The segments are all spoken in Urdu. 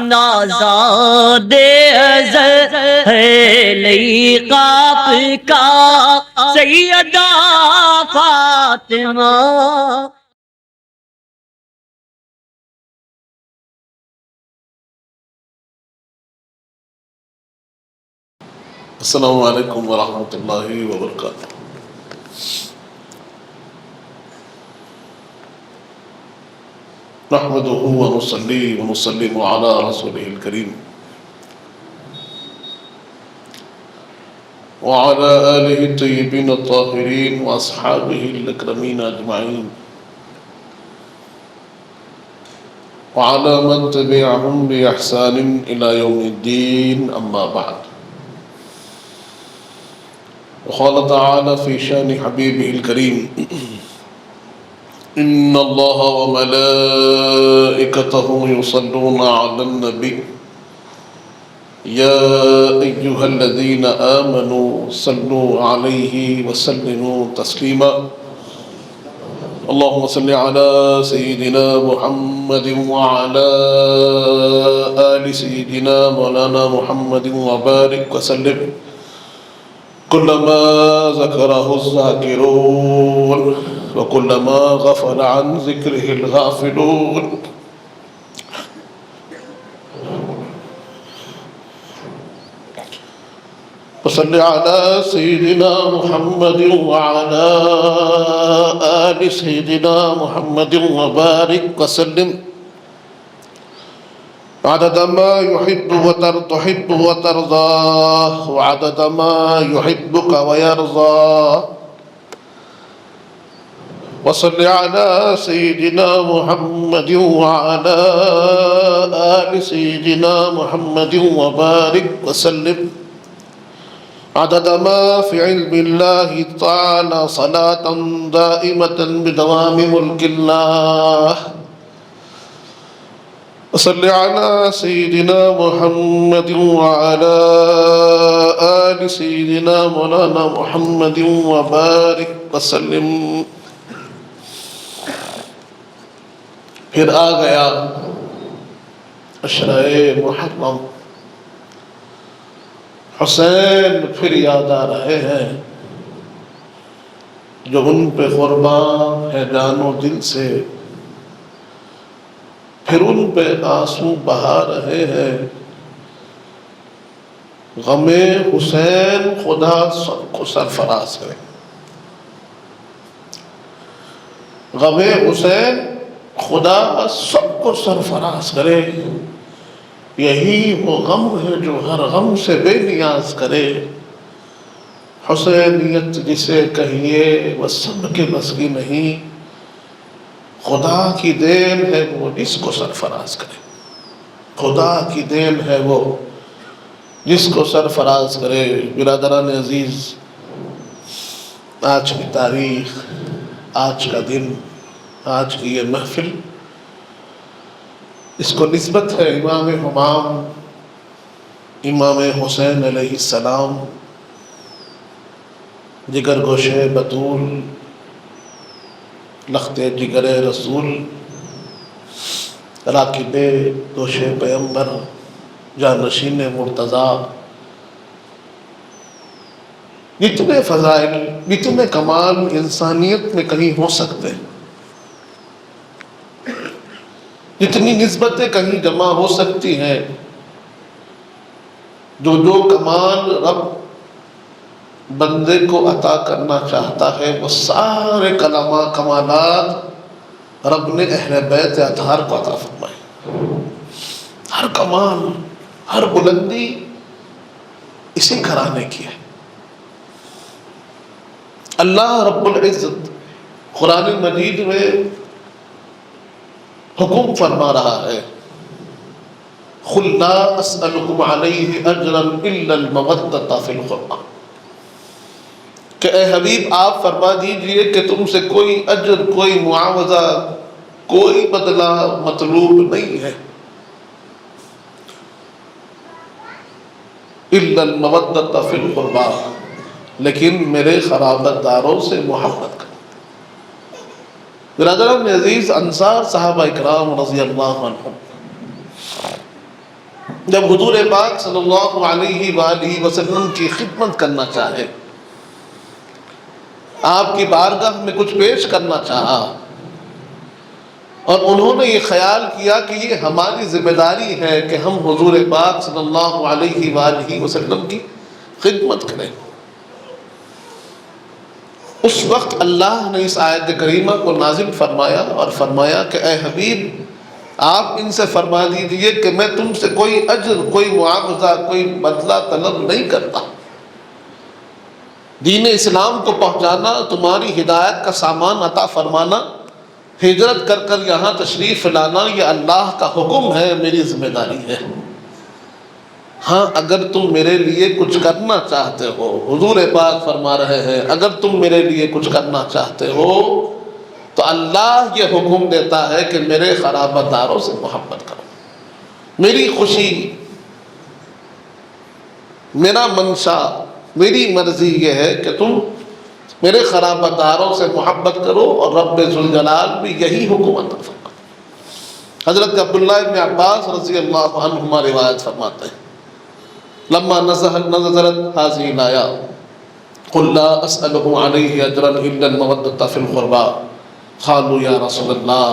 نازاد زہلی قاف کا سیدہ فاطمہ السلام علیکم ورحمۃ اللہ وبرکاتہ۔ نحمده ونصلي ونسلم على رسوله الكريم وعلى آله الطيبين الطاهرين وأصحابه الأكرمين أجمعين وعلى من تبعهم بإحسان إلى يوم الدين، أما بعد. وقال تعالى في شان حبيبه الكريم: إن الله وملائكته يصلون على النبي يا أيها الذين آمنوا صلوا عليه وسلموا تسليما. اللهم صل على سيدنا محمد وعلى آل سيدنا مولانا محمد وبارك وسلم كلما ذكره الذاكرون وكلما غفل عن ذكره الغافلون. وصل على سيدنا محمد وعلى آل سيدنا محمد وبارك وسلم عدد ما تحب وترضى وعدد ما يحبك ويرضى. وصل على سيدنا محمد وعلى آل سيدنا محمد وبارك وسلم عدد ما في علم الله تعالى صلاة دائمة بدوام ملك الله. وصل على سيدنا محمد وعلى آل سيدنا مولانا محمد وبارك وسلم. پھر آ گیا عشرہ محرم، حسین پھر یاد آ رہے ہیں جو ان پہ قربان ہے جان و دل سے، پھر ان پہ آنسو بہا رہے ہیں. غم حسین خدا سب کو سرفراز کرے. غم حسین خدا سب کو سرفراز کرے. یہی وہ غم ہے جو ہر غم سے بے نیاز کرے. حسینیت جسے کہیے وہ سب کے بس کی نہیں، خدا کی دین ہے وہ جس کو سرفراز کرے. خدا کی دین ہے وہ جس کو سرفراز کرے. برادران عزیز، آج کی تاریخ، آج کا دن، آج کی یہ محفل، اس کو نسبت ہے امام ہمام امام حسین علیہ السلام، جگر گوشے بطول، لخت جگر رسول، راکب دوش پیمبر، جانشین مرتضیٰ. جتنے فضائل، جتنے کمال انسانیت میں کہیں ہو سکتے ہیں، جتنی نسبتیں کہیں جمع ہو سکتی ہیں، جو کمال رب بندے کو عطا کرنا چاہتا ہے، وہ سارے کمالات رب نے اہل بیت اطہار کو عطا فرمائے. ہر کمال، ہر بلندی اسی گھرانے کی ہے. اللہ رب العزت قرآن مجید میں حکم فرما رہا ہے: قُلْ لَا أَسْأَلُكُمْ عَلَيْهِ أَجْرًا إِلَّا الْمَوَدَّةَ فِي الْقُرْبَى. کہ اے حبیب آپ فرما دیجئے کہ تم سے کوئی اجر، کوئی معاوضہ، کوئی بدلہ مطلوب نہیں ہے، إِلَّا الْمَوَدَّةَ فِي الْقُرْبَى، لیکن میرے قرابت داروں سے محبت کرو. برادران عزیز، انصار صحابہ اکرام رضی اللہ عنہم جب حضور پاک صلی اللہ علیہ وآلہ وسلم کی خدمت کرنا چاہے، آپ کی بارگاہ میں کچھ پیش کرنا چاہا، اور انہوں نے یہ خیال کیا کہ یہ ہماری ذمہ داری ہے کہ ہم حضور پاک صلی اللہ علیہ وآلہ وسلم کی خدمت کریں، اس وقت اللہ نے اس آیت کریمہ کو نازل فرمایا اور فرمایا کہ اے حبیب، آپ ان سے فرما دیجئے کہ میں تم سے کوئی اجر، کوئی معاوضہ، کوئی بدلہ طلب نہیں کرتا۔ دین اسلام کو پہنچانا، تمہاری ہدایت کا سامان عطا فرمانا، ہجرت کر کر یہاں تشریف لانا، یہ اللہ کا حکم ہے، میری ذمہ داری ہے۔ ہاں اگر تم میرے لیے کچھ کرنا چاہتے ہو، حضور پاک فرما رہے ہیں، اگر تم میرے لیے کچھ کرنا چاہتے ہو تو اللہ یہ حکم دیتا ہے کہ میرے قرابت داروں سے محبت کرو۔ میری خوشی، میرا منشا، میری مرضی یہ ہے کہ تم میرے قرابت داروں سے محبت کرو، اور رب ذوالجلال بھی یہی حکم عطا فرماتا۔ حضرت عبداللہ ابن عباس رضی اللہ عنہما روایت فرماتے ہیں، لما نزلت هذه الآية قل لا أسأله عليه أجرا إلا المودة في القربى قالوا يا رسول الله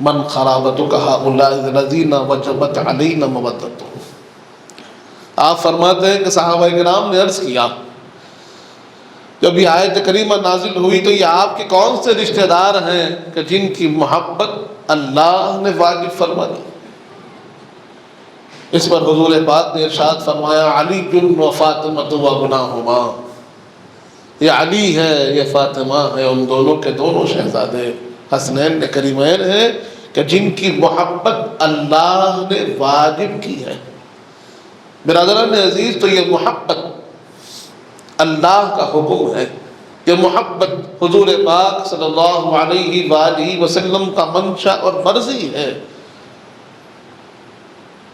من قرابتك هؤلاء الذين وجبت علينا مودتهم۔ آپ فرماتے ہیں کہ صحابہ کرام نے عرض کیا، جب یہ آیت کریمہ نازل ہوئی تو یہ آپ کے کون سے رشتہ دار ہیں کہ جن کی محبت اللہ نے واجب فرما دی؟ اس پر حضور پاک نے ارشاد فرمایا، علی و فاطمہ وابناہما، یہ علی ہے، یہ فاطمہ ہے، ان دونوں کے دونوں شہزادے حسنین کریمین ہیں کہ جن کی محبت اللہ نے واجب کی ہے۔ برادران عزیز، تو یہ محبت اللہ کا حکم ہے، یہ محبت حضور پاک صلی اللہ علیہ وآلہ وسلم کا منشا اور مرضی ہے۔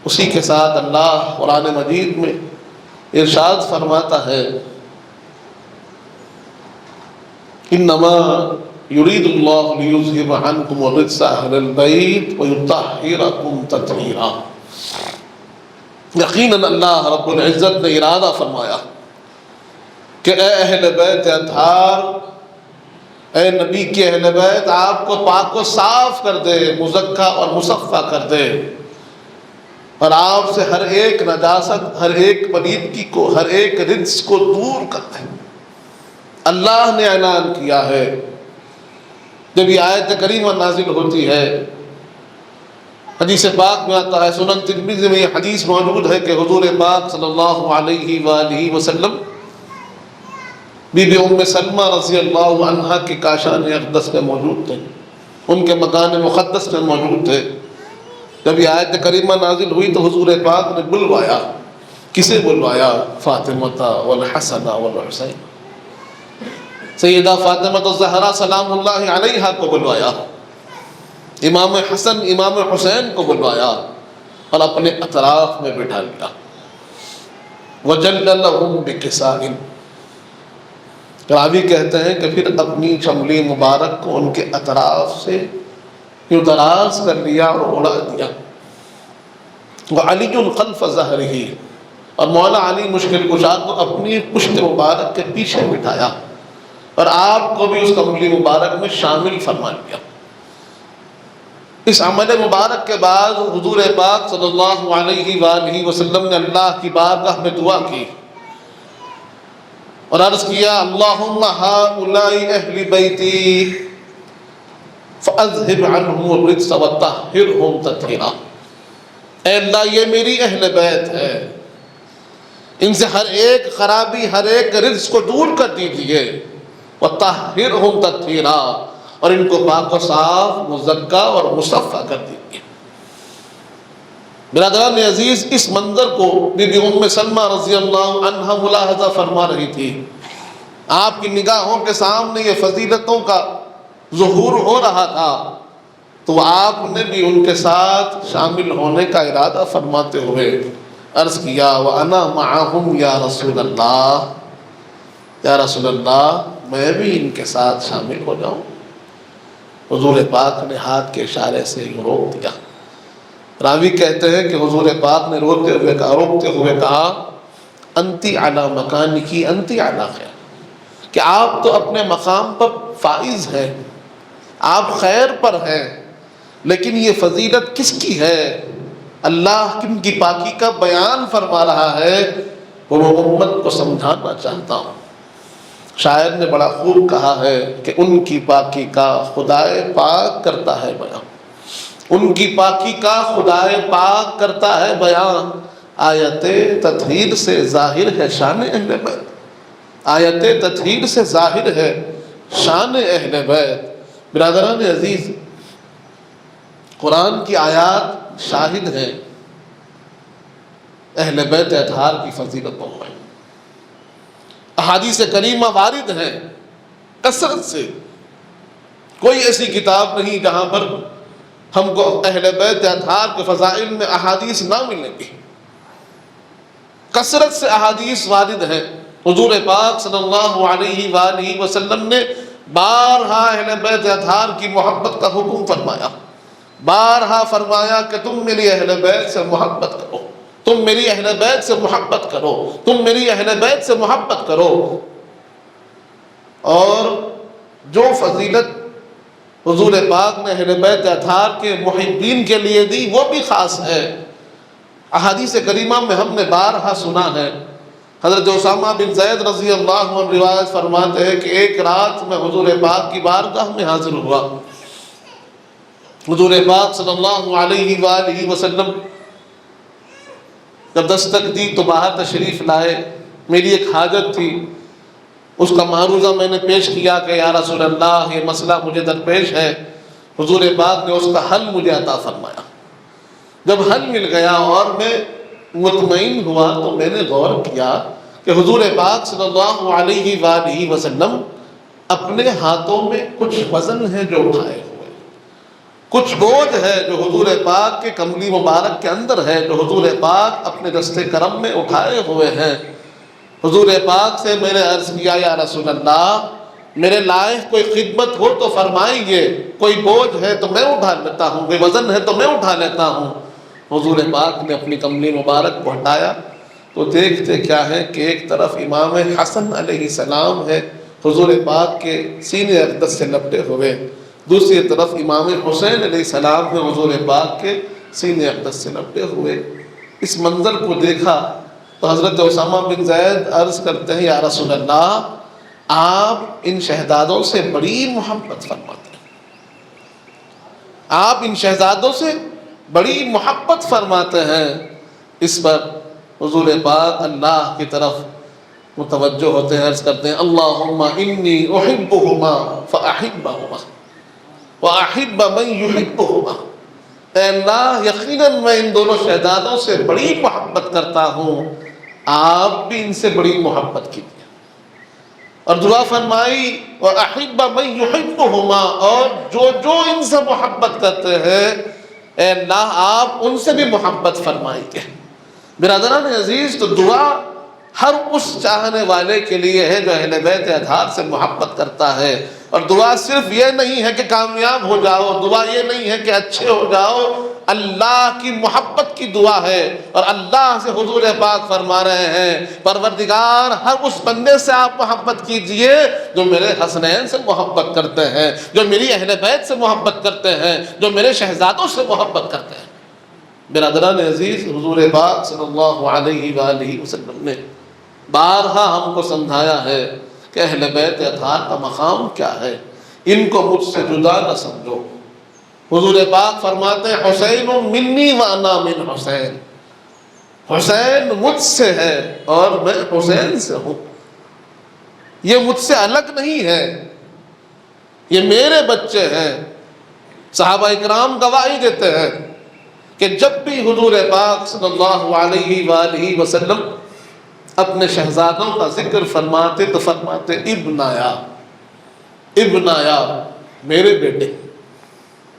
اسی کے ساتھ اللہ قرآن مجید میں ارشاد فرماتا ہے، انما یرید اللہ لیذھب عنکم الرجس اہل البیت ویطہرکم تطہیرا۔ یقیناً اللہ رب العزت نے ارادہ فرمایا کہ اے اہل بیت اطہار، اے نبی کے اہل بیت، آپ کو پاک و صاف کر دے، مزکہ اور مصفہ کر دے، اور آپ سے ہر ایک نجاست، ہر ایک پلیدگی کو، ہر ایک رجس کو دور کر دیں۔ اللہ نے اعلان کیا ہے۔ جب یہ آیت کریمہ نازل ہوتی ہے، حدیث پاک میں آتا ہے، سنن ترمذی میں یہ حدیث موجود ہے کہ حضور پاک صلی اللہ علیہ وآلہ وسلم بی بی ام سلمہ رضی اللہ عنہا کے کاشان اقدس میں موجود تھے، ان کے مکان مقدس میں موجود تھے۔ جب یہ آیت کریمہ نازل ہوئی تو حضور پاک نے بلوایا۔ کسے بلوایا؟ فاطمہ والحسن والحسین، سیدہ فاطمہ الزہرا سلام اللہ علیہا کو بلوایا، امام حسن امام حسین کو بلوایا اور اپنے اطراف میں بٹھا لیا۔ وَجَلَّ لَهُمْ بِكِسَائٍ، راوی کہتے ہیں کہ پھر اپنی چمڑی مبارک کو ان کے اطراف سے یوں دراز کر لیا اور اڑا دیا۔ وَعَلِيٌّ خَلْفَ ظَهْرِهِ، اور مولا علی مشکل کشا کو اپنی پشت مبارک کے پیچھے بٹھایا اور آپ کو بھی اس کملی مبارک میں شامل فرما لیا۔ اس عمل مبارک کے بعد حضور پاک صلی اللہ علیہ وآلہ وسلم نے اللہ کی بارگاہ میں دعا کی اور عرض کیا، اللہم ہؤلاء اہل بیتی فاذہب عنہم الرجس وطہرہم تطہیرا۔ اے اللہ، یہ میری اہل بیت ہے، ان سے ہر ایک خرابی، ہر ایک رجس کو دور کر دیجئے، وطہرہم تطہیرا، اور ان کو پاک و صاف، مزکہ اور مصفہ کر دیجئے۔ برادران عزیز، اس منظر کو بی بی ام سلمہ رضی اللہ عنہا ملاحظہ فرما رہی تھی۔ آپ کی نگاہوں کے سامنے یہ فضیلتوں کا ظہور ہو رہا تھا، تو آپ نے بھی ان کے ساتھ شامل ہونے کا ارادہ فرماتے ہوئے عرض کیا، وَأَنَا مَعَهُمْ یا رسول اللہ، یا رسول اللہ میں بھی ان کے ساتھ شامل ہو جاؤں۔ حضور پاک نے ہاتھ کے اشارے سے روک دیا راوی کہتے ہیں کہ حضور پاک نے روکتے ہوئے کہا انتی علی مکانکی انتی علی خیر، کہ آپ تو اپنے مقام پر فائز ہیں، آپ خیر پر ہیں، لیکن یہ فضیلت کس کی ہے؟ اللہ کن کی پاکی کا بیان فرما رہا ہے، وہ امت کو سمجھانا چاہتا ہوں۔ شاعر نے بڑا خوب کہا ہے کہ ان کی پاکی کا خدائے پاک کرتا ہے بیان، ان کی پاکی کا خدائے پاک کرتا ہے بیان، آیت تطہیر سے ظاہر ہے شان اہل بیت، آیت تطہیر سے ظاہر ہے شان اہل بیت۔ برادران عزیز، قرآن کی آیات شاہد ہیں اہل بیت اطہار کی فضیلتوں میں، احادیث کریمہ وارد ہیں کثرت سے، کوئی ایسی کتاب نہیں جہاں پر ہم کو اہل بیت اطہار کے فضائل میں احادیث نہ ملیں گی، کثرت سے احادیث وارد ہیں۔ حضور پاک صلی اللہ علیہ وآلہ وسلم نے بارہا اہل بیت اطہار کی محبت کا حکم فرمایا، بارہا فرمایا کہ تم میری اہل بیت سے محبت کرو، تم میری اہل بیت سے محبت کرو، تم میری اہل بیت سے محبت کرو۔ اور جو فضیلت حضور پاک نے اہل بیت اطہار کے محبین کے لیے دی وہ بھی خاص ہے۔ احادیث کریمہ میں ہم نے بارہا سنا ہے، حضرت اسامہ بن زید رضی اللہ عنہ روایت فرماتے ہیں کہ ایک رات میں حضور پاک کی بارگاہ میں حاضر ہوا، حضور پاک صلی اللہ علیہ وآلہ وسلم جب دستک دی تو باہر تشریف لائے، میری ایک حاجت تھی، اس کا معروضہ میں نے پیش کیا کہ یا رسول اللہ یہ مسئلہ مجھے درپیش ہے، حضور پاک نے اس کا حل مجھے عطا فرمایا۔ جب حل مل گیا اور میں مطمئن ہوا تو میں نے غور کیا کہ حضور پاک صلی اللہ علیہ وآلہ وسلم اپنے ہاتھوں میں کچھ وزن ہے جو اٹھائے ہوئے، کچھ بوجھ ہے جو حضور پاک کے کملی مبارک کے اندر ہے، جو حضور پاک اپنے دست کرم میں اٹھائے ہوئے ہیں۔ حضور پاک سے میں نے عرض کیا یا رسول اللہ میرے لائق کوئی خدمت ہو تو فرمائیے، کوئی بوجھ ہے تو میں اٹھا لیتا ہوں، کوئی وزن ہے تو میں اٹھا لیتا ہوں۔ حضور پاک نے اپنی کملی مبارک کو ہٹایا تو دیکھتے کیا ہے کہ ایک طرف امام حسن علیہ السلام ہے حضور پاک کے سینے اقدس سے لپٹے ہوئے، دوسری طرف امام حسین علیہ السلام ہے حضور پاک کے سینے اقدس سے لپٹے ہوئے۔ اس منظر کو دیکھا تو حضرت اسامہ بن زید عرض کرتے ہیں یا رسول اللہ آپ ان شہزادوں سے بڑی محبت فرماتے ہیں، آپ ان شہزادوں سے بڑی محبت فرماتے ہیں۔ اس پر حضور پاک اللہ کی طرف متوجہ ہوتے ہیں، عرض کرتے ہیں اللہم انی احبہما فاحبہما واحب من یحبہما، اے اللہ یقیناً میں ان دونوں شہزادوں سے بڑی محبت کرتا ہوں، آپ بھی ان سے بڑی محبت کیجیے۔ اور دعا فرمائی وَأَحِبَّ مَن يُحِبُّهُمَا، اور جو ان سے محبت کرتے ہیں اے اللہ آپ ان سے بھی محبت فرمائیے۔ برادران عزیز، تو دعا ہر اس چاہنے والے کے لیے ہے جو اہل بیت اطہار سے محبت کرتا ہے، اور دعا صرف یہ نہیں ہے کہ کامیاب ہو جاؤ، دعا یہ نہیں ہے کہ اچھے ہو جاؤ، اللہ کی محبت کی دعا ہے۔ اور اللہ سے حضور پاک فرما رہے ہیں پروردگار ہر اس بندے سے آپ محبت کیجئے جو میرے حسنین سے محبت کرتے ہیں، جو میری اہل بیت سے محبت کرتے ہیں، جو میرے شہزادوں سے محبت کرتے ہیں۔ برادران عزیز، حضور پاک صلی اللہ علیہ وآلہ وسلم نے بارہا ہم کو سمجھایا ہے کہ اہل بیت اطہار کا مقام کیا ہے، ان کو مجھ سے جدا نہ سمجھو۔ حضور پاک فرماتے ہیں حسین منی وانا من حسین، حسین مجھ سے ہے اور میں حسین سے ہوں، یہ مجھ سے الگ نہیں ہے، یہ میرے بچے ہیں۔ صحابہ اکرام گواہی دیتے ہیں کہ جب بھی حضور پاک صلی اللہ علیہ وآلہ وسلم اپنے شہزادوں کا ذکر فرماتے تو فرماتے ابنایا، ابنایا، میرے بیٹے،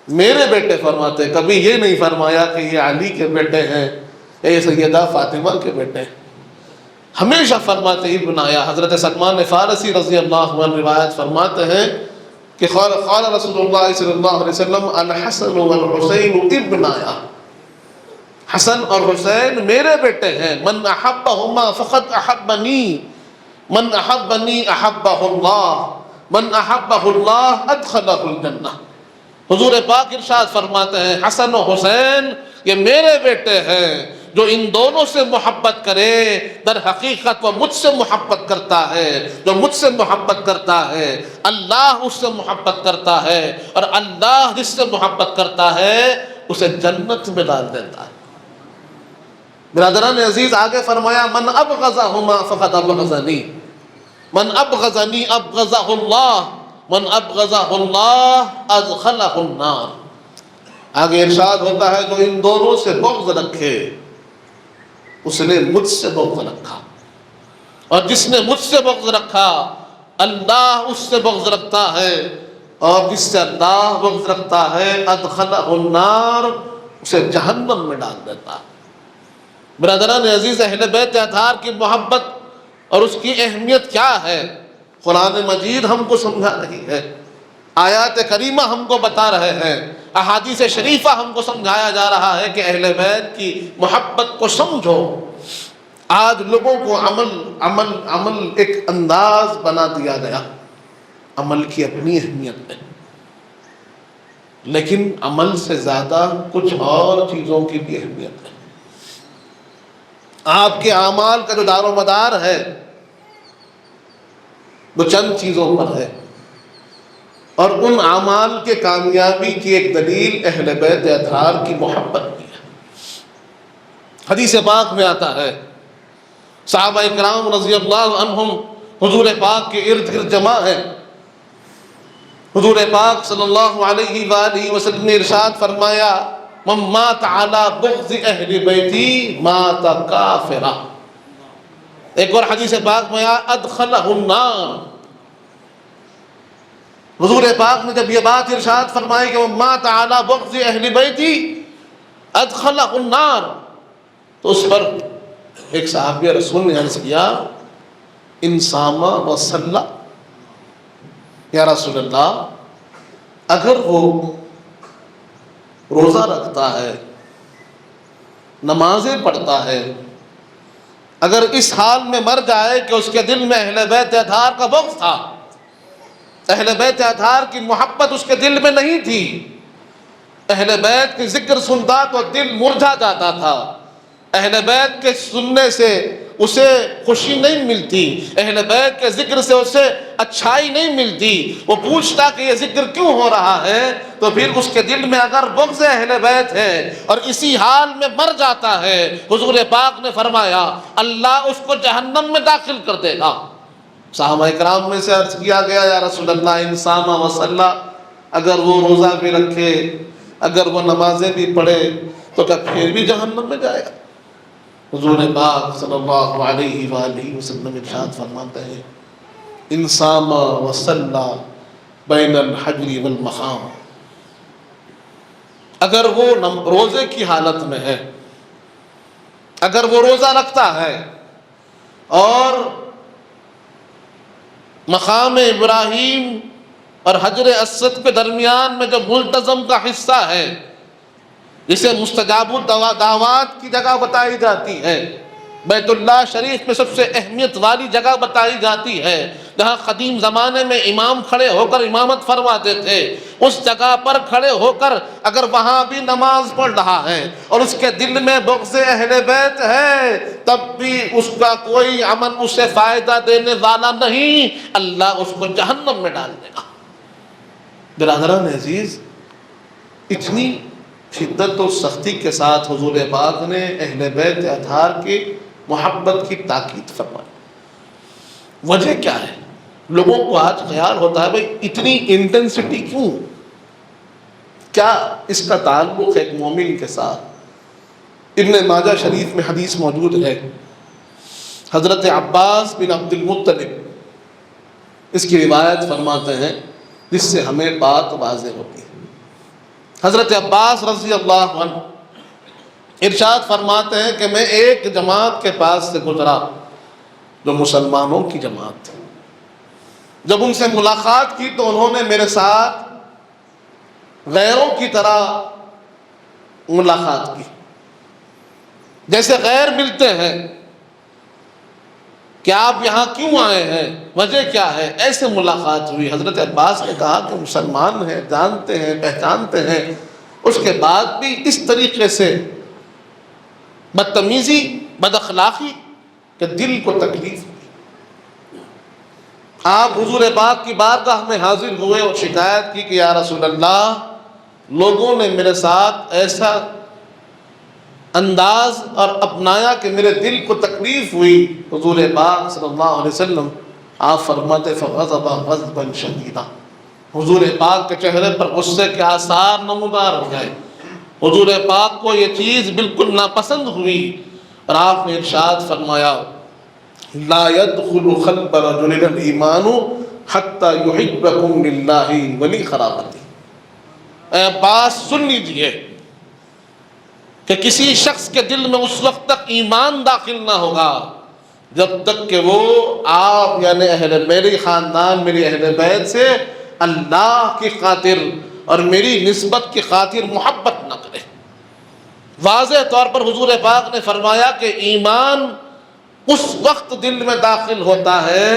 میرے بیٹے فرماتے، کبھی یہ نہیں فرمایا کہ یہ علی کے بیٹے ہیں یا یہ سیدہ فاطمہ کے بیٹے ہیں، ہمیشہ فرماتے ابنایا۔ حضرت سلمان فارسی رضی اللہ عنہ روایت فرماتے ہیں کہ قال رسول اللہ صلی اللہ علیہ وسلم الحسن والحسین ابنایا، حسن اور حسین میرے بیٹے ہیں، من احبہما فقد احبنی، من احبنی احبہ اللہ، من احبہ اللہ ادخلہ الجنہ۔ حضور پاک ارشاد فرماتے ہیں حسن و حسین یہ میرے بیٹے ہیں، جو ان دونوں سے محبت کرے در حقیقت وہ مجھ سے محبت کرتا ہے، جو مجھ سے محبت کرتا ہے اللہ اس سے محبت کرتا ہے، اور اللہ جس سے محبت کرتا ہے اسے جنت میں ڈال دیتا ہے۔ برادران عزیز آگے فرمایا من ابغضہما فقد ابغضنی، من ابغضنی ابغضہ اللہ، من ابغضہ اللہ ادخلہ النار۔ آگے ارشاد ہوتا ہے جو ان دونوں سے بغض رکھے اس نے مجھ سے بغض رکھا، اور جس نے مجھ سے بغض رکھا اللہ اس سے بغض رکھتا ہے، اور جس سے اللہ بغض رکھتا ہے ادخلہ النار، اسے جہنم میں ڈال دیتا ہے۔ برادران عزیز اہل بیت اطہار کی محبت اور اس کی اہمیت کیا ہے قرآن مجید ہم کو سمجھا رہی ہے، آیات کریمہ ہم کو بتا رہے ہیں، احادیث شریفہ ہم کو سمجھایا جا رہا ہے کہ اہل بیت کی محبت کو سمجھو۔ آج لوگوں کو عمل ایک انداز بنا دیا گیا، عمل کی اپنی اہمیت ہے، لیکن عمل سے زیادہ کچھ اور چیزوں کی بھی اہمیت ہے۔ آپ کے اعمال کا جو دار و مدار ہے وہ چند چیزوں پر ہے، اور ان اعمال کے کامیابی کی ایک دلیل اہل بیت اطہار کی محبت بھی ہے۔ حدیث پاک میں آتا ہے صحابہ کرام رضی اللہ عنہم حضور پاک کے ارد گرد جمع ہیں، حضور پاک صلی اللہ علیہ وآلہ وسلم نے ارشاد فرمایا من مات علی بغض اہل بیتی مات کافرا۔ ایک اور حدیث پاک میں ادخلہ النار۔ حضور پاک نے جب یہ بات ارشاد فرمائی کہ من مات علی بغض اہل بیتی ادخلہ النار، تو اس پر ایک صحابی رسول نے عرض کیا ان صام و صلی، یا رسول اللہ اگر وہ روزہ رکھتا ہے، نمازیں پڑھتا ہے، اگر اس حال میں مر جائے کہ اس کے دل میں اہل بیت اطہار کا بغض تھا، اہل بیت اطہار کی محبت اس کے دل میں نہیں تھی، اہل بیت کی ذکر سنتا تو دل مرجھا جاتا تھا، اہل بیت کے سننے سے اسے خوشی نہیں ملتی، اہل بیت کے ذکر سے اسے اچھائی نہیں ملتی، وہ پوچھتا کہ یہ ذکر کیوں ہو رہا ہے، تو پھر اس کے دل میں اگر بغض اہل بیت ہے اور اسی حال میں مر جاتا ہے، حضور پاک نے فرمایا اللہ اس کو جہنم میں داخل کر دے گا۔ صحابہ کرام میں سے عرض کیا گیا یا رسول اللہ ان صام و صلی، اگر وہ روزہ بھی رکھے، اگر وہ نمازیں بھی پڑھے تو کیا پھر بھی جہنم میں جائے گا؟ حضور پاک صلی اللہ علیہ وآلہ وسلم ارشاد فرماتے ہیں ان صام و صلی بین الحجر والمقام، اگر وہ روزے کی حالت میں ہے، اگر وہ روزہ رکھتا ہے اور مقام ابراہیم اور حجر اسود کے درمیان میں جو ملتزم کا حصہ ہے جسے مستجاب الدعوات کی جگہ بتائی جاتی ہے، بیت اللہ شریف میں سب سے اہمیت والی جگہ بتائی جاتی ہے جہاں قدیم زمانے میں امام کھڑے ہو کر امامت فرماتے تھے، اس جگہ پر کھڑے ہو کر اگر وہاں بھی نماز پڑھ رہا ہے اور اس کے دل میں بغض اہل بیت ہے، تب بھی اس کا کوئی عمل اسے فائدہ دینے والا نہیں، اللہ اس کو جہنم میں ڈال دے گا۔ برادران عزیز، اتنی شدت و سختی کے ساتھ حضور پاک نے اہل بیت اطہار کی محبت کی تاکید فرمائی۔ وجہ کیا ہے؟ لوگوں کو آج خیال ہوتا ہے بھئی اتنی انٹینسٹی کیوں؟ کیا اس کا تعلق ایک مومن کے ساتھ؟ ابن ماجہ شریف میں حدیث موجود ہے، حضرت عباس بن عبد المطلب اس کی روایت فرماتے ہیں جس سے ہمیں بات واضح ہوتی ہے۔ حضرت عباس رضی اللہ عنہ ارشاد فرماتے ہیں کہ میں ایک جماعت کے پاس سے گزرا جو مسلمانوں کی جماعت تھی، جب ان سے ملاقات کی تو انہوں نے میرے ساتھ غیروں کی طرح ملاقات کی، جیسے غیر ملتے ہیں کہ آپ یہاں کیوں آئے ہیں، وجہ کیا ہے، ایسے ملاقات ہوئی۔ حضرت عباس نے کہا کہ مسلمان ہیں، جانتے ہیں، پہچانتے ہیں، اس کے بعد بھی اس طریقے سے بدتمیزی، بد اخلاقی کہ دل کو تکلیف ہوئی۔ آپ حضور پاک کی بارگاہ میں حاضر ہوئے اور شکایت کی کہ یا رسول اللہ، لوگوں نے میرے ساتھ ایسا انداز اور اپنایا کہ میرے دل کو تکلیف ہوئی۔ حضور پاک صلی اللہ علیہ وسلم آپ فرماتے فغضب غضبا شدیدا، حضور پاک کے چہرے پر غصے کے آثار نمودار ہو گئے۔ حضور پاک کو یہ چیز بالکل ناپسند ہوئی اور آپ نے ارشاد فرمایا لا يدخل قلب رجل الایمان حتى يحبكم للہ ولی خرابتی۔ اے عباس سن لیجئے کہ کسی شخص کے دل میں اس وقت تک ایمان داخل نہ ہوگا جب تک کہ وہ آپ یعنی میری خاندان، میری اہل بیت سے اللہ کی خاطر اور میری نسبت کی خاطر محبت نہ کرے۔ واضح طور پر حضور پاک نے فرمایا کہ ایمان اس وقت دل میں داخل ہوتا ہے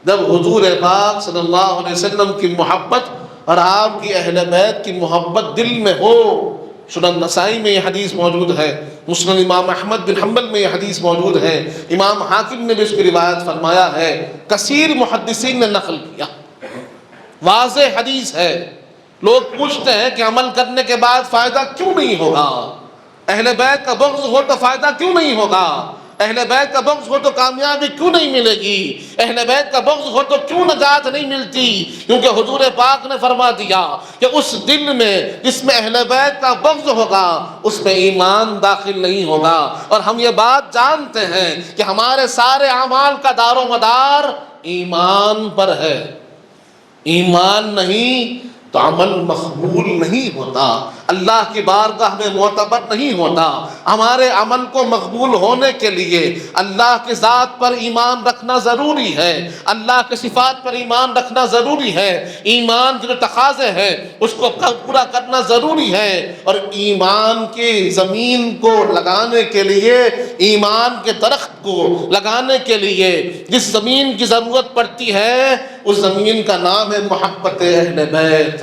جب حضور پاک صلی اللہ علیہ وسلم کی محبت اور آپ کی اہل بیت کی محبت دل میں ہو۔ سنن نسائی میں یہ حدیث موجود ہے، مسند امام احمد بن حنبل میں یہ حدیث موجود ہے، امام حاکم نے بھی اس کی روایت فرمایا ہے، کثیر محدثین نے نقل کیا، واضح حدیث ہے۔ لوگ پوچھتے ہیں کہ عمل کرنے کے بعد فائدہ کیوں نہیں ہوگا، اہل بیت کا بغض ہو تو فائدہ کیوں نہیں ہوگا، اہل بیت کا بغض ہو تو کامیابی کیوں نہیں ملے گی، اہل بیت کا بغض ہو تو کیوں نجات نہیں ملتی؟ کیونکہ حضور پاک نے فرما دیا کہ اس دل میں جس میں اہل بیت کا بغض ہوگا اس میں ایمان داخل نہیں ہوگا۔ اور ہم یہ بات جانتے ہیں کہ ہمارے سارے اعمال کا دار و مدار ایمان پر ہے، ایمان نہیں تو عمل مقبول نہیں ہوتا، اللہ کی بارگاہ میں معتبر نہیں ہوتا۔ ہمارے عمل کو مقبول ہونے کے لیے اللہ کی ذات پر ایمان رکھنا ضروری ہے، اللہ کے صفات پر ایمان رکھنا ضروری ہے، ایمان کے جو تقاضے ہیں اس کو پورا کرنا ضروری ہے۔ اور ایمان کی زمین کو لگانے کے لیے، ایمان کے درخت کو لگانے کے لیے جس زمین کی ضرورت پڑتی ہے اس زمین کا نام ہے محبت اہل بیت۔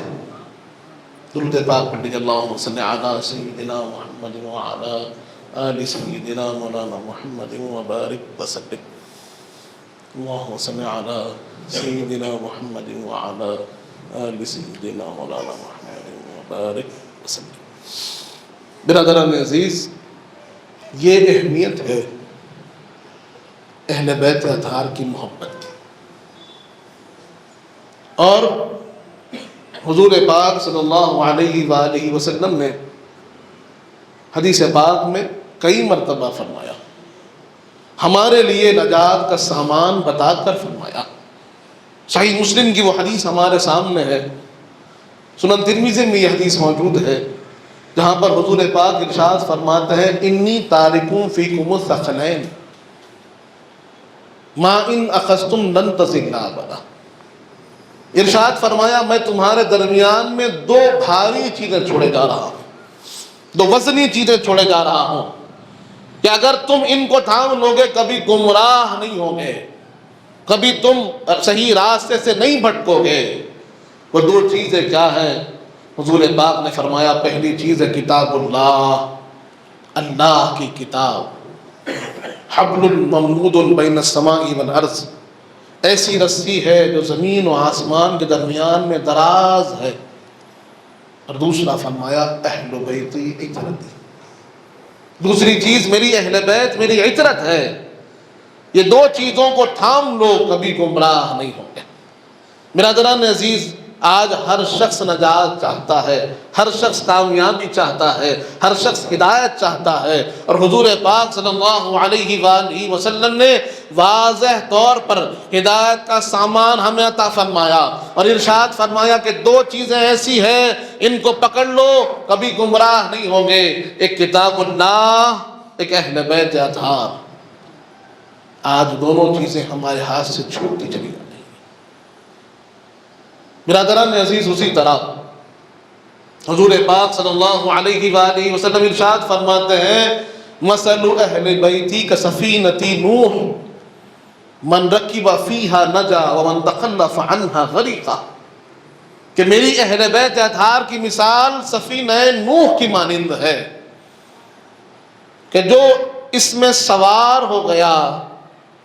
درود پاک پڑھیے، اللہم صلی علی سیدنا محمد وعلی آل سیدنا مولانا محمد وبارک وسلم۔ اللہم صلی علی سیدنا محمد وعلی آل سیدنا مولانا محمد وبارک وسلم۔ برادران عزیز، یہ اہمیت ہے اہل بیت اطہار کی محبت کی۔ اور حضور پاک صلی اللہ علیہ وآلہ وسلم نے حدیث پاک میں کئی مرتبہ فرمایا، ہمارے لیے نجات کا سامان بتا کر فرمایا۔ صحیح مسلم کی وہ حدیث ہمارے سامنے ہے، سنن ترمذی میں یہ حدیث موجود ہے جہاں پر حضور پاک ارشاد فرماتے ہیں انی تارکٌ فیکم الثقلین ما ان اخذتم لن تضلوا ابدا۔ ارشاد فرمایا میں تمہارے درمیان میں دو بھاری چیزیں چھوڑے جا رہا ہوں، دو وزنی چیزیں چھوڑے جا رہا ہوں کہ اگر تم ان کو تھام لوگے کبھی گمراہ نہیں ہوگے، کبھی تم صحیح راستے سے نہیں بھٹکو گے۔ وہ دو چیزیں کیا ہیں؟ حضور پاک نے فرمایا پہلی چیز ہے کتاب اللہ، اللہ کی کتاب، حبل ممدود بین السماء والارض، ایسی رسی ہے جو زمین و آسمان کے درمیان میں دراز ہے۔ اور دوسرا فرمایا اہل بیتی عترتی، دوسری چیز میری اہل بیت میری عترت ہے۔ یہ دو چیزوں کو تھام لو کبھی گمراہ نہیں ہوگے۔ برادران عزیز، آج ہر شخص نجات چاہتا ہے، ہر شخص کامیابی چاہتا ہے، ہر شخص ہدایت چاہتا ہے، اور حضور پاک صلی اللہ علیہ وآلہ وسلم نے واضح طور پر ہدایت کا سامان ہمیں عطا فرمایا اور ارشاد فرمایا کہ دو چیزیں ایسی ہیں ان کو پکڑ لو کبھی گمراہ نہیں ہوں گے، ایک کتاب اللہ، ایک اہل بیت اطہار۔ آج دونوں چیزیں ہمارے ہاتھ سے چھوٹتی چلی جاتی ہیں۔ برادران عزیز، اسی طرح حضور پاک صلی اللہ علیہ وآلہ وسلم ارشاد فرماتے ہیں مثل اہل بیتی کسفینتی نوح من رکب فیہا نجا ومن تخلف عنہا غریقا، کہ میری اہل بیت اطہار کی مثال سفینہ نوح کی مانند ہے کہ جو اس میں سوار ہو گیا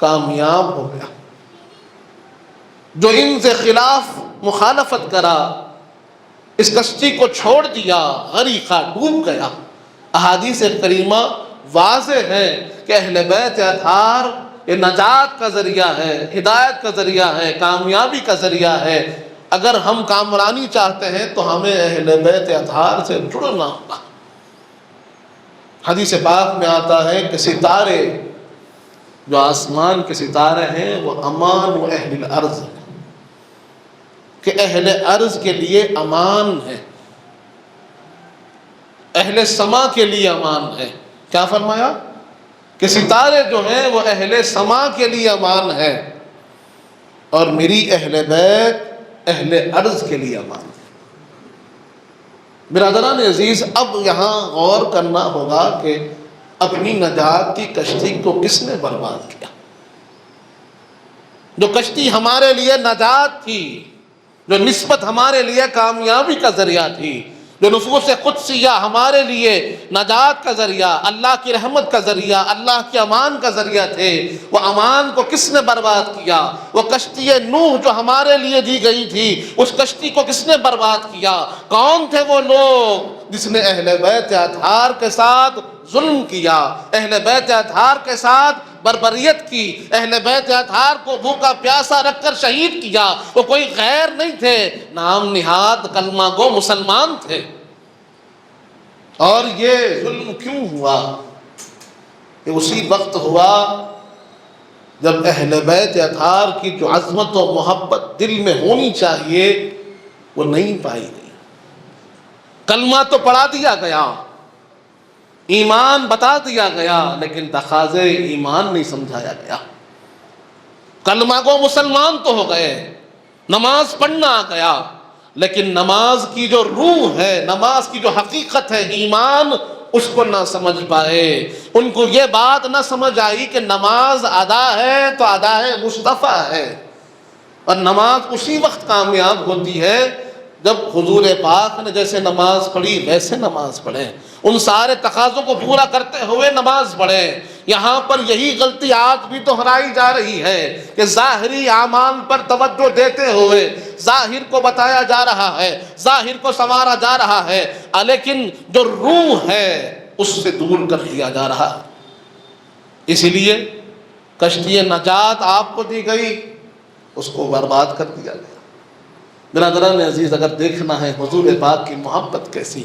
کامیاب ہو گیا، جو ان سے خلاف مخالفت کرا اس کشتی کو چھوڑ دیا غریقہ ڈوب گیا۔ احادیث کریمہ واضح ہے کہ اہل بیت اطہار یہ نجات کا ذریعہ ہے، ہدایت کا ذریعہ ہے، کامیابی کا ذریعہ ہے۔ اگر ہم کامرانی چاہتے ہیں تو ہمیں اہل بیت اطہار سے جڑنا ہوگا۔ حدیث پاک میں آتا ہے کہ ستارے، جو آسمان کے ستارے ہیں، وہ امان و اہل الارض ہیں، کہ اہل ارض کے لیے امان ہے، اہل سما کے لیے امان ہے۔ کیا فرمایا؟ کہ ستارے جو ہیں وہ اہل سما کے لیے امان ہے، اور میری اہل بیت اہل ارض کے لیے امان ہے۔ برادران عزیز، اب یہاں غور کرنا ہوگا کہ اپنی نجات کی کشتی کو کس نے برباد کیا؟ جو کشتی ہمارے لیے نجات تھی، جو نسبت ہمارے لیے کامیابی کا ذریعہ تھی، جو نفوس قدسیہ ہمارے لیے نجات کا ذریعہ، اللہ کی رحمت کا ذریعہ، اللہ کے امان کا ذریعہ تھے، وہ امان کو کس نے برباد کیا؟ وہ کشتی نوح جو ہمارے لیے دی گئی تھی، اس کشتی کو کس نے برباد کیا؟ کون تھے وہ لوگ جس نے اہل بیت اطہار کے ساتھ ظلم کیا، اہل بیت اطہار کے ساتھ بربریت کی، اہل بیت اطہار کو بھوکا پیاسا رکھ کر شہید کیا؟ وہ کوئی غیر نہیں تھے، نام نہاد کلمہ گو مسلمان تھے۔ اور یہ ظلم کیوں ہوا؟ کہ اسی وقت ہوا جب اہل بیت اطہار کی جو عظمت و محبت دل میں ہونی چاہیے وہ نہیں پائی گئی۔ کلمہ تو پڑھا دیا گیا، ایمان بتا دیا گیا، لیکن تقاضے ایمان نہیں سمجھایا گیا۔ کلمہ گو مسلمان تو ہو گئے، نماز پڑھنا آ گیا، لیکن نماز کی جو روح ہے، نماز کی جو حقیقت ہے، ایمان، اس کو نہ سمجھ پائے۔ ان کو یہ بات نہ سمجھ آئی کہ نماز ادا ہے تو ادا ہے مصطفیٰ ہے، اور نماز اسی وقت کامیاب ہوتی ہے جب حضور پاک نے جیسے نماز پڑھی ویسے نماز پڑھیں، ان سارے تقاضوں کو پورا کرتے ہوئے نماز پڑھیں۔ یہاں پر یہی غلطی آج بھی دہرائی جا رہی ہے کہ ظاہری اعمال پر توجہ دیتے ہوئے ظاہر کو بتایا جا رہا ہے، ظاہر کو سنوارا جا رہا ہے، لیکن جو روح ہے اس سے دور کر دیا جا رہا ہے۔ اسی لیے کشتی نجات آپ کو دی گئی، اس کو برباد کر دیا گیا۔ برادران عزیز، اگر دیکھنا ہے حضور پاک کی محبت کیسی،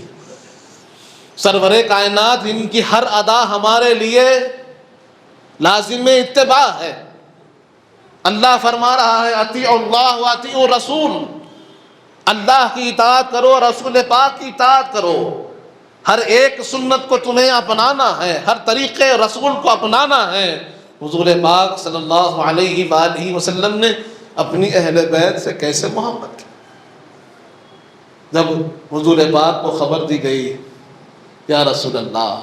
سرور کائنات، ان کی ہر ادا ہمارے لیے لازم اتباع ہے۔ اللہ فرما رہا ہے اطیعوا اللہ و اطیعوا الرسول، اللہ کی اطاعت کرو، رسول پاک کی اطاعت کرو۔ ہر ایک سنت کو تمہیں اپنانا ہے، ہر طریقے رسول کو اپنانا ہے۔ حضور پاک صلی اللہ علیہ وآلہ وسلم نے اپنی اہل بیت سے کیسے محبت کی؟ جب حضور پاک کو خبر دی گئی، یا رسول اللہ،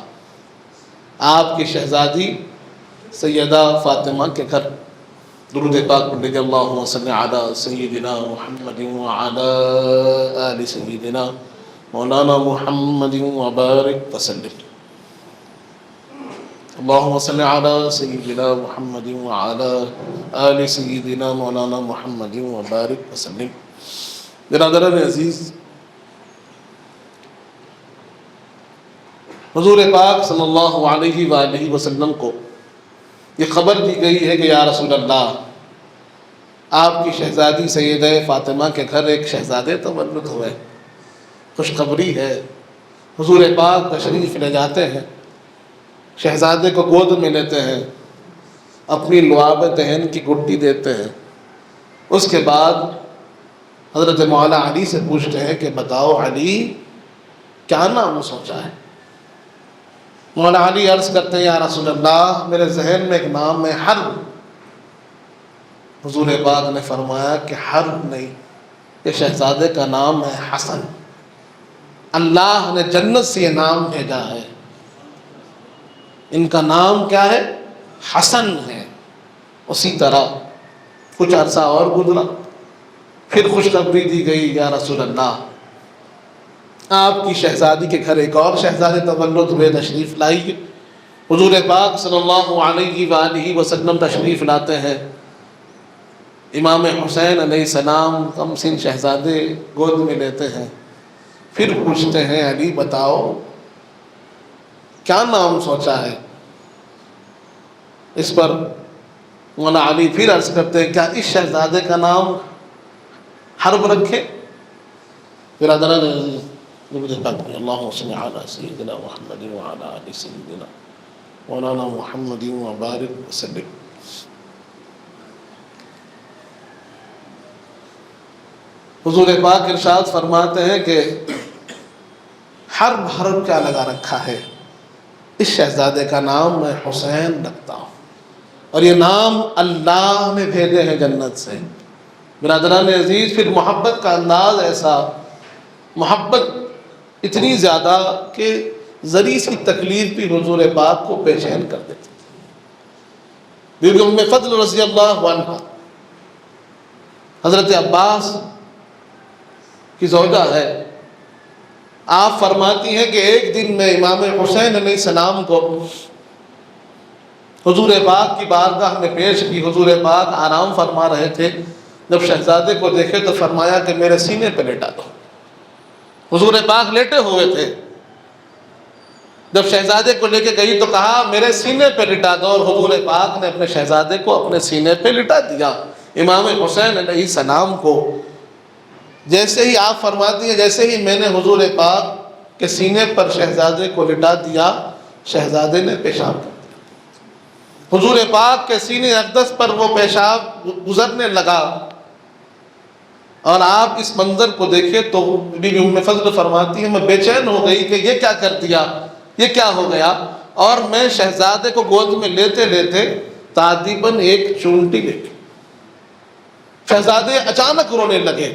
آپ کی شہزادی سیدہ فاطمہ کے گھر درود پاک پڑھ لیجیے، اللہم صلی علی سیدنا محمد وعلی آل سیدنا مولانا محمد وبارک وسلم۔ اللہم صلی علی سیدنا محمد وعلی آل سیدنا مولانا محمد وبارک وسلم۔ برادران عزیز، حضور پاک صلی اللہ علیہ وآلہ وسلم کو یہ خبر دی گئی ہے کہ یا رسول اللہ، آپ کی شہزادی سیدہ فاطمہ کے گھر ایک شہزادے تولد ہوئے، خوشخبری ہے۔ حضور پاک تشریف لے جاتے ہیں، شہزادے کو گود میں لیتے ہیں، اپنی لعاب دہن کی گڈی دیتے ہیں۔ اس کے بعد حضرت مولا علی سے پوچھتے ہیں کہ بتاؤ علی، کیا نام سوچا ہے؟ مولا علی عرض کرتے ہیں یا رسول اللہ، میرے ذہن میں ایک نام ہے حرب۔ حضور پاک نے فرمایا کہ حرب نہیں، یہ شہزادے کا نام ہے حسن، اللہ نے جنت سے یہ نام بھیجا ہے۔ ان کا نام کیا ہے؟ حسن ہے۔ اسی طرح کچھ عرصہ اور گزرا، پھر خوشخبری دی گئی، یا رسول اللہ آپ کی شہزادی کے گھر ایک اور شہزادے تولد ہوئے، تشریف لائیے۔ حضور پاک صلی اللہ علیہ وآلہ وسلم تشریف لاتے ہیں، امام حسین علیہ السلام کم سن شہزادے گود میں لیتے ہیں، پھر پوچھتے ہیں علی بتاؤ کیا نام سوچا ہے؟ اس پر مولا علی پھر عرض کرتے ہیں کیا اس شہزادے کا نام حرب رکھے؟ برادران عزیز، اللہم صلی علی سیدنا محمد وعلی آل سیدنا مولانا محمد وبارک وسلم۔ حضور پاک ارشاد فرماتے ہیں کہ حرب کیا لگا رکھا ہے؟ اس شہزادے کا نام میں حسین رکھتا ہوں، اور یہ نام اللہ نے بھیجے ہیں جنت سے۔ برادران عزیز، پھر محبت کا انداز ایسا، محبت اتنی زیادہ کہ ذری سی تکلیف بھی حضور پاک کو بے چین کر دیتی۔ بیوی ام فضل رضی اللہ عنہ حضرت عباس کی زوجہ ہے، آپ فرماتی ہیں کہ ایک دن میں امام حسین علیہ السلام کو حضور پاک کی بارگاہ میں پیش کی۔ حضور پاک آرام فرما رہے تھے، جب شہزادے کو دیکھے تو فرمایا کہ میرے سینے پہ لیٹا دو۔ حضور پاک لیٹے ہوئے تھے، جب شہزادے کو لے کے گئی تو کہا میرے سینے پہ لٹا دو، اور حضور پاک نے اپنے شہزادے کو اپنے سینے پہ لٹا دیا۔ امام حسین علیہ السلام کو جیسے ہی آپ فرماتی ہیں جیسے ہی میں نے حضور پاک کے سینے پر شہزادے کو لٹا دیا، شہزادے نے پیشاب کر دیا۔ حضور پاک کے سینے اقدس پر وہ پیشاب گزرنے لگا، اور آپ اس منظر کو دیکھے تو بی بی ام فضل فرماتی ہیں میں بے چین ہو گئی کہ یہ کیا کر دیا، یہ کیا ہو گیا، اور میں شہزادے کو گود میں لیتے لیتے تعجباً ایک چونٹی لے گئی۔ شہزادے اچانک رونے لگے،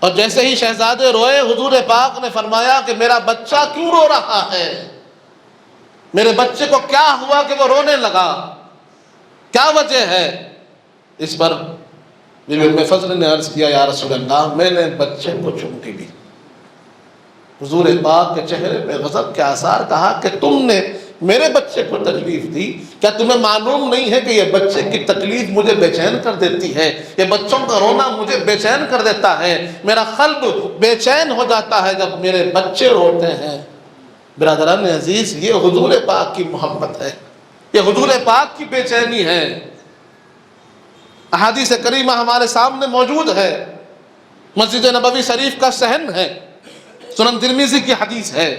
اور جیسے ہی شہزادے روئے حضور پاک نے فرمایا کہ میرا بچہ کیوں رو رہا ہے، میرے بچے کو کیا ہوا کہ وہ رونے لگا، کیا وجہ ہے؟ اس پر بی بی ام فضل نے عرض کیا یا رسول اللہ میں نے بچے کو چونٹی لی۔ حضور پاک کے چہرے پہ غضب کے آثار، کہا کہ تم نے میرے بچے کو تکلیف دی، کیا تمہیں معلوم نہیں ہے کہ یہ بچے کی تکلیف مجھے بے چین کر دیتی ہے، یہ بچوں کا رونا مجھے بے چین کر دیتا ہے، میرا قلب بے چین ہو جاتا ہے جب میرے بچے روتے ہیں۔ برادران عزیز، یہ حضور پاک کی محبت ہے، یہ حضور پاک کی بے چینی ہے۔ احادیث کریمہ ہمارے سامنے موجود ہے، مسجد نبوی شریف کا صحن ہے، سنن ترمذی کی حدیث ہے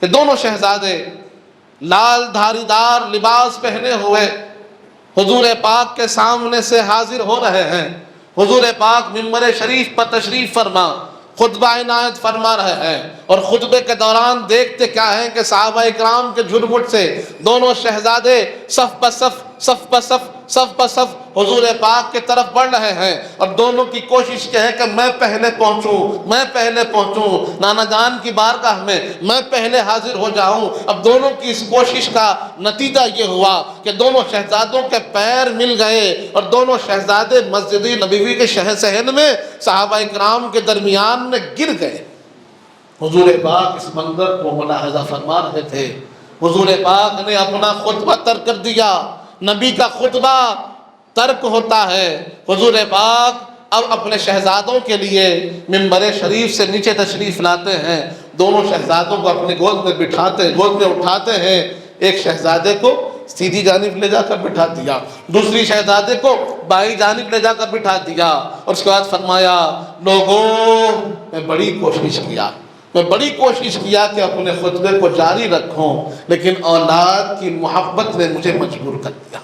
کہ دونوں شہزادے لال دھاری دار لباس پہنے ہوئے حضور پاک کے سامنے سے حاضر ہو رہے ہیں۔ حضور پاک منبر شریف پر تشریف فرما خطبہ عنایت فرما رہے ہیں، اور خطبے کے دوران دیکھتے کیا ہیں کہ صحابہ اکرام کے جھرمٹ سے دونوں شہزادے صف پہ صف صف پہ صف صف پہ صف حضور پاک کی طرف بڑھ رہے ہیں، اور دونوں کی کوشش یہ ہے کہ میں پہلے پہنچوں، میں پہلے پہنچوں، نانا جان کی بارگاہ میں پہلے حاضر ہو جاؤں۔ اب دونوں کی اس کوشش کا نتیجہ یہ ہوا کہ دونوں شہزادوں کے پیر مل گئے، اور دونوں شہزادے مسجد نبوی کے صحن میں صحابہ اکرام کے درمیان میں گر گئے۔ حضور پاک اس منظر کو ملاحظہ فرما رہے تھے۔ حضور پاک نے اپنا خطبہ ترک کر دیا، نبی کا خطبہ ترک ہوتا ہے۔ حضور پاک اب اپنے شہزادوں کے لیے منبر شریف سے نیچے تشریف لاتے ہیں، دونوں شہزادوں کو اپنے گود میں اٹھاتے ہیں۔ ایک شہزادے کو سیدھی جانب لے جا کر بٹھا دیا، دوسری شہزادے کو بائیں جانب لے جا کر بٹھا دیا، اور اس کے بعد فرمایا لوگوں میں بڑی کوشش کیا کہ اپنے خطبے کو جاری رکھوں، لیکن اولاد کی محبت نے مجھے مجبور کر دیا۔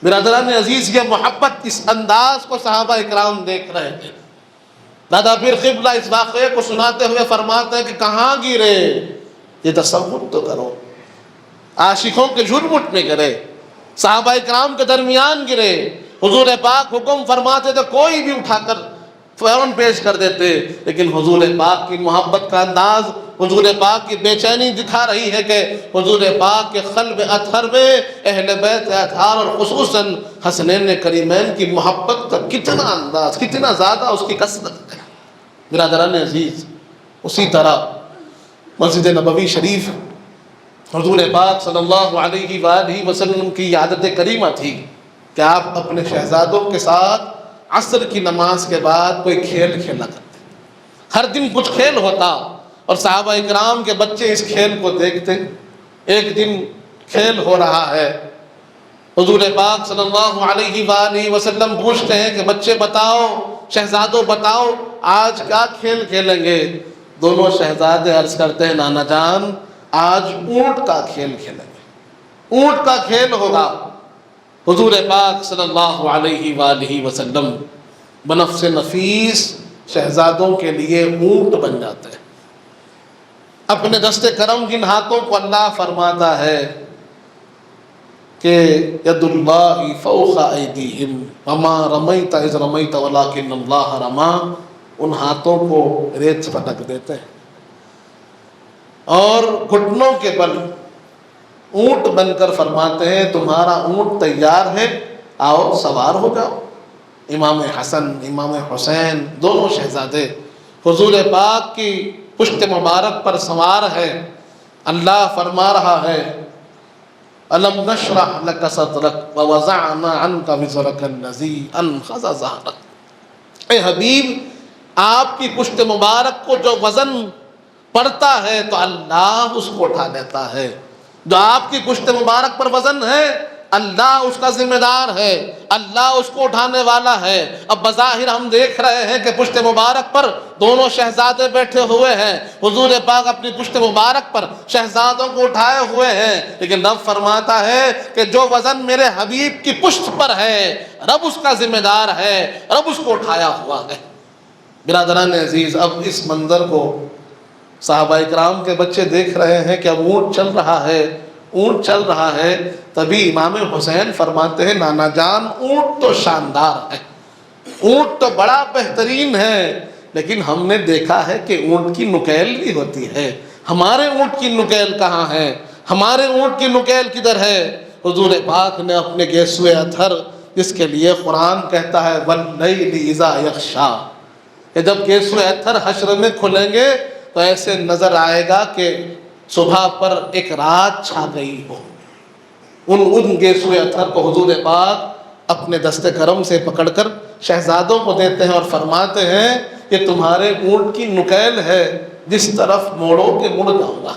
برادران عزیز، یہ محبت، اس انداز کو صحابہ اکرام دیکھ رہے تھے۔ دادا پیر قبلہ اس واقعے کو سناتے ہوئے فرماتے ہیں کہ کہاں گرے، یہ تصور تو کرو، عاشقوں کے جھرمٹ میں گرے، صحابہ اکرام کے درمیان گرے۔ حضور پاک حکم فرماتے تو کوئی بھی اٹھا کر فوراً پیش کر دیتے، لیکن حضور پاک کی محبت کا انداز حضور پاک کی بے چینی دکھا رہی ہے کہ حضور پاک کے قلب اطہر میں اہل بیت اطہار اور خصوصاً حسنین کریمین کی محبت کا کتنا انداز، کتنا زیادہ اس کی کثرت ہے۔ برادران عزیز، اسی طرح مسجد نبوی شریف حضور پاک صلی اللہ علیہ وآلہ وسلم کی عادت کریمہ تھی کہ آپ اپنے شہزادوں کے ساتھ عصر کی نماز کے بعد کوئی کھیل کھیلا کرتے۔ ہر دن کچھ کھیل ہوتا اور صحابہ اکرام کے بچے اس کھیل کو دیکھتے۔ ایک دن کھیل ہو رہا ہے، حضور پاک صلی اللہ علیہ وآلہ وسلم پوچھتے ہیں کہ بچے بتاؤ، شہزادوں بتاؤ آج کیا کھیل کھیلیں گے؟ دونوں شہزادے عرض کرتے ہیں نانا جان آج اونٹ کا کھیل کھیلیں گے، اونٹ کا کھیل ہوگا۔ حضور پاک صلی اللہ علیہ وآلہ وسلم بنفس نفیس شہزادوں کے لیے اونٹ بن جاتے ہیں۔ اپنے دست کرم جن ہاتھوں کو اللہ فرماتا ہے کہ ید اللہ فوق ایدیہم وما رمیت اذ رمیت ولکن اللہ رما، ان ہاتھوں کو ریت پٹک دیتے ہیں اور گھٹنوں کے بل اونٹ بن کر فرماتے ہیں تمہارا اونٹ تیار ہے، آؤ سوار ہو جاؤ۔ امام حسن، امام حسین دونوں شہزادے حضور پاک کی پشت مبارک پر سوار ہے۔ اللہ فرما رہا ہے أَلَمْ نَشْرَحْ لَكَ صَدْرَكَ وَوَضَعْنَا عَنْكَ وِزْرَكَ الَّذِي أَنْقَضَ ظَهْرَكَ۔ اے حبیب، آپ کی پشت مبارک کو جو وزن پڑتا ہے تو اللہ اس کو اٹھا لیتا ہے۔ جو آپ کی پشت مبارک پر وزن ہے اللہ اس کا ذمہ دار ہے، اللہ اس کو اٹھانے والا ہے۔ اب بظاہر ہم دیکھ رہے ہیں کہ پشت مبارک پر دونوں شہزادے بیٹھے ہوئے ہیں، حضور پاک اپنی پشت مبارک پر شہزادوں کو اٹھائے ہوئے ہیں، لیکن رب فرماتا ہے کہ جو وزن میرے حبیب کی پشت پر ہے رب اس کا ذمہ دار ہے، رب اس کو اٹھایا ہوا ہے۔ برادران عزیز، اب اس منظر کو صحابہ اکرام کے بچے دیکھ رہے ہیں کہ اب اونٹ چل رہا ہے، اونٹ چل رہا ہے۔ تبھی امام حسین فرماتے ہیں نانا جان اونٹ تو شاندار ہے، اونٹ تو بڑا بہترین ہے، لیکن ہم نے دیکھا ہے کہ اونٹ کی نکیل بھی ہوتی ہے، ہمارے اونٹ کی نکیل کہاں ہے؟ ہمارے اونٹ کی نکیل کدھر ہے؟ حضور پاک نے اپنے گیسوئے اطہر، جس کے لیے قرآن کہتا ہے وَاللَّيْلِ إِذَا يَغْشَىٰ، کہ جب گیسوئے اطہر حشر میں کھلیں گے تو ایسے نظر آئے گا کہ صبح پر ایک رات چھا گئی ہو۔ ان گیسوئے اطہر کو حضور پاک اپنے دست کرم سے پکڑ کر شہزادوں کو دیتے ہیں اور فرماتے ہیں کہ تمہارے اونٹ کی نکیل ہے، جس طرف موڑو کہ مڑ جاؤں گا،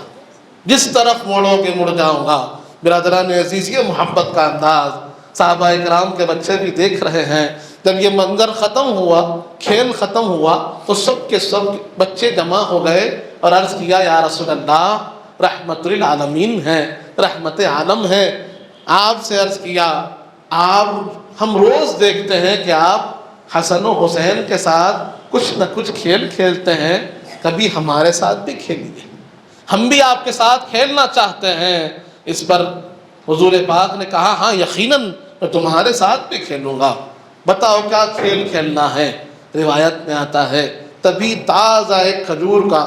جس طرف موڑو کہ مڑ جاؤں گا۔ برادران عزیز، یہ محبت کا انداز صحابہ اکرام کے بچے بھی دیکھ رہے ہیں۔ جب یہ منظر ختم ہوا، کھیل ختم ہوا، تو سب کے سب بچے جمع ہو گئے اور عرض کیا یا رسول اللہ، رحمت للعالمین ہے، رحمت عالم ہے، آپ سے عرض کیا آپ، ہم روز دیکھتے ہیں کہ آپ حسن و حسین کے ساتھ کچھ نہ کچھ کھیل کھیلتے ہیں، کبھی ہمارے ساتھ بھی کھیلیے، ہم بھی آپ کے ساتھ کھیلنا چاہتے ہیں۔ اس پر حضور پاک نے کہا ہاں یقیناً میں تمہارے ساتھ بھی کھیلوں گا، بتاؤ کیا کھیل کھیلنا ہے؟ روایت میں آتا ہے تبھی تازہ ایک کھجور کا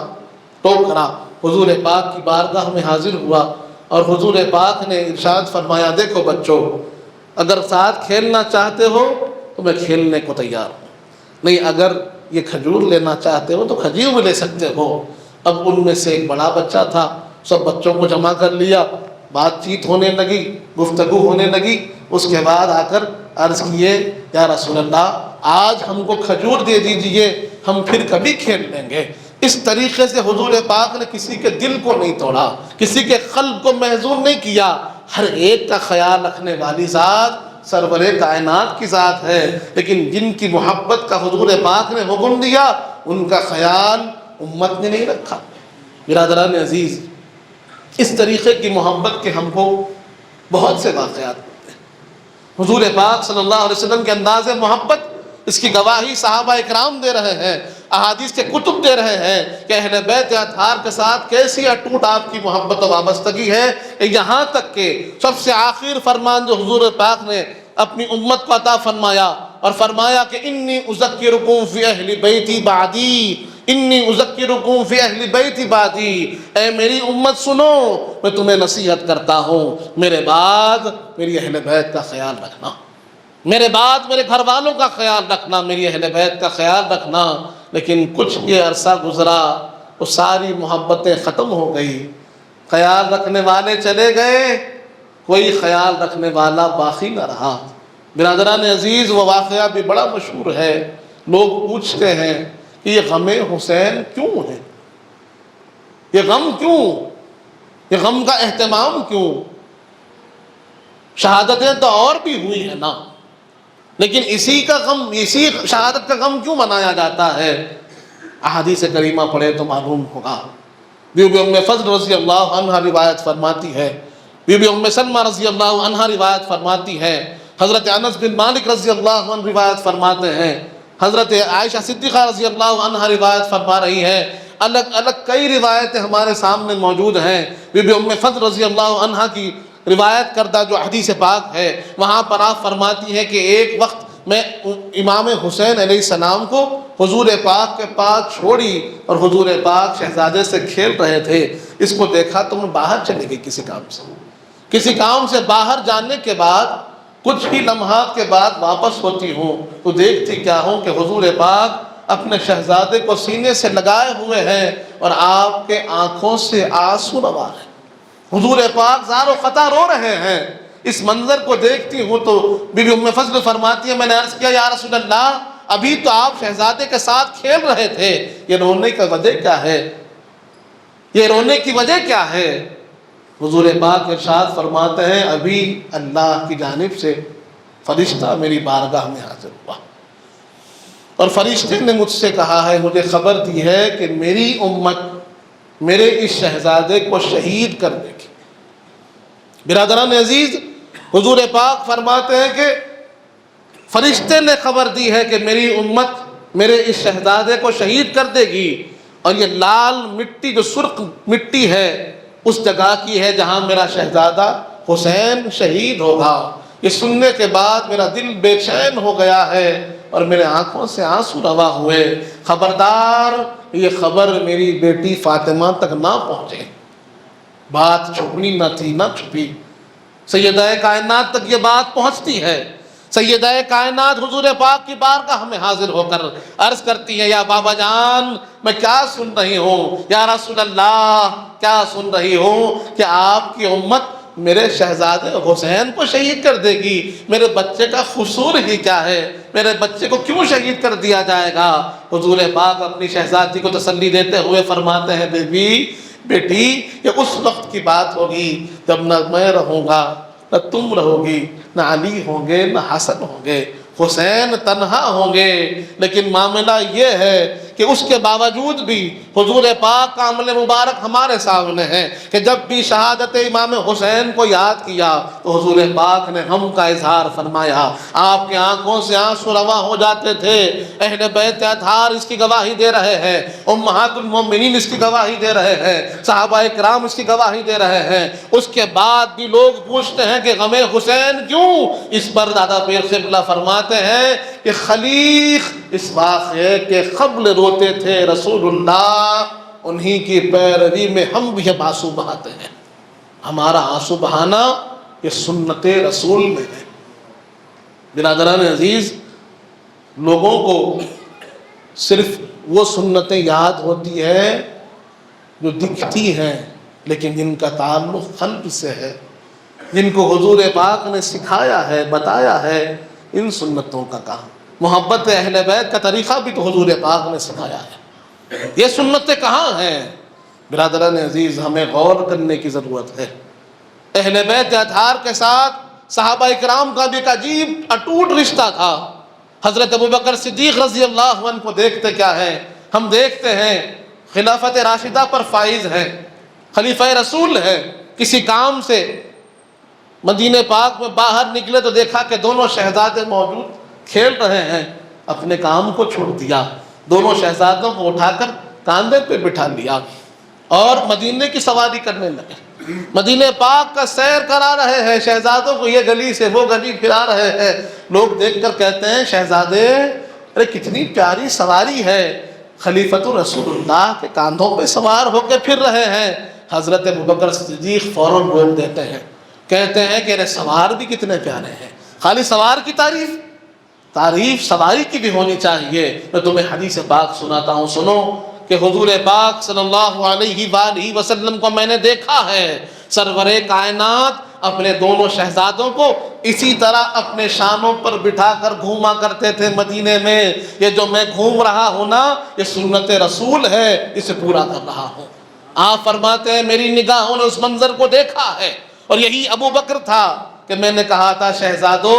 ٹوکرا حضور پاک کی بارگاہ میں حاضر ہوا اور حضور پاک نے ارشاد فرمایا دیکھو بچوں، اگر ساتھ کھیلنا چاہتے ہو تو میں کھیلنے کو تیار ہوں، نہیں اگر یہ کھجور لینا چاہتے ہو تو کھجور بھی لے سکتے ہو۔ اب ان میں سے ایک بڑا بچہ تھا، سب بچوں کو جمع کر لیا، بات چیت ہونے لگی، گفتگو ہونے لگی۔ اس کے بعد آ کر عرض کیے یا رسول اللہ آج ہم کو کھجور دے دیجئے، ہم پھر کبھی کھیل لیں گے۔ اس طریقے سے حضور پاک نے کسی کے دل کو نہیں توڑا، کسی کے قلب کو محزون نہیں کیا، ہر ایک کا خیال رکھنے والی ذات سرور کائنات کی ذات ہے، لیکن جن کی محبت کا حضور پاک نے حکم دیا ان کا خیال امت نے نہیں رکھا۔ برادران عزیز، اس طریقے کی محبت کے ہم کو بہت سے واقعات ملتے ہیں۔ حضور پاک صلی اللہ علیہ وسلم کے انداز محبت، اس کی گواہی صحابہ اکرام دے رہے ہیں، احادیث کے کتب دے رہے ہیں کہ اہل بیت اطہار کے ساتھ کیسی اٹوٹ آپ کی محبت و وابستگی ہے، یہاں تک کہ سب سے آخر فرمان جو حضور پاک نے اپنی امت کو عطا فرمایا اور فرمایا کہ انی اذکرکم فی اہل بیتی بعدی، انی اذکرکم فی اہل بیت بعدی، اے میری امت سنو، میں تمہیں نصیحت کرتا ہوں میرے بعد میری اہل بیت کا خیال رکھنا، میرے بعد میرے گھر والوں کا خیال رکھنا، میری اہل بیت کا خیال رکھنا۔ لیکن کچھ یہ عرصہ گزرا، وہ ساری محبتیں ختم ہو گئی، خیال رکھنے والے چلے گئے، کوئی خیال رکھنے والا باقی نہ رہا۔ برادران عزیز، وہ واقعہ بھی بڑا مشہور ہے، لوگ پوچھتے ہیں کہ یہ غم حسین کیوں ہے، یہ غم کیوں، یہ غم کا اہتمام کیوں؟ شہادتیں تو اور بھی ہوئی ہیں نا، لیکن اسی کا غم، اسی شہادت کا غم کیوں منایا جاتا ہے؟ احادیث کریمہ پڑھے تو معلوم ہوگا۔ بی بی ام فضل رضی اللہ عنہ روایت فرماتی ہے، بی بی ام سلمہ رضی اللہ عنہ روایت فرماتی ہے، حضرت انس بن مالک رضی اللہ عنہ روایت فرماتے ہیں، حضرت عائشہ صدیقہ رضی اللہ عنہ روایت فرما رہی ہے، الگ الگ کئی روایتیں ہمارے سامنے موجود ہیں۔ بی بی ام فضل رضی اللہ عنہ کی روایت کردہ جو حدیث پاک ہے، وہاں پر آپ فرماتی ہیں کہ ایک وقت میں امام حسین علیہ السلام کو حضور پاک کے پاس چھوڑی اور حضور پاک شہزادے سے کھیل رہے تھے، اس کو دیکھا تو میں باہر چلے گئی کسی کام سے باہر جانے کے بعد کچھ ہی لمحات کے بعد واپس ہوتی ہوں تو دیکھتی کیا ہوں کہ حضور پاک اپنے شہزادے کو سینے سے لگائے ہوئے ہیں اور آپ کے آنکھوں سے آنسو روا ہیں، حضور پاک زار و قطع رو رہے ہیں۔ اس منظر کو دیکھتی ہوں تو بی بی ام فضل فرماتی ہے، میں نے عرض کیا یا رسول اللہ، ابھی تو آپ شہزادے کے ساتھ کھیل رہے تھے، یہ رونے کی وجہ کیا ہے، یہ رونے کی وجہ کیا ہے؟ حضور پاک ارشاد فرماتے ہیں، ابھی اللہ کی جانب سے فرشتہ میری بارگاہ میں حاضر ہوا اور فرشتے نے مجھ سے کہا ہے، مجھے خبر دی ہے کہ میری امت میرے اس شہزادے کو شہید کر دے گی۔ برادران عزیز، حضور پاک فرماتے ہیں کہ فرشتے نے خبر دی ہے کہ میری امت میرے اس شہزادے کو شہید کر دے گی، اور یہ لال مٹی جو سرخ مٹی ہے اس جگہ کی ہے جہاں میرا شہزادہ حسین شہید ہوگا۔ یہ سننے کے بعد میرا دل بے چین ہو گیا ہے اور میرے آنکھوں سے آنسو روا ہوئے۔ خبردار یہ خبر میری بیٹی فاطمہ تک نہ پہنچے۔ بات چھپنی نہ تھی، نہ چھپی، سیدہ کائنات تک یہ بات پہنچتی ہے۔ سیدہ کائنات حضور پاک کی بارگاہ میں حاضر ہو کر عرض کرتی ہے، یا بابا جان میں کیا سن رہی ہوں، یا رسول اللہ کیا سن رہی ہوں کہ آپ کی امت میرے شہزادے حسین کو شہید کر دے گی، میرے بچے کا قصور ہی کیا ہے، میرے بچے کو کیوں شہید کر دیا جائے گا؟ حضور پاک اپنی شہزادی کو تسلی دیتے ہوئے فرماتے ہیں، بیٹی یہ اس وقت کی بات ہوگی جب نہ میں رہوں گا، نہ تم رہو گی، نہ علی ہوں گے، نہ حسن ہوں گے، حسین تنہا ہوں گے۔ لیکن معاملہ یہ ہے کہ اس کے باوجود بھی حضور پاک کا عمل مبارک ہمارے سامنے ہے کہ جب بھی شہادت امام حسین کو یاد کیا تو حضور پاک نے غم کا اظہار فرمایا، آپ کی آنکھوں سے آنسو رواں ہو جاتے تھے۔ اہل بیت اطہار اس کی گواہی دے رہے ہیں، امہات المومنین اس کی گواہی دے رہے ہیں، صحابہ کرام اس کی گواہی دے رہے ہیں۔ اس کے بعد بھی لوگ پوچھتے ہیں کہ غم حسین کیوں؟ اس پر دادا پیر قبلہ فرماتے ہیں کہ خلیق اس واقعے کے قبل روتے تھے رسول اللہ، انہی کی پیروی میں ہم بھی آنسو بہاتے ہیں۔ ہمارا آنسو بہانا یہ سنت رسول میں ہے۔ برادران عزیز، لوگوں کو صرف وہ سنتیں یاد ہوتی ہیں جو دکھتی ہیں، لیکن جن کا تعلق قلب سے ہے، جن کو حضور پاک نے سکھایا ہے، بتایا ہے، ان سنتوں کا کام۔ محبت اہل بیت کا طریقہ بھی تو حضور پاک نے سکھایا ہے۔ یہ سنتیں کہاں ہیں؟ برادران عزیز، ہمیں غور کرنے کی ضرورت ہے۔ اہل بیت اطہار کے ساتھ صحابہ اکرام کا بھی ایک عجیب اٹوٹ رشتہ تھا۔ حضرت ابوبکر صدیق رضی اللہ عنہ کو دیکھتے کیا ہے؟ ہم دیکھتے ہیں خلافت راشدہ پر فائز ہے، خلیفہ رسول ہے، کسی کام سے مدینہ پاک میں باہر نکلے تو دیکھا کہ دونوں شہزادے موجود کھیل رہے ہیں، اپنے کام کو چھوڑ دیا، دونوں شہزادوں کو اٹھا کر کاندھے پہ بٹھا لیا اور مدینے کی سواری کرنے لگے۔ مدینہ پاک کا سیر کرا رہے ہیں، شہزادوں کو یہ گلی سے وہ گلی پھرا رہے ہیں۔ لوگ دیکھ کر کہتے ہیں، شہزادے ارے کتنی پیاری سواری ہے، خلیفۃ رسول اللہ کے کاندھوں پہ سوار ہو کے پھر رہے ہیں۔ حضرت ابوبکر صدیق فوراً بول دیتے ہیں، کہتے ہیں کہ سوار بھی کتنے پیارے ہیں۔ خالی سوار کی تعریف سواری کی بھی ہونی چاہیے۔ میں تمہیں حدیث پاک سناتا ہوں، سنو کہ حضور پاک صلی اللہ علیہ وآلہ وسلم کو میں نے دیکھا ہے، سرور کائنات اپنے دونوں شہزادوں کو اسی طرح اپنے شانوں پر بٹھا کر گھوما کرتے تھے مدینے میں۔ یہ جو میں گھوم رہا ہوں نا، یہ سنت رسول ہے، اسے پورا کر رہا ہوں۔ آپ فرماتے ہیں میری نگاہوں نے اس منظر کو دیکھا ہے، اور یہی ابو بکر تھا کہ میں نے کہا تھا شہزادو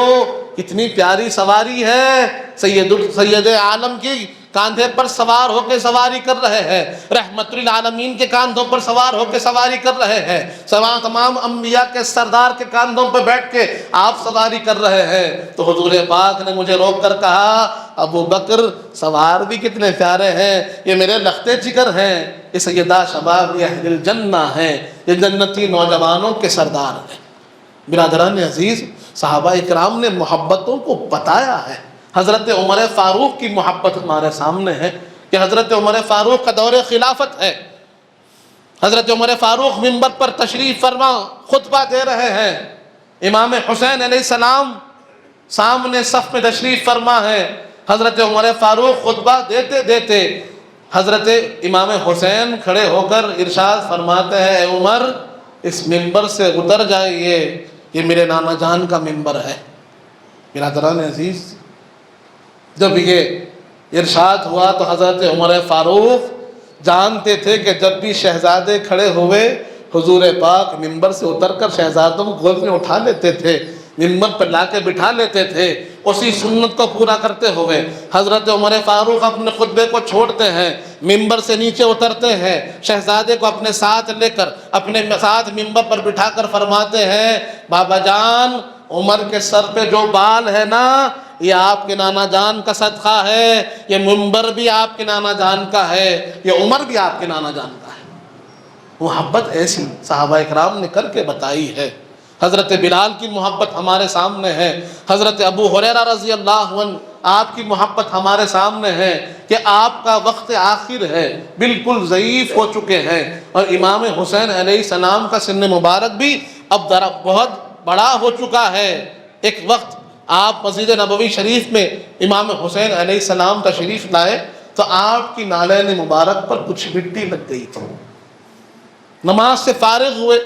کتنی پیاری سواری ہے، سید عالم کی کاندھے پر سوار ہو کے سواری کر رہے ہیں، رحمت للعالمین کے کاندھوں پر سوار ہو کے سواری کر رہے ہیں، تمام انبیاء کے سردار کے کاندھوں پر بیٹھ کے آپ سواری کر رہے ہیں۔ تو حضور پاک نے مجھے روک کر کہا ابو بکر سوار بھی کتنے پیارے ہیں، یہ میرے لخت جگر ہیں، یہ سیدہ شباب اہل الجنہ ہیں، یہ جنتی نوجوانوں کے سردار ہیں۔ برادران عزیز، صحابہ اکرام نے محبتوں کو بتایا ہے۔ حضرت عمر فاروق کی محبت ہمارے سامنے ہے کہ حضرت عمر فاروق کا دور خلافت ہے۔ حضرت عمر فاروق منبر پر تشریف فرما خطبہ دے رہے ہیں، امام حسین علیہ السلام سامنے صف میں تشریف فرما ہے۔ حضرت عمر فاروق خطبہ دیتے دیتے حضرت امام حسین کھڑے ہو کر ارشاد فرماتے ہیں، اے عمر اس منبر سے اتر جائیے، یہ میرے نانا جان کا منبر ہے۔ برادران عزیز، جب یہ ارشاد ہوا تو حضرت عمر فاروق جانتے تھے کہ جب بھی شہزادے کھڑے ہوئے حضور پاک منبر سے اتر کر شہزادوں کو گود میں اٹھا لیتے تھے، منبر پر لا کے بٹھا لیتے تھے۔ اسی سنت کو پورا کرتے ہوئے حضرت عمر فاروق اپنے خطبے کو چھوڑتے ہیں، منبر سے نیچے اترتے ہیں، شہزادے کو اپنے ساتھ لے کر اپنے ساتھ منبر پر بٹھا کر فرماتے ہیں، بابا جان عمر کے سر پہ جو بال ہے نا، یہ آپ کے نانا جان کا صدقہ ہے، یہ منبر بھی آپ کے نانا جان کا ہے، یہ عمر بھی آپ کے نانا جان کا ہے۔ محبت ایسی صحابہ اکرام نے کر کے بتائی ہے۔ حضرت بلال کی محبت ہمارے سامنے ہے، حضرت ابو ہریرہ رضی اللہ عنہ آپ کی محبت ہمارے سامنے ہے کہ آپ کا وقت آخر ہے، بالکل ضعیف ہو چکے ہیں، اور امام حسین علیہ السلام کا سن مبارک بھی اب بہت بڑا ہو چکا ہے۔ ایک وقت آپ مسجد نبوی شریف میں امام حسین علیہ السلام تشریف لائے تو آپ کی نالین مبارک پر کچھ مٹی لگ گئی تھی۔ نماز سے فارغ ہوئے،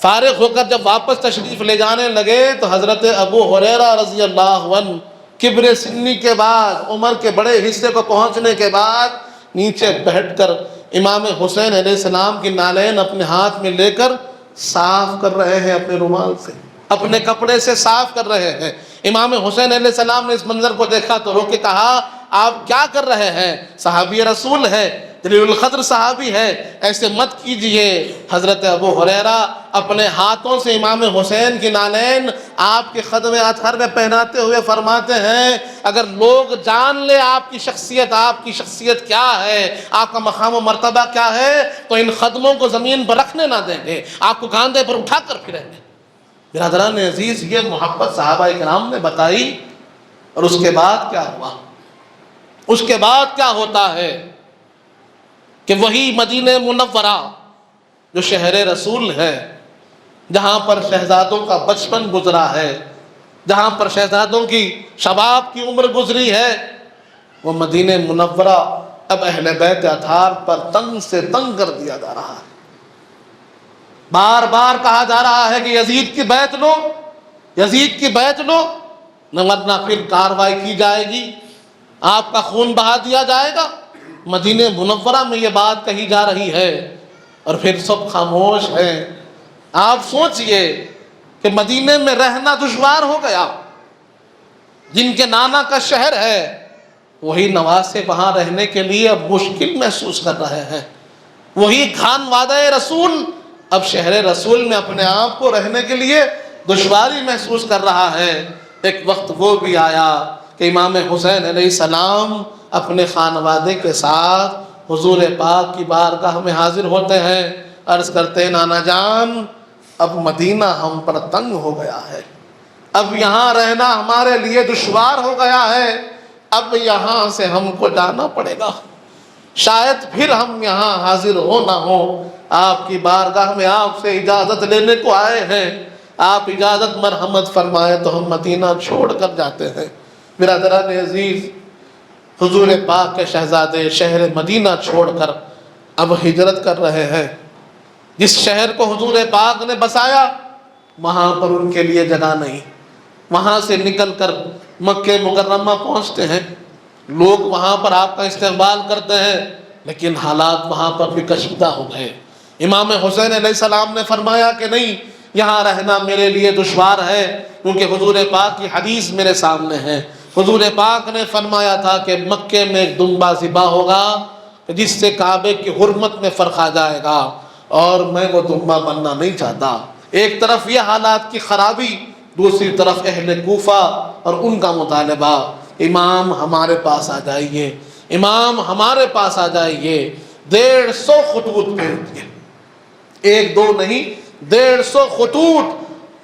فارغ ہو کر جب واپس تشریف لے جانے لگے تو حضرت ابو ہریرہ رضی اللہ عنہ کبر سنی کے بعد، عمر کے بڑے حصے کو پہنچنے کے بعد نیچے بیٹھ کر امام حسین علیہ السلام کی نالین اپنے ہاتھ میں لے کر صاف کر رہے ہیں، اپنے رومال سے اپنے کپڑے سے صاف کر رہے ہیں۔ امام حسین علیہ السلام نے اس منظر کو دیکھا تو رو کے کہا آپ کیا کر رہے ہیں؟ صحابی رسول ہے، جلیل القدر صحابی ہے، ایسے مت کیجئے۔ حضرت ابو ہریرہ اپنے ہاتھوں سے امام حسین کی نالین آپ کے خدم اطہر میں پہناتے ہوئے فرماتے ہیں، اگر لوگ جان لے آپ کی شخصیت کیا ہے، آپ کا مقام و مرتبہ کیا ہے، تو ان خدموں کو زمین پر رکھنے نہ دیں گے، آپ کو کاندھے پر اٹھا کر پھریں گے۔ برادران عزیز، یہ محبت صحابہ اکرام نے بتائی، اور اس کے بعد کیا ہوا؟ اس کے بعد کیا ہوتا ہے کہ وہی مدینہ منورہ جو شہر رسول ہے، جہاں پر شہزادوں کا بچپن گزرا ہے، جہاں پر شہزادوں کی شباب کی عمر گزری ہے، وہ مدینہ منورہ اب اہل بیت اطہار پر تنگ سے تنگ کر دیا جا رہا ہے۔ بار بار کہا جا رہا ہے کہ یزید کی بیعت لو، یزید کی بیعت لو، ورنہ پھر کارروائی کی جائے گی، آپ کا خون بہا دیا جائے گا۔ مدینہ منورہ میں یہ بات کہی جا رہی ہے اور پھر سب خاموش ہیں۔ آپ سوچئے کہ مدینہ میں رہنا دشوار ہو گیا، جن کے نانا کا شہر ہے وہی نواسے وہاں رہنے کے لیے اب مشکل محسوس کر رہے ہیں، وہی خان وعدہ رسول اب شہر رسول میں اپنے آپ کو رہنے کے لیے دشواری محسوس کر رہا ہے۔ ایک وقت وہ بھی آیا کہ امام حسین علیہ السلام اپنے خانوادے کے ساتھ حضور پاک کی بارگاہ میں حاضر ہوتے ہیں، عرض کرتے ہیں نانا جان اب مدینہ ہم پر تنگ ہو گیا ہے، اب یہاں رہنا ہمارے لیے دشوار ہو گیا ہے، اب یہاں سے ہم کو جانا پڑے گا، شاید پھر ہم یہاں حاضر ہو نہ ہو، آپ کی بارگاہ میں آپ سے اجازت لینے کو آئے ہیں، آپ اجازت مرحمت فرمائے تو ہم مدینہ چھوڑ کر جاتے ہیں۔ برادران عزیز، حضور پاک کے شہزادے شہر مدینہ چھوڑ کر اب ہجرت کر رہے ہیں۔ جس شہر کو حضور پاک نے بسایا وہاں پر ان کے لیے جگہ نہیں، وہاں سے نکل کر مکہ مکرمہ پہنچتے ہیں، لوگ وہاں پر آپ کا استقبال کرتے ہیں، لیکن حالات وہاں پر بھی کشیدہ ہو گئے۔ امام حسین علیہ السلام نے فرمایا کہ نہیں، یہاں رہنا میرے لیے دشوار ہے، کیونکہ حضور پاک کی حدیث میرے سامنے ہے۔ حضور پاک نے فرمایا تھا کہ مکے میں ایک دمبا ذبح ہوگا جس سے کعبے کی حرمت میں فرق آ جائے گا، اور میں وہ دمبا بننا نہیں چاہتا۔ ایک طرف یہ حالات کی خرابی، دوسری طرف اہل کوفہ اور ان کا مطالبہ، امام ہمارے پاس آ جائیے، امام ہمارے پاس آ جائیے۔ 150 خطوط بھیج دیے، ایک دو نہیں، 150 خطوط،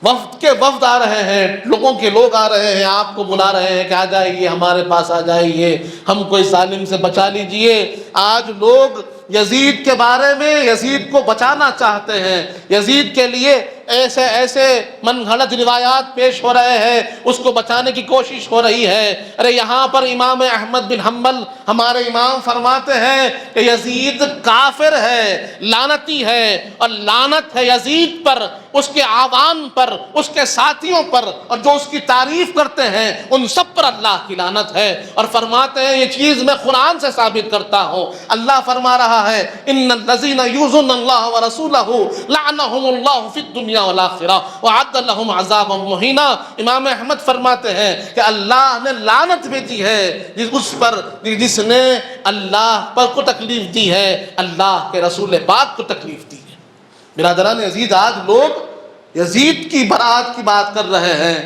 وفد کے وفد آ رہے ہیں، لوگوں کے لوگ آ رہے ہیں، آپ کو بلا رہے ہیں کہ آ جائیے، ہمارے پاس آ جائیے، ہم کو اس ظالم سے بچا لیجئے۔ آج لوگ یزید کے بارے میں، یزید کو بچانا چاہتے ہیں، یزید کے لیے ایسے ایسے من گھڑت روایات پیش ہو رہے ہیں، اس کو بچانے کی کوشش ہو رہی ہے۔ ارے یہاں پر امام احمد بن حنبل ہمارے امام فرماتے ہیں کہ یزید کافر ہے، لعنتی ہے، اور لعنت ہے یزید پر، اس کے آوان پر، اس کے ساتھیوں پر، اور جو اس کی تعریف کرتے ہیں ان سب پر اللہ کی لعنت ہے۔ اور فرماتے ہیں، یہ چیز میں قرآن سے ثابت کرتا ہوں، اللہ فرما رہا ہے ان الذین یؤذون اللہ ورسولہ لعنہم اللہ فی الدنیا والآخرہ وأعد لهم عذابا مہینا۔ امام احمد فرماتے ہیں کہ اللہ نے لعنت بھیجی ہے اس پر جس نے اللہ پر کو تکلیف دی ہے، اللہ کے رسول پاک کو تکلیف دی ہے۔ برادران عزیز، آج لوگ یزید کی برات کی بات کر رہے ہیں۔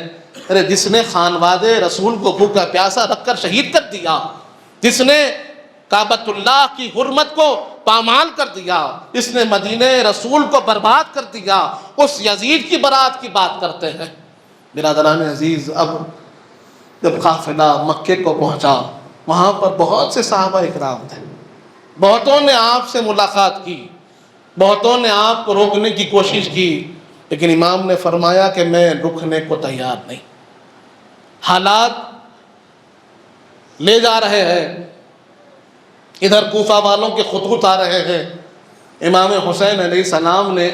ارے جس نے خانوادے رسول کو بھوکا پیاسا رکھ کر شہید کر دیا، جس نے کعبۃ اللہ کی حرمت کو پامال کر دیا، اس نے مدینہ رسول کو برباد کر دیا، اس یزید کی برات کی بات کرتے ہیں۔ برادران عزیز، اب جب قافلہ مکے کو پہنچا، وہاں پر بہت سے صحابہ اکرام تھے، بہتوں نے آپ سے ملاقات کی، بہتوں نے آپ کو روکنے کی کوشش کی، لیکن امام نے فرمایا کہ میں رکنے کو تیار نہیں۔ حالات لے جا رہے ہیں، ادھر کوفہ والوں کے خطوط آ رہے ہیں۔ امام حسین علیہ السلام نے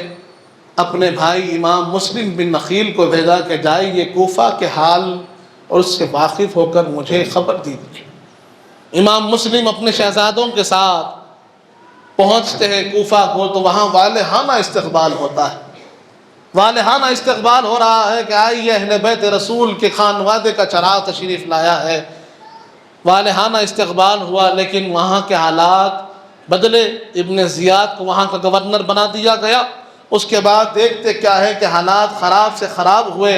اپنے بھائی امام مسلم بن نخیل کو بھیجا کہ جائیے کوفہ کے حال اور اس سے واقف ہو کر مجھے خبر دیجیے۔ امام مسلم اپنے شہزادوں کے ساتھ پہنچتے ہیں کوفہ کو، تو وہاں والہانہ استقبال ہوتا ہے، والہانہ استقبال ہو رہا ہے کہ آئیے، اہل بیت رسول کے خانوادے کا چراغ تشریف لایا ہے۔ والہانہ استقبال ہوا، لیکن وہاں کے حالات بدلے۔ ابن زیاد کو وہاں کا گورنر بنا دیا گیا۔ اس کے بعد دیکھتے کیا ہے کہ حالات خراب سے خراب ہوئے،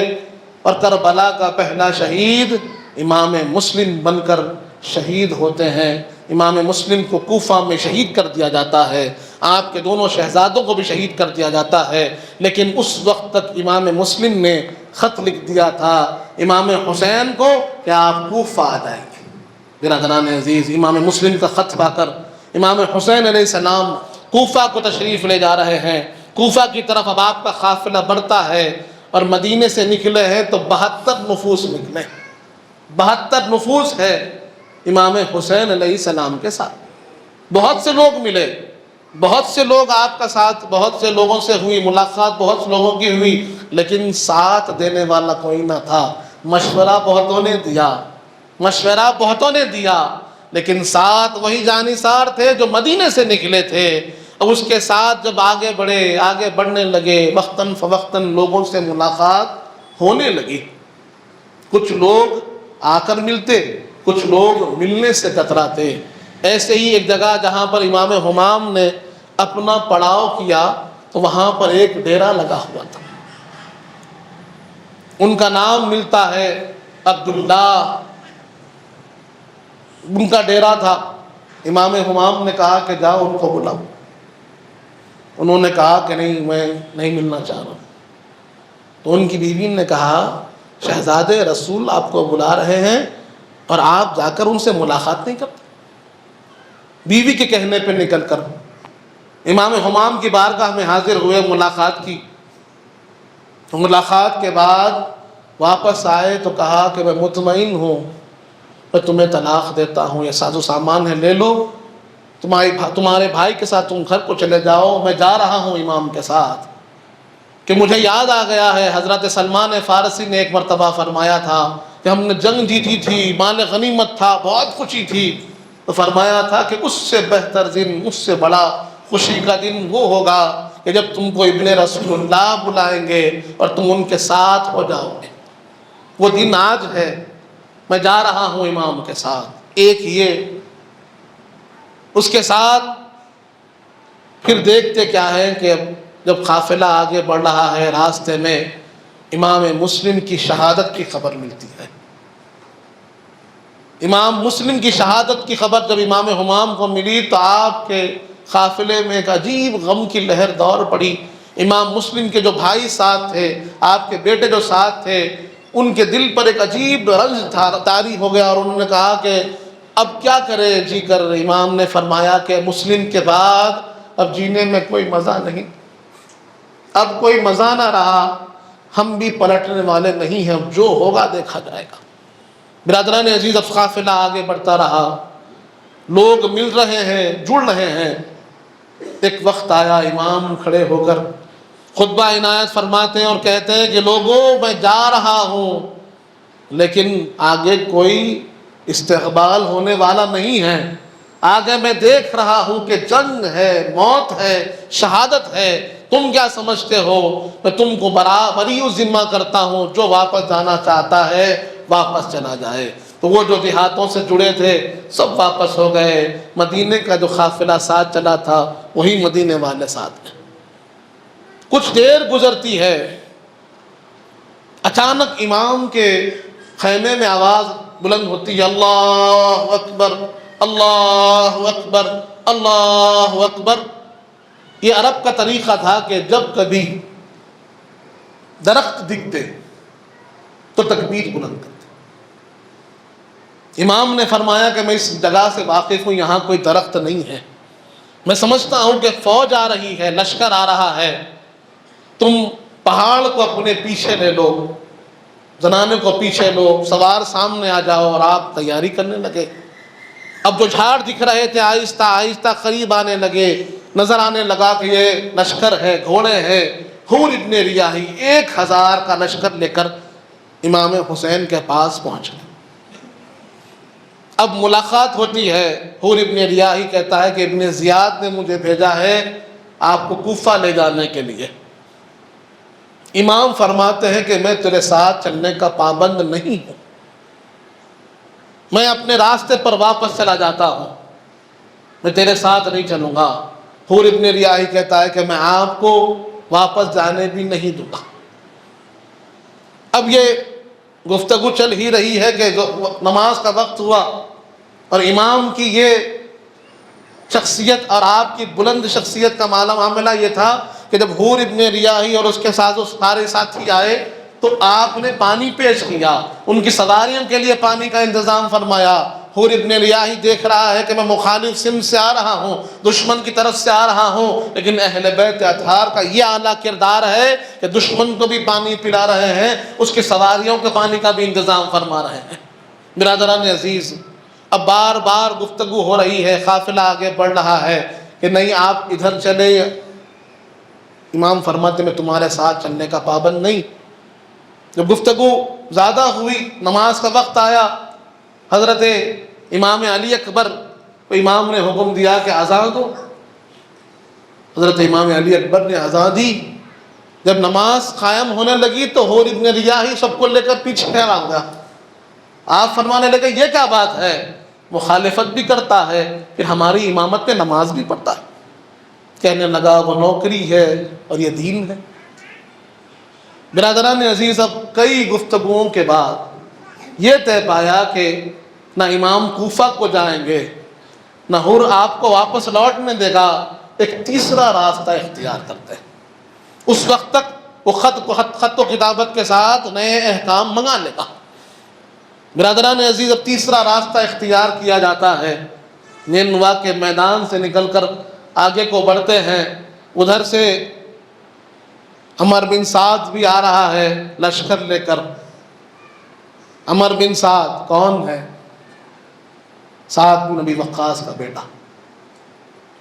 اور کربلا کا پہلا شہید امام مسلم بن کر شہید ہوتے ہیں۔ امام مسلم کو کوفہ میں شہید کر دیا جاتا ہے، آپ کے دونوں شہزادوں کو بھی شہید کر دیا جاتا ہے، لیکن اس وقت تک امام مسلم نے خط لکھ دیا تھا امام حسین کو کہ آپ کوفہ آ جائیں گے۔ برادران عزیز، امام مسلم کا خط پا کر امام حسین علیہ السلام کوفہ کو تشریف لے جا رہے ہیں۔ کوفہ کی طرف اب آپ کا قافلہ بڑھتا ہے، اور مدینے سے نکلے ہیں تو 72 نفوس نکلے، 72 نفوس ہے امام حسین علیہ السلام کے ساتھ۔ بہت سے لوگ ملے، بہت سے لوگ آپ کا ساتھ، بہت سے لوگوں سے ہوئی ملاقات، بہت سے لوگوں کی ہوئی، لیکن ساتھ دینے والا کوئی نہ تھا۔ مشورہ بہتوں نے دیا، مشورہ بہتوں نے دیا، لیکن ساتھ وہی جانثار تھے جو مدینے سے نکلے تھے۔ اب اس کے ساتھ جب آگے بڑھے، آگے بڑھنے لگے، وقتاً فوقتاً لوگوں سے ملاقات ہونے لگی۔ کچھ لوگ آ کر ملتے، کچھ لوگ ملنے سے کتراتے۔ ایسے ہی ایک جگہ جہاں پر امام ہمام نے اپنا پڑاؤ کیا، تو وہاں پر ایک ڈیرا لگا ہوا تھا، ان کا نام ملتا ہے عبداللہ، ان کا ڈیرا تھا۔ امام ہمام نے کہا کہ جاؤ ان کو بلاؤ۔ انہوں نے کہا کہ نہیں، میں نہیں ملنا چاہ رہا۔ تو ان کی بیوی نے کہا، شہزادے رسول آپ کو بلا رہے ہیں، اور آپ جا کر ان سے ملاقات نہیں کرتے؟ بیوی کے کہنے پہ نکل کر امام حمام کی بارگاہ میں حاضر ہوئے، ملاقات کی، ملاقات کے بعد واپس آئے تو کہا کہ میں مطمئن ہوں، میں تمہیں طلاق دیتا ہوں، یہ ساز و سامان ہے لے لو، تمہارے بھائی کے ساتھ تم گھر کو چلے جاؤ، میں جا رہا ہوں امام کے ساتھ۔ کہ مجھے یاد آ گیا ہے حضرت سلمان فارسی نے ایک مرتبہ فرمایا تھا کہ ہم نے جنگ جیتی تھی، مال غنیمت تھا، بہت خوشی تھی، تو فرمایا تھا کہ اس سے بہتر دن، اس سے بڑا خوشی کا دن وہ ہوگا کہ جب تم کو ابن رسول اللہ بلائیں گے اور تم ان کے ساتھ ہو جاؤ گے۔ وہ دن آج ہے، میں جا رہا ہوں امام کے ساتھ۔ ایک یہ، اس کے ساتھ پھر دیکھتے کیا ہے کہ جب قافلہ آگے بڑھ رہا ہے، راستے میں امام مسلم کی شہادت کی خبر ملتی ہے۔ امام مسلم کی شہادت کی خبر جب امام حمام کو ملی تو آپ کے قافلے میں ایک عجیب غم کی لہر دور پڑی۔ امام مسلم کے جو بھائی ساتھ تھے، آپ کے بیٹے جو ساتھ تھے، ان کے دل پر ایک عجیب رنج طاری ہو گیا، اور انہوں نے کہا کہ اب کیا کرے جی کر۔ امام نے فرمایا کہ مسلم کے بعد اب جینے میں کوئی مزہ نہیں، اب کوئی مزہ نہ رہا، ہم بھی پلٹنے والے نہیں ہیں، جو ہوگا دیکھا جائے گا۔ برادران عزیز، اب قافلہ آگے بڑھتا رہا، لوگ مل رہے ہیں، جڑ رہے ہیں۔ ایک وقت آیا، امام کھڑے ہو کر خطبہ عنایت فرماتے ہیں اور کہتے ہیں کہ لوگوں، میں جا رہا ہوں لیکن آگے کوئی استقبال ہونے والا نہیں ہے۔ آگے میں دیکھ رہا ہوں کہ جنگ ہے، موت ہے، شہادت ہے۔ تم کیا سمجھتے ہو؟ میں تم کو برابری ذمہ کرتا ہوں، جو واپس جانا چاہتا ہے واپس چلا جائے۔ تو وہ جو دیہاتوں سے جڑے تھے سب واپس ہو گئے۔ مدینے کا جو قافلہ ساتھ چلا تھا وہی مدینے والے ساتھ گئے۔ کچھ دیر گزرتی ہے، اچانک امام کے خیمے میں آواز بلند ہوتی ہے، اللہ اکبر، اللہ اکبر، اللہ اکبر۔ یہ عرب کا طریقہ تھا کہ جب کبھی درخت دکھتے تو تکبیر بلند کرتے۔ امام نے فرمایا کہ میں اس جگہ سے واقف ہوں، یہاں کوئی درخت نہیں ہے، میں سمجھتا ہوں کہ فوج آ رہی ہے، لشکر آ رہا ہے، تم پہاڑ کو اپنے پیچھے لے لو، زنانے کو پیچھے لو، سوار سامنے آ جاؤ، اور آپ تیاری کرنے لگے۔ اب جو جھاڑ دکھ رہے تھے آہستہ آہستہ قریب آنے لگے، نظر آنے لگا کہ یہ لشکر ہے، گھوڑے ہیں۔ حور ابن ریاحی 1000 کا لشکر لے کر امام حسین کے پاس پہنچ گئے۔ اب ملاقات ہوتی ہے، حور ابن ریاحی کہتا ہے کہ ابن زیاد نے مجھے بھیجا ہے آپ کو کوفہ لے جانے کے لیے۔ امام فرماتے ہیں کہ میں تیرے ساتھ چلنے کا پابند نہیں ہوں، میں اپنے راستے پر واپس چلا جاتا ہوں، میں تیرے ساتھ نہیں چلوں گا۔ حور ابن ریاحی کہتا ہے کہ میں آپ کو واپس جانے بھی نہیں دوں گا۔ اب یہ گفتگو چل ہی رہی ہے کہ نماز کا وقت ہوا، اور امام کی یہ شخصیت اور آپ کی بلند شخصیت کا معاملہ یہ تھا کہ جب حور ابن ریاحی اور اس کے ساتھ سارے ساتھی آئے تو آپ نے پانی پیش کیا، ان کی سواریوں کے لیے پانی کا انتظام فرمایا۔ حور ابن ریاحی دیکھ رہا ہے کہ میں مخالف سمت سے آ رہا ہوں، دشمن کی طرف سے آ رہا ہوں، لیکن اہل بیت اطہار کا یہ اعلیٰ کردار ہے کہ دشمن کو بھی پانی پلا رہے ہیں، اس کی سواریوں کے پانی کا بھی انتظام فرما رہے ہیں۔ برادران عزیز، اب بار بار گفتگو ہو رہی ہے، قافلہ آگے بڑھ رہا ہے کہ نہیں آپ ادھر چلے۔ امام فرماتے میں تمہارے ساتھ چلنے کا پابند نہیں۔ جب گفتگو زیادہ ہوئی، نماز کا وقت آیا، حضرت امام علی اکبر کو امام نے حکم دیا کہ اذان دو۔ حضرت امام علی اکبر نے اذان دی۔ جب نماز قائم ہونے لگی تو حور ابن ریاحی سب کو لے کر پیچھے ٹھہرا ہوا۔ آپ فرمانے لگے یہ کیا بات ہے، مخالفت بھی کرتا ہے پھر ہماری امامت پہ نماز بھی پڑھتا ہے۔ کہنے لگا وہ نوکری ہے اور یہ دین ہے۔ برادران عزیز، اب کئی گفتگوؤں کے بعد یہ طے پایا کہ نہ امام کوفہ کو جائیں گے، نہ حور آپ کو واپس لوٹنے دے گا، ایک تیسرا راستہ اختیار کرتے ہیں۔ اس وقت تک وہ خط و کتابت کے ساتھ نئے احکام منگا لے گا، برادران عزیز، اب تیسرا راستہ اختیار کیا جاتا ہے۔ نینوا کے میدان سے نکل کر آگے کو بڑھتے ہیں، ادھر سے عمر بن سعد بھی آ رہا ہے لشکر لے کر۔ عمر بن سعد کون ہے؟ سعد بن ابی وقاص کا بیٹا،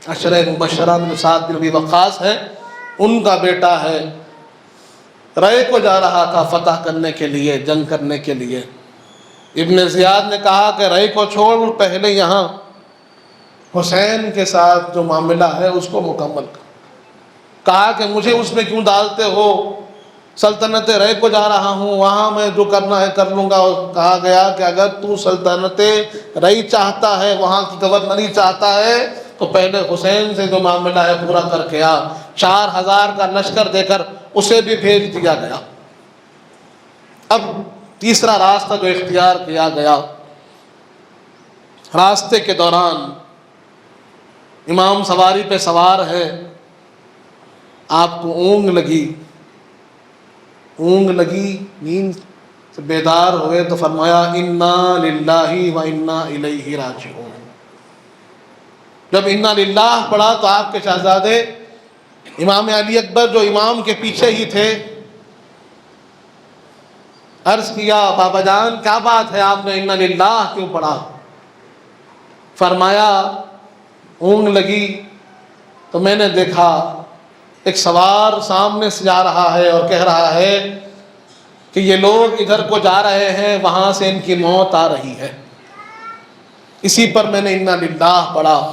عشرہ مبشرہ میں سعد بن ابی وقاص ہے، ان کا بیٹا ہے۔ رائے کو جا رہا تھا فتح کرنے کے لیے، جنگ کرنے کے لیے۔ ابن زیاد نے کہا کہ رائے کو چھوڑ، پہلے یہاں حسین کے ساتھ جو معاملہ ہے اس کو مکمل کر۔ کہا کہ مجھے اس میں کیوں ڈالتے ہو، سلطنت رائے کو جا رہا ہوں، وہاں میں جو کرنا ہے کر لوں گا۔ اور کہا گیا کہ اگر تو سلطنت رائے چاہتا ہے، وہاں کی گورنری چاہتا ہے، تو پہلے حسین سے جو معاملہ ہے پورا کر کے آ۔ 4000 کا لشکر دے کر اسے بھی بھیج دیا گیا۔ اب تیسرا راستہ جو اختیار کیا گیا، راستے کے دوران امام سواری پہ سوار ہے، آپ کو اونگ لگی، نیند سے بیدار ہوئے تو فرمایا انا للہ و انا الیہ راجعون۔ جب انا للہ پڑھا تو آپ کے شہزادے امام علی اکبر جو امام کے پیچھے ہی تھے، عرض کیا بابا جان کیا بات ہے، آپ نے انا للہ کیوں پڑھا؟ فرمایا اونگ لگی تو میں نے دیکھا ایک سوار سامنے سے جا رہا ہے اور کہہ رہا ہے کہ یہ لوگ ادھر کو جا رہے ہیں، وہاں سے ان کی موت آ رہی ہے۔ اسی پر میں نے انا للہ پڑھا۔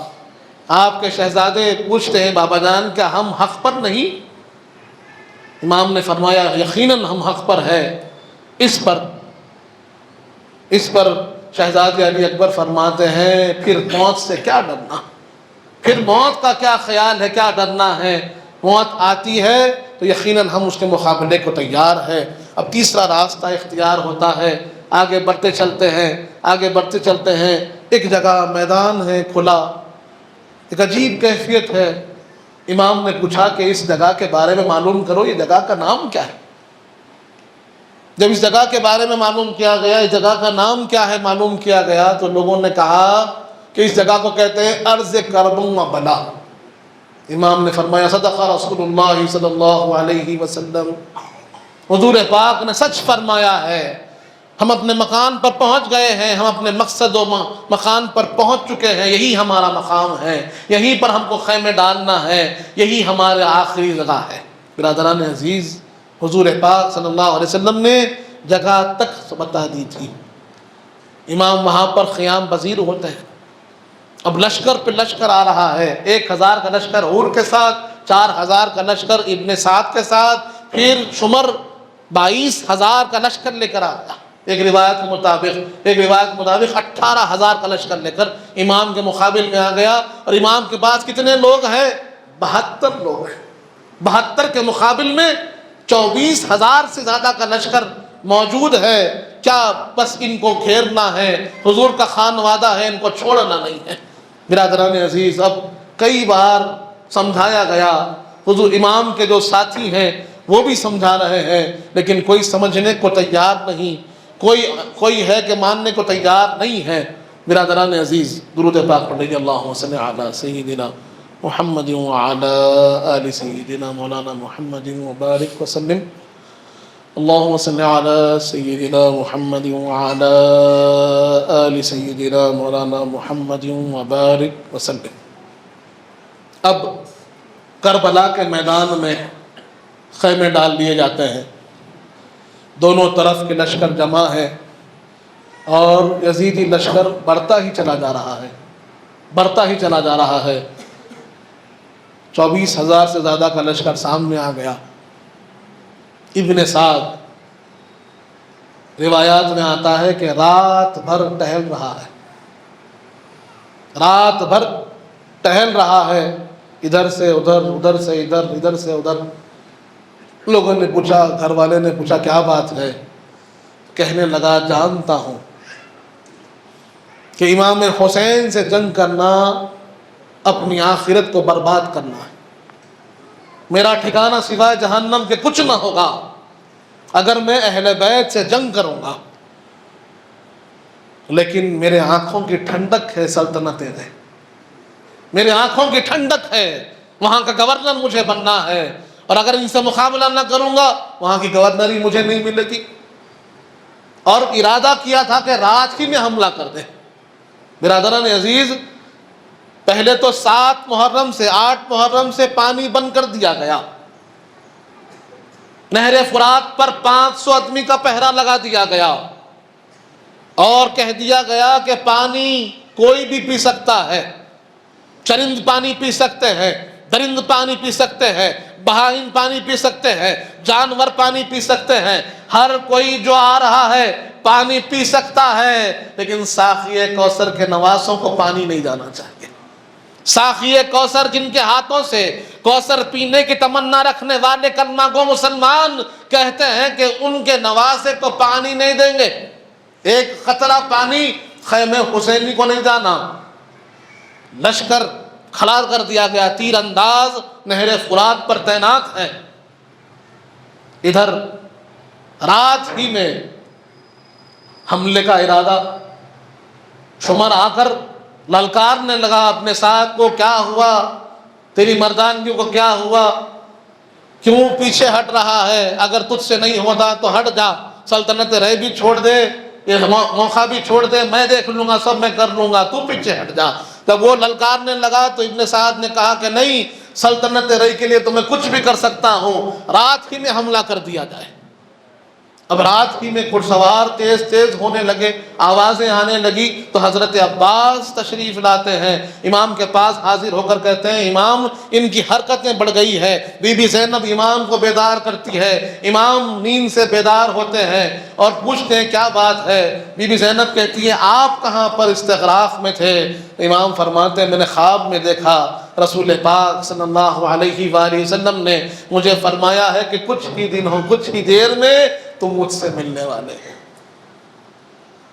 آپ کے شہزادے پوچھتے ہیں بابا جان کیا ہم حق پر نہیں؟ امام نے فرمایا یقیناً ہم حق پر ہے۔ اس پر شہزادے علی اکبر فرماتے ہیں پھر موت سے کیا ڈرنا، پھر موت کا کیا خیال ہے، کیا ڈرنا ہے؟ موت آتی ہے تو یقیناً ہم اس کے مقابلے کو تیار ہے۔ اب تیسرا راستہ اختیار ہوتا ہے، آگے بڑھتے چلتے ہیں، ایک جگہ میدان ہے کھلا، ایک عجیب کیفیت ہے۔ امام نے پوچھا کہ اس جگہ کے بارے میں معلوم کرو، یہ جگہ کا نام کیا ہے؟ جب اس جگہ کے بارے میں معلوم کیا گیا، اس جگہ کا نام کیا ہے معلوم کیا گیا، تو لوگوں نے کہا کہ اس جگہ کو کہتے ہیں ارض کرب و بلا۔ امام نے فرمایا صدق رسول اللہ صلی اللہ علیہ وسلم، حضور پاک نے سچ فرمایا ہے، ہم اپنے مکان پر پہنچ گئے ہیں، ہم اپنے مقصد و مکان پر پہنچ چکے ہیں، یہی ہمارا مقام ہے، یہیں پر ہم کو خیمے ڈالنا ہے، یہی ہمارے آخری جگہ ہے۔ برادران عزیز، حضور پاک صلی اللہ علیہ وسلم نے جگہ تک بتا دی تھی، امام وہاں پر قیام پذیر ہوتے ہیں۔ اب لشکر پہ لشکر آ رہا ہے، 1000 کا لشکر حور کے ساتھ، 4000 کا لشکر ابن سعد کے ساتھ، پھر شمر 22000 کا لشکر لے کر آ گیا۔ ایک روایت کے مطابق 18000 کا لشکر لے کر امام کے مقابل میں آ گیا، اور امام کے پاس کتنے لوگ ہیں؟ 72 لوگ ہیں۔ 72 کے مقابل میں 24000 سے زیادہ کا لشکر موجود ہے۔ کیا بس ان کو گھیرنا ہے، حضور کا خانوادہ ہے، ان کو چھوڑنا نہیں ہے۔ برادران عزیز، اب کئی بار سمجھایا گیا، حضور امام کے جو ساتھی ہیں وہ بھی سمجھا رہے ہیں، لیکن کوئی سمجھنے کو تیار نہیں، کوئی ہے کہ ماننے کو تیار نہیں ہے۔ برادران عزیز، درود پاک پڑھیے، اللہم صلی علی سیدنا محمد وعلی آل سیدنا مولانا محمد وبارک وسلم۔ اللہم صلی علی سیدنا محمد وعلی آل سیدنا مولانا محمد وبارک وسلم۔ اب کربلا کے میدان میں خیمے ڈال دیے جاتے ہیں، دونوں طرف کے لشکر جمع ہے، اور یزیدی لشکر بڑھتا ہی چلا جا رہا ہے۔ 24000 سے زیادہ کا لشکر سامنے آ گیا۔ ابن سعد روایات میں آتا ہے کہ رات بھر ٹہل رہا ہے، ادھر سے ادھر، ادھر سے ادھر، ادھر سے ادھر۔ لوگوں نے پوچھا، گھر والے نے پوچھا کیا بات ہے؟ کہنے لگا جانتا ہوں کہ امام حسین سے جنگ کرنا اپنی آخرت کو برباد کرنا ہے، میرا ٹھکانہ سوائے جہنم کے کچھ نہ ہوگا اگر میں اہل بیت سے جنگ کروں گا۔ لیکن میرے آنکھوں کی ٹھنڈک ہے سلطنت دیں، میرے آنکھوں کی ٹھنڈک ہے، وہاں کا گورنر مجھے بننا ہے، اور اگر ان سے مقابلہ نہ کروں گا وہاں کی گورنری مجھے نہیں ملے گی۔ اور ارادہ کیا تھا کہ رات ہی میں حملہ کر دیں۔ برادران عزیز، پہلے تو 7 محرم سے 8 محرم سے پانی بند کر دیا گیا، نہر فرات پر 500 آدمی کا پہرا لگا دیا گیا، اور کہہ دیا گیا کہ پانی کوئی بھی پی سکتا ہے، چرند پانی پی سکتے ہیں، درند پانی پی سکتے ہیں، بہائم پانی پی سکتے ہیں، جانور پانی پی سکتے ہیں، ہر کوئی جو آ رہا ہے پانی پی سکتا ہے، لیکن ساقی کوثر کے نواسوں کو پانی نہیں جانا چاہیے۔ ساقی کوثر جن کے ہاتھوں سے کوثر پینے کی تمنا رکھنے والے کلمہ گو مسلمان کہتے ہیں کہ ان کے نواسے کو پانی نہیں دیں گے، ایک قطرہ پانی خیمہ حسینی کو نہیں جانا۔ لشکر کھڑا کر دیا گیا، تیر انداز نہر فرات پر تعینات ہیں۔ ادھر رات ہی میں حملے کا ارادہ، شمر آ کر للکارنے لگا اپنے ساتھ کو، کیا ہوا تیری مردانگیوں کو، کیا ہوا، کیوں پیچھے ہٹ رہا ہے، اگر تجھ سے نہیں ہوتا تو ہٹ جا، سلطنت رہ بھی چھوڑ دے، یہ موقع بھی چھوڑ دے، میں دیکھ لوں گا، سب میں کر لوں گا، تو پیچھے ہٹ جا۔ جب وہ للکارنے لگا تو ابن سعد نے کہا کہ نہیں، سلطنت رہ کے لیے تو میں کچھ بھی کر سکتا ہوں، رات ہی میں حملہ کر دیا جائے۔ اب رات ہی میں گھڑ سوار تیز تیز ہونے لگے، آوازیں آنے لگی، تو حضرت عباس تشریف لاتے ہیں، امام کے پاس حاضر ہو کر کہتے ہیں امام ان کی حرکتیں بڑھ گئی ہے۔ بی بی زینب امام کو بیدار کرتی ہے، امام نیند سے بیدار ہوتے ہیں اور پوچھتے ہیں کیا بات ہے۔ بی بی زینب کہتی ہے آپ کہاں پر استغراق میں تھے؟ امام فرماتے ہیں میں نے خواب میں دیکھا رسول پاک صلی اللہ علیہ وآلہ وسلم نے مجھے فرمایا ہے کہ کچھ ہی دن ہو، کچھ ہی دیر میں تم مجھ سے ملنے والے ہیں۔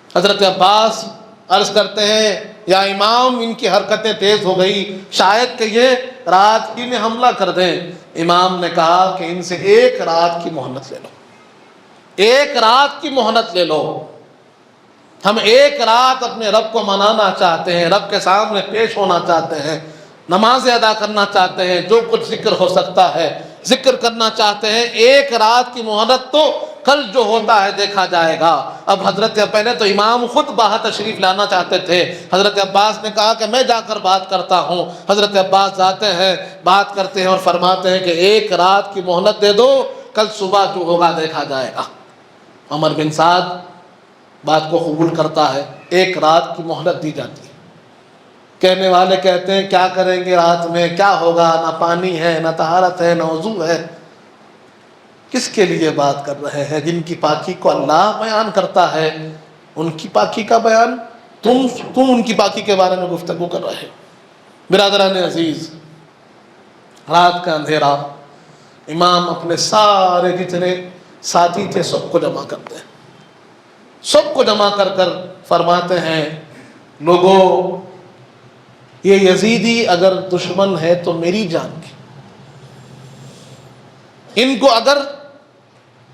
حضرت عباس عرض کرتے ہیں یا امام ان کی حرکتیں تیز ہو گئی، شاید کہ یہ رات ہی میں حملہ کر دیں۔ امام نے کہا کہ ان سے ایک رات کی مہلت لے لو، ایک رات کی مہلت لے لو، ہم ایک رات اپنے رب کو منانا چاہتے ہیں، رب کے سامنے پیش ہونا چاہتے ہیں، نمازیں ادا کرنا چاہتے ہیں، جو کچھ ذکر ہو سکتا ہے ذکر کرنا چاہتے ہیں، ایک رات کی مہلت تو کل جو ہوتا ہے دیکھا جائے گا۔ اب حضرت پہلے تو امام خود باہر تشریف لانا چاہتے تھے، حضرت عباس نے کہا کہ میں جا کر بات کرتا ہوں۔ حضرت عباس جاتے ہیں، بات کرتے ہیں اور فرماتے ہیں کہ ایک رات کی مہلت دے دو، کل صبح جو ہوگا دیکھا جائے گا۔ عمر بن سعد بات کو قبول کرتا ہے، ایک رات کی مہلت دی جاتی ہے۔ کہنے والے کہتے ہیں کیا کریں گے رات میں، کیا ہوگا، نہ پانی ہے، نہ طہارت ہے، نہ وضو ہے۔ کس کے لیے بات کر رہے ہیں؟ جن کی پاکی کو اللہ بیان کرتا ہے ان کی پاکی کا بیان، تم ان کی پاکی کے بارے میں گفتگو کر رہے ہیں۔ برادران عزیز، رات کا اندھیرا، امام اپنے سارے جتنے ساتھی تھے سب کو جمع کرتے ہیں، سب کو جمع کر کر فرماتے ہیں لوگوں یہ یزیدی اگر دشمن ہے تو میری جان کی، ان کو اگر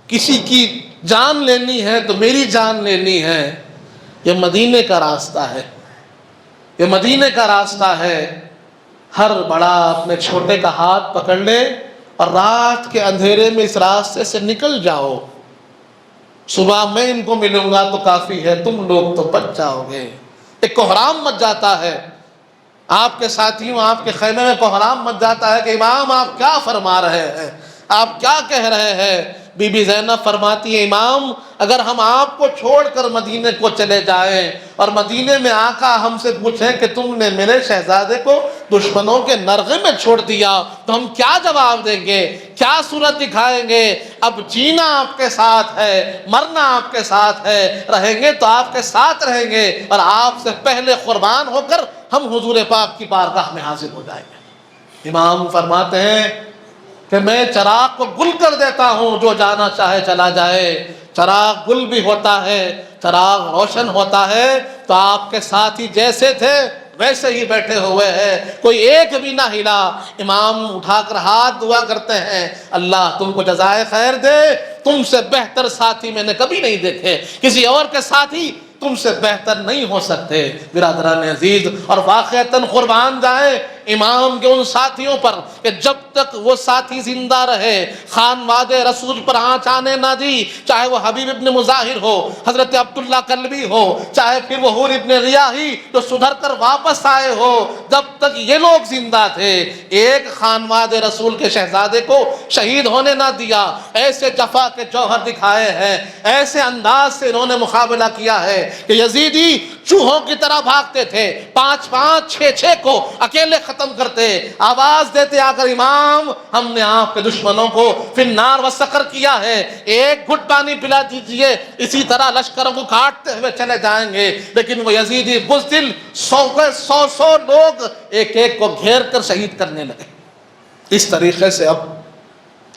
کسی کی جان لینی ہے تو میری جان لینی ہے۔ یہ مدینے کا راستہ ہے، یہ مدینے کا راستہ ہے۔ ہر بڑا اپنے چھوٹے کا ہاتھ پکڑ لے اور رات کے اندھیرے میں اس راستے سے نکل جاؤ، صبح میں ان کو ملوں گا تو کافی ہے، تم لوگ تو بچ جاؤ گے۔ ایک کوہرام مچ جاتا ہے آپ کے ساتھیوں، آپ کے خیمے میں کوہرام مچ جاتا ہے کہ امام آپ کیا فرما رہے ہیں، آپ کیا کہہ رہے ہیں۔ بی بی زینب فرماتی ہے امام اگر ہم آپ کو چھوڑ کر مدینے کو چلے جائیں اور مدینے میں آقا ہم سے پوچھیں کہ تم نے میرے شہزادے کو دشمنوں کے نرغے میں چھوڑ دیا تو ہم کیا جواب دیں گے، کیا صورت دکھائیں گے؟ اب جینا آپ کے ساتھ ہے، مرنا آپ کے ساتھ ہے، رہیں گے تو آپ کے ساتھ رہیں گے اور آپ سے پہلے قربان ہو کر ہم حضور پاک کی بارگاہ میں حاضر ہو جائیں گے۔ امام فرماتے ہیں کہ میں چراغ کو گل کر دیتا ہوں، جو جانا چاہے چلا جائے۔ چراغ گل بھی ہوتا ہے، چراغ روشن ہوتا ہے، تو آپ کے ساتھی جیسے تھے ویسے ہی بیٹھے ہوئے ہیں، کوئی ایک بھی نہ ہلا۔ امام اٹھا کر ہاتھ دعا کرتے ہیں اللہ تم کو جزائے خیر دے، تم سے بہتر ساتھی میں نے کبھی نہیں دیکھے، کسی اور کے ساتھی تم سے بہتر نہیں ہو سکتے۔ برادران عزیز، اور واقعتاً قربان جائیں امام کے ان ساتھیوں پر کہ جب تک وہ ساتھی زندہ رہے خانواد رسول پر آنچ آنے نہ دی، چاہے وہ حبیب ابن مظاہر ہو، حضرت عبداللہ کلبی ہو، چاہے پھر وہ حور ابن ریاحی جو سدھر کر واپس آئے ہو، جب تک یہ لوگ زندہ تھے ایک خانواد رسول کے شہزادے کو شہید ہونے نہ دیا۔ ایسے جفا کے جوہر دکھائے ہیں، ایسے انداز سے انہوں نے مقابلہ کیا ہے کہ یزیدی چوہوں کی طرح بھاگتے تھے، 5 6 کو اکیلے ختم کرتے، آواز دیتے آ کر امام ہم نے آپ کے دشمنوں کو فی النار و سقر کیا ہے، ایک گھٹ پانی پلا دیجئے، اسی طرح لشکروں کو کاٹتے ہوئے چلے جائیں گے۔ لیکن وہ یزیدی بزدل 100 لوگ ایک ایک کو گھیر کر شہید کرنے لگے۔ اس طریقے سے اب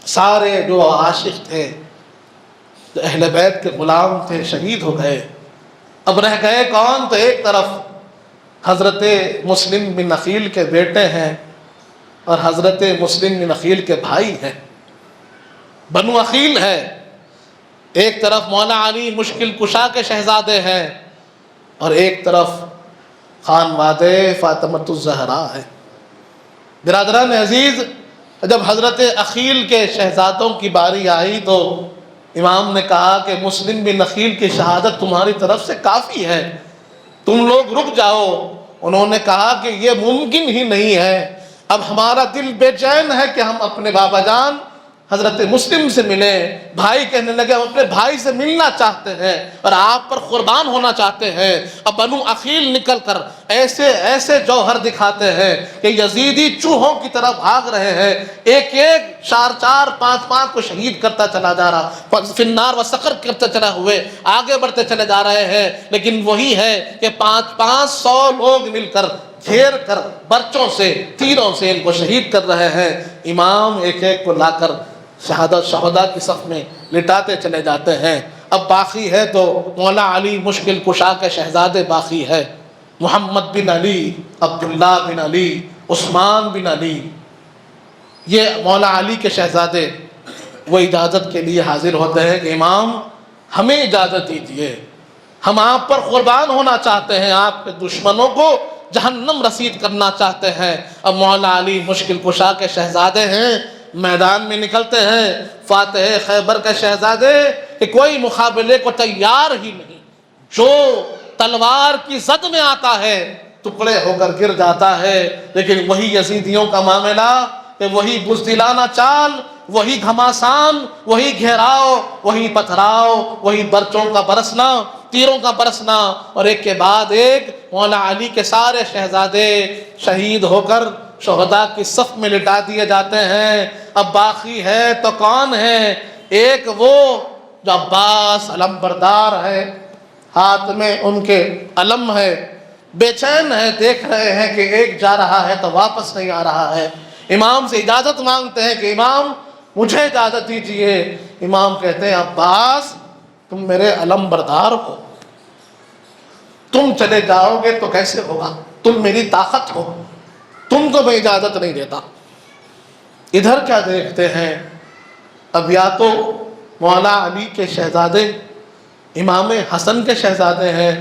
سارے جو عاشق تھے، جو اہل بیت کے غلام تھے، شہید ہو گئے۔ اب رہ گئے کون؟ تو ایک طرف حضرت مسلم بن عقیل کے بیٹے ہیں اور حضرت مسلم بن عقیل کے بھائی ہیں، بنو عقیل ہے۔ ایک طرف مولا علی مشکل کشا کے شہزادے ہیں اور ایک طرف خانواد فاطمۃ الزہرا ہے۔ برادران عزیز، جب حضرت عقیل کے شہزادوں کی باری آئی تو امام نے کہا کہ مسلم بن عقیل کی شہادت تمہاری طرف سے کافی ہے، تم لوگ رک جاؤ۔ انہوں نے کہا کہ یہ ممکن ہی نہیں ہے، اب ہمارا دل بے چین ہے کہ ہم اپنے بابا جان حضرت مسلم سے ملیں۔ بھائی کہنے لگے ہم اپنے بھائی سے ملنا چاہتے ہیں اور آپ پر قربان ہونا چاہتے ہیں۔ اب بنو عقیل نکل کر ایسے جوہر دکھاتے ہیں کہ یزیدی چوہوں کی طرح بھاگ رہے ہیں، ایک 4 5 کو شہید کرتا چلا جا رہا، فی النار و سقر کرتے چلا ہوئے آگے بڑھتے چلے جا رہے ہیں۔ لیکن وہی ہے کہ 500 لوگ مل کر گھیر کر برچوں سے تیروں سے ان کو شہید کر رہے ہیں۔ امام ایک ایک کو لا کر شہداء کی صف میں لٹاتے چلے جاتے ہیں۔ اب باقی ہے تو مولا علی مشکل کشا کے شہزادے باقی ہے، محمد بن علی، عبداللہ بن علی، عثمان بن علی، یہ مولا علی کے شہزادے۔ وہ اجازت کے لیے حاضر ہوتے ہیں کہ امام ہمیں اجازت دیجیے، ہم آپ پر قربان ہونا چاہتے ہیں، آپ کے دشمنوں کو جہنم رسید کرنا چاہتے ہیں۔ اب مولا علی مشکل کشا کے شہزادے ہیں، میدان میں نکلتے ہیں، فاتح خیبر کے شہزادے کہ کوئی مقابلے کو تیار ہی نہیں، جو تلوار کی زد میں آتا ہے ٹکڑے ہو کر گر جاتا ہے۔ لیکن وہی یزیدیوں کا معاملہ کہ وہی بزدلانہ چال، وہی گھماسان، وہی گھیراؤ، وہی پتھراؤ، وہی برچوں کا برسنا، تیروں کا برسنا، اور ایک کے بعد ایک مولا علی کے سارے شہزادے شہید ہو کر شہداء کی صف میں لٹا دیے جاتے ہیں۔ اب باقی ہے تو کون ہے؟ ایک وہ جو عباس علم بردار ہے، ہاتھ میں ان کے علم ہے، بے چین ہے، دیکھ رہے ہیں کہ ایک جا رہا ہے تو واپس نہیں آ رہا ہے۔ امام سے اجازت مانگتے ہیں کہ امام مجھے اجازت دیجیے۔ امام کہتے ہیں عباس تم میرے علم بردار ہو، تم چلے جاؤ گے تو کیسے ہوگا؟ تم میری طاقت ہو، تم کو میں اجازت نہیں دیتا۔ ادھر کیا دیکھتے ہیں؟ اب یا تو مولا علی کے شہزادے امام حسن کے شہزادے ہیں،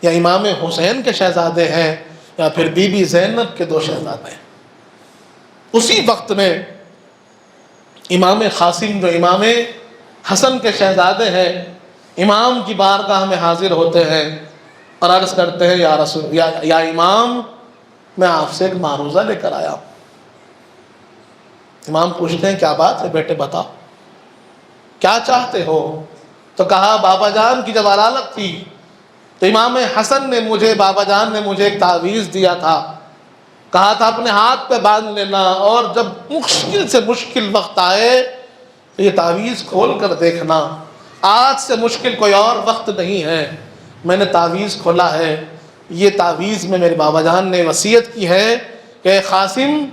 یا امام حسین کے شہزادے ہیں، یا پھر بی بی زینب کے 2 شہزادے ہیں۔ اسی وقت میں امام قاسم جو امام حسن کے شہزادے ہیں، امام کی بارگاہ میں حاضر ہوتے ہیں اور عرض کرتے ہیں یا امام میں آپ سے ایک معروضہ لے کر آیا ہوں۔ امام پوچھتے ہیں کیا بات ہے بیٹے، بتاؤ کیا چاہتے ہو؟ تو کہا بابا جان کی جب عدالت تھی تو امام حسن نے بابا جان نے مجھے ایک تعویذ دیا تھا، کہا تھا اپنے ہاتھ پہ باندھ لینا، اور جب مشکل سے مشکل وقت آئے تو یہ تعویذ کھول کر دیکھنا، آج سے مشکل کوئی اور وقت نہیں ہے۔ میں نے تعویذ کھولا ہے، یہ تعویذ میں میرے بابا جان نے وصیت کی ہے کہ قاسم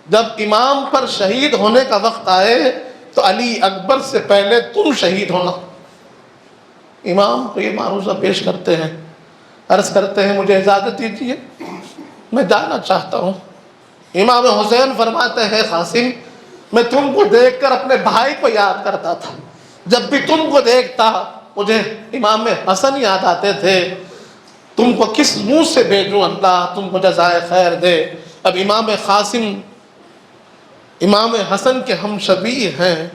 جب امام پر شہید ہونے کا وقت آئے تو علی اکبر سے پہلے تم شہید ہونا۔ امام کو یہ معروضہ پیش کرتے ہیں، عرض کرتے ہیں مجھے اجازت دیجیے، میں جانا چاہتا ہوں۔ امام حسین فرماتے ہیں قاسم میں تم کو دیکھ کر اپنے بھائی کو یاد کرتا تھا، جب بھی تم کو دیکھتا مجھے امام حسن یاد آتے تھے۔ تم کو کس منہ سے بھیجوں، اللہ تم کو جزائے خیر دے۔ اب امام قاسم امام حسن کے ہم شبیہ ہیں،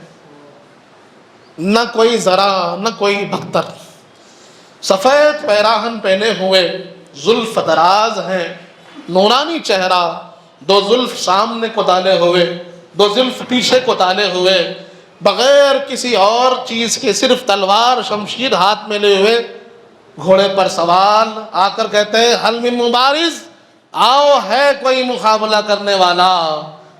نہ کوئی ذرا نہ کوئی بختر، سفید پیراہن پہنے ہوئے، زلف دراز ہیں، نورانی چہرہ، دو زلف سامنے کو ڈالے ہوئے، دو زلف پیچھے کو ڈالے ہوئے، بغیر کسی اور چیز کے صرف تلوار شمشیر ہاتھ میں لے ہوئے گھوڑے پر سوار آ کر کہتے ہیں حل من مبارز، آؤ ہے کوئی مقابلہ کرنے والا۔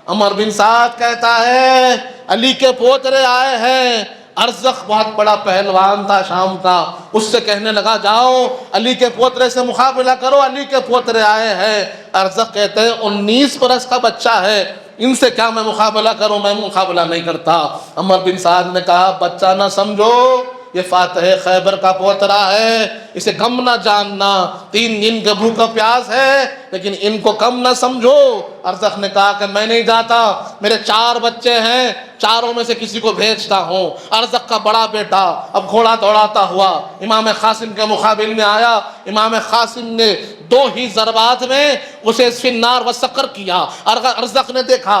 عمر بن سعد کہتا ہے علی کے پوترے آئے ہیں۔ ارزق بہت بڑا پہلوان تھا شام کا، اس سے کہنے لگا جاؤ علی کے پوترے سے مقابلہ کرو، علی کے پوترے آئے ہیں۔ ارزق کہتے ہیں 19 برس کا بچہ ہے، ان سے کیا میں مقابلہ کروں، میں مقابلہ نہیں کرتا۔ عمر بن سعد نے کہا بچہ نہ سمجھو، یہ فاتح خیبر کا پوترا ہے، اسے کم نہ جاننا، 3 دن کے بھوک و پیاس ہے، لیکن ان کو کم نہ سمجھو۔ ارزق نے کہا کہ میں نہیں جاتا، میرے 4 بچے ہیں، چاروں میں سے کسی کو بھیجتا ہوں۔ ارزق کا بڑا بیٹا اب گھوڑا دوڑاتا ہوا امام قاسم کے مقابل میں آیا۔ امام قاسم نے 2 ہی ضربات میں اسے فی النار و سقر کیا۔ ارزق نے دیکھا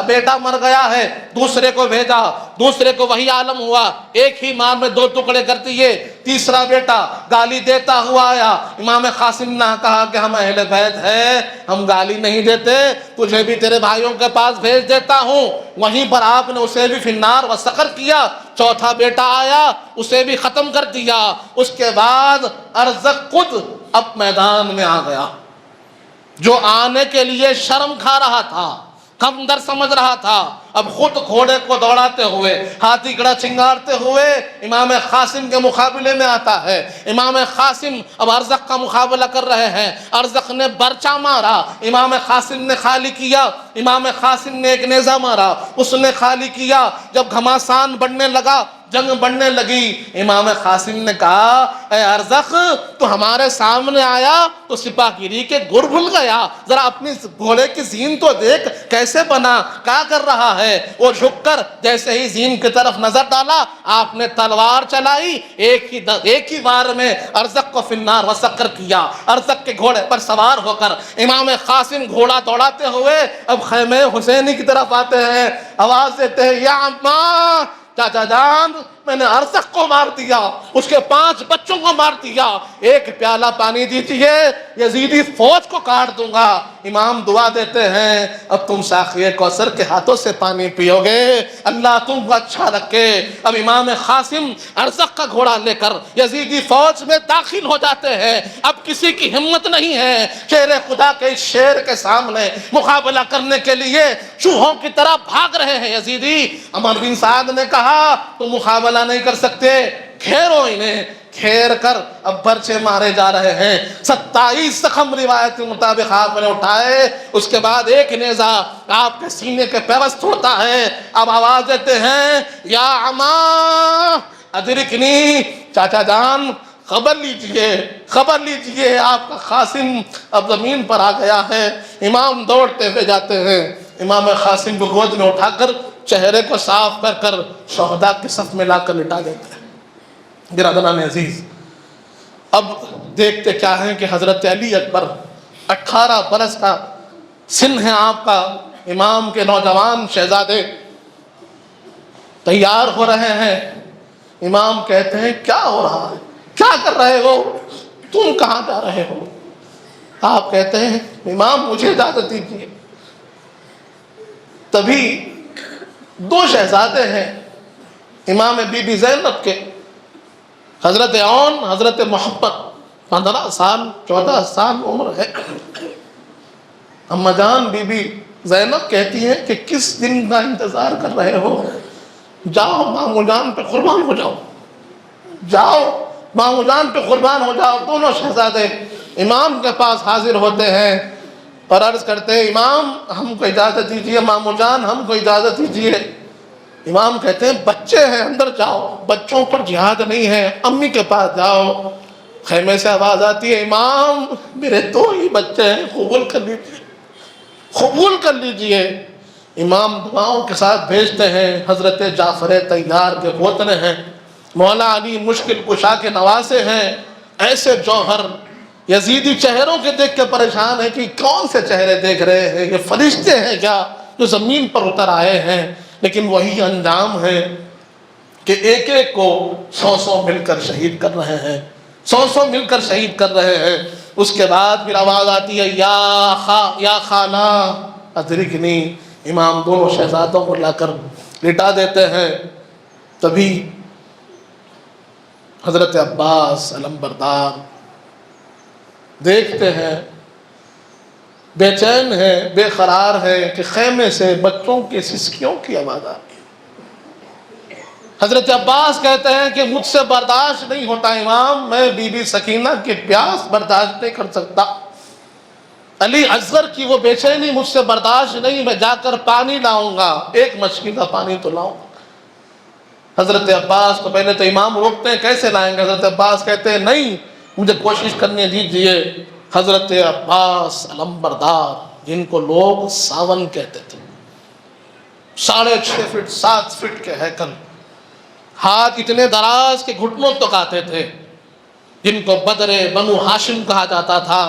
بیٹا مر گیا ہے، دوسرے کو بھیجا، دوسرے کو وہی عالم ہوا، ایک ہی مار میں 2 ٹکڑے کر دیے۔ تیسرا بیٹا گالی دیتا ہوا آیا۔ امام قاسم نے کہا کہ ہم اہل بیت ہیں، ہم گالی نہیں دیتے، تجھے بھی تیرے بھائیوں کے پاس بھیج دیتا ہوں۔ وہیں پر آپ نے اسے بھی فی النار و سقر کیا۔ چوتھا بیٹا آیا، اسے بھی ختم کر دیا۔ اس کے بعد ارزق خود اب میدان میں آ گیا، جو آنے کے لیے شرم کھا رہا تھا، کم در سمجھ رہا تھا، اب خود گھوڑے کو دوڑاتے ہوئے، ہاتھی گڑا چنگارتے ہوئے امام قاسم کے مقابلے میں آتا ہے۔ امام قاسم اب ارزق کا مقابلہ کر رہے ہیں۔ ارزق نے برچا مارا، امام قاسم نے خالی کیا۔ امام قاسم نے ایک نیزہ مارا، اس نے خالی کیا۔ جب گھماسان بڑھنے لگا، جنگ بڑھنے لگی، امام قاسم نے کہا اے ارزق تو ہمارے سامنے آیا تو سپاہگیری کے گر بھول گیا، ذرا اپنی گھوڑے کی زین تو دیکھ کیسے بنا، کیا کر رہا ہے۔ وہ جھک کر جیسے ہی زین کی طرف نظر ڈالا، آپ نے تلوار چلائی، ایک ہی بار میں ارزق کو فی النار و سقر کیا۔ ارزق کے گھوڑے پر سوار ہو کر امام قاسم گھوڑا دوڑاتے ہوئے اب خیمے حسینی کی طرف آتے ہیں، آواز دیتے ہیں یا اماں، چاچا جان میں نے ارزق کو مار دیا، اس کے 5 بچوں کو مار دیا، ایک پیالہ پانی دیجیے، یزیدی فوج کو کاٹ دوں گا۔ امام دعا دیتے ہیں اب تم ساقی کوثر کے ہاتھوں سے پانی پیو گے، اللہ تم کو اچھا رکھے۔ اب امام قاسم ارزق کا گھوڑا لے کر یزیدی فوج میں داخل ہو جاتے ہیں۔ اب کسی کی ہمت نہیں ہے شیر خدا کے اس شیر کے سامنے مقابلہ کرنے کے لیے، چوہوں کی طرح بھاگ رہے ہیں یزیدی۔ عمر بن سعد نے کہا تم مقابلہ نہیں کر سکتے، کھیرو انہیں۔ کھیر کر اب برچے مارے جا رہے ہیں۔ 27 زخم روایت کے مطابق آپ نے اٹھائے، اس کے بعد ایک نیزہ آپ کے سینے کے پیوست ہوتا ہے۔ اب آواز دیتے ہیں یا عماں ادرکنی، چاچا جان خبر لیجئے آپ کا قاسم اب زمین پر آ گیا ہے۔ امام دوڑتے ہوئے جاتے ہیں، امام قاسم کو گود میں اٹھا کر چہرے کو صاف کر کر شہداء کے صف میں لا کر لٹا دیتے ہیں۔ برادران عزیز، اب دیکھتے کیا ہیں کہ حضرت علی اکبر 18 برس کا سن ہے آپ کا، امام کے نوجوان شہزادے تیار ہو رہے ہیں۔ امام کہتے ہیں کیا ہو رہا ہے، کیا کر رہے ہو، تم کہاں جا رہے ہو؟ آپ کہتے ہیں امام مجھے اجازت دیجیے۔ تبھی 2 شہزادے ہیں امام بی بی زینب کے، حضرت عون، حضرت محبت، 15 سال 14 سال عمر ہے۔ اما جان بی بی زینب کہتی ہیں کہ کس دن کا انتظار کر رہے ہو، جاؤ مامو جان پہ قربان ہو جاؤ، جاؤ مامو جان پہ قربان ہو جاؤ۔ دونوں شہزادے امام کے پاس حاضر ہوتے ہیں اور عرض کرتے ہیں امام ہم کو اجازت دیجیے، مامو جان ہم کو اجازت دیجیے۔ امام کہتے ہیں بچے ہیں اندر جاؤ، بچوں پر جہاد نہیں ہے، امی کے پاس جاؤ۔ خیمے سے آواز آتی ہے امام میرے 2 ہی بچے ہیں، قبول کر لیجیے، قبول کر لیجیے۔ امام دعاؤں کے ساتھ بھیجتے ہیں، حضرت جعفر طیار کے پوترے ہیں، مولا علی مشکل کشا کے نواسے ہیں، ایسے جوہر یزیدی چہروں کے دیکھ کے پریشان ہے کہ کون سے چہرے دیکھ رہے ہیں، یہ فرشتے ہیں کیا جو زمین پر اتر آئے ہیں؟ لیکن وہی انجام ہے کہ ایک ایک کو 100 مل کر شہید کر رہے ہیں، 100 مل کر شہید کر رہے ہیں۔ اس کے بعد پھر آواز آتی ہے یا خالہ ادرکنی، امام دونوں شہزادوں کو لا کر لٹا دیتے ہیں۔ تبھی حضرت عباس علم بردار دیکھتے ہیں، بے چین ہے، بے قرار ہے کہ خیمے سے بچوں کی سسکیوں کی آواز آتی ہے۔ حضرت عباس کہتے ہیں کہ مجھ سے برداشت نہیں ہوتا امام، میں بی بی سکینہ کی پیاس برداشت نہیں کر سکتا، علی اصغر کی وہ بے چینی مجھ سے برداشت نہیں، میں جا کر پانی لاؤں گا، ایک مشکی کا پانی تو لاؤں گا۔ حضرت عباس کو پہلے تو امام روکتے ہیں، کیسے لائیں گے؟ حضرت عباس کہتے ہیں نہیں، مجھے کوشش کرنے دیجئے۔ حضرت عباس علم بردار، جن کو لوگ ساون کہتے تھے، 6.5 فٹ 7 فٹ کے ہیکل، ہاتھ اتنے دراز کے گھٹنوں تک آتے تھے، جن کو بدر بنو ہاشم کہا جاتا تھا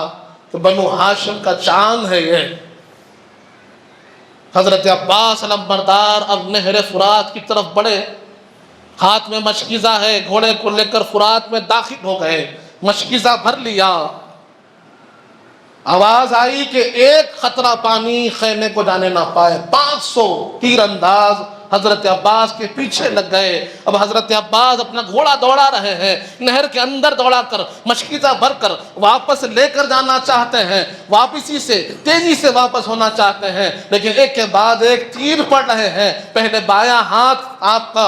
کہ بنو ہاشم کا چاند ہے یہ۔ حضرت عباس علم بردار اب نہر فرات کی طرف بڑھے، ہاتھ میں مشکیزہ ہے، گھوڑے کو لے کر فرات میں داخل ہو گئے، مشکیزہ بھر لیا۔ آواز آئی کہ ایک قطرہ پانی خیمے کو جانے نہ پائے، 500 تیر انداز حضرت عباس کے پیچھے لگ گئے۔ اب حضرت عباس اپنا گھوڑا دوڑا رہے ہیں، نہر کے اندر دوڑا کر مشکیزہ بھر کر واپس لے کر جانا چاہتے ہیں، واپسی سے تیزی سے واپس ہونا چاہتے ہیں، لیکن ایک کے بعد ایک تیر پڑ رہے ہیں۔ پہلے بایاں ہاتھ آپ کا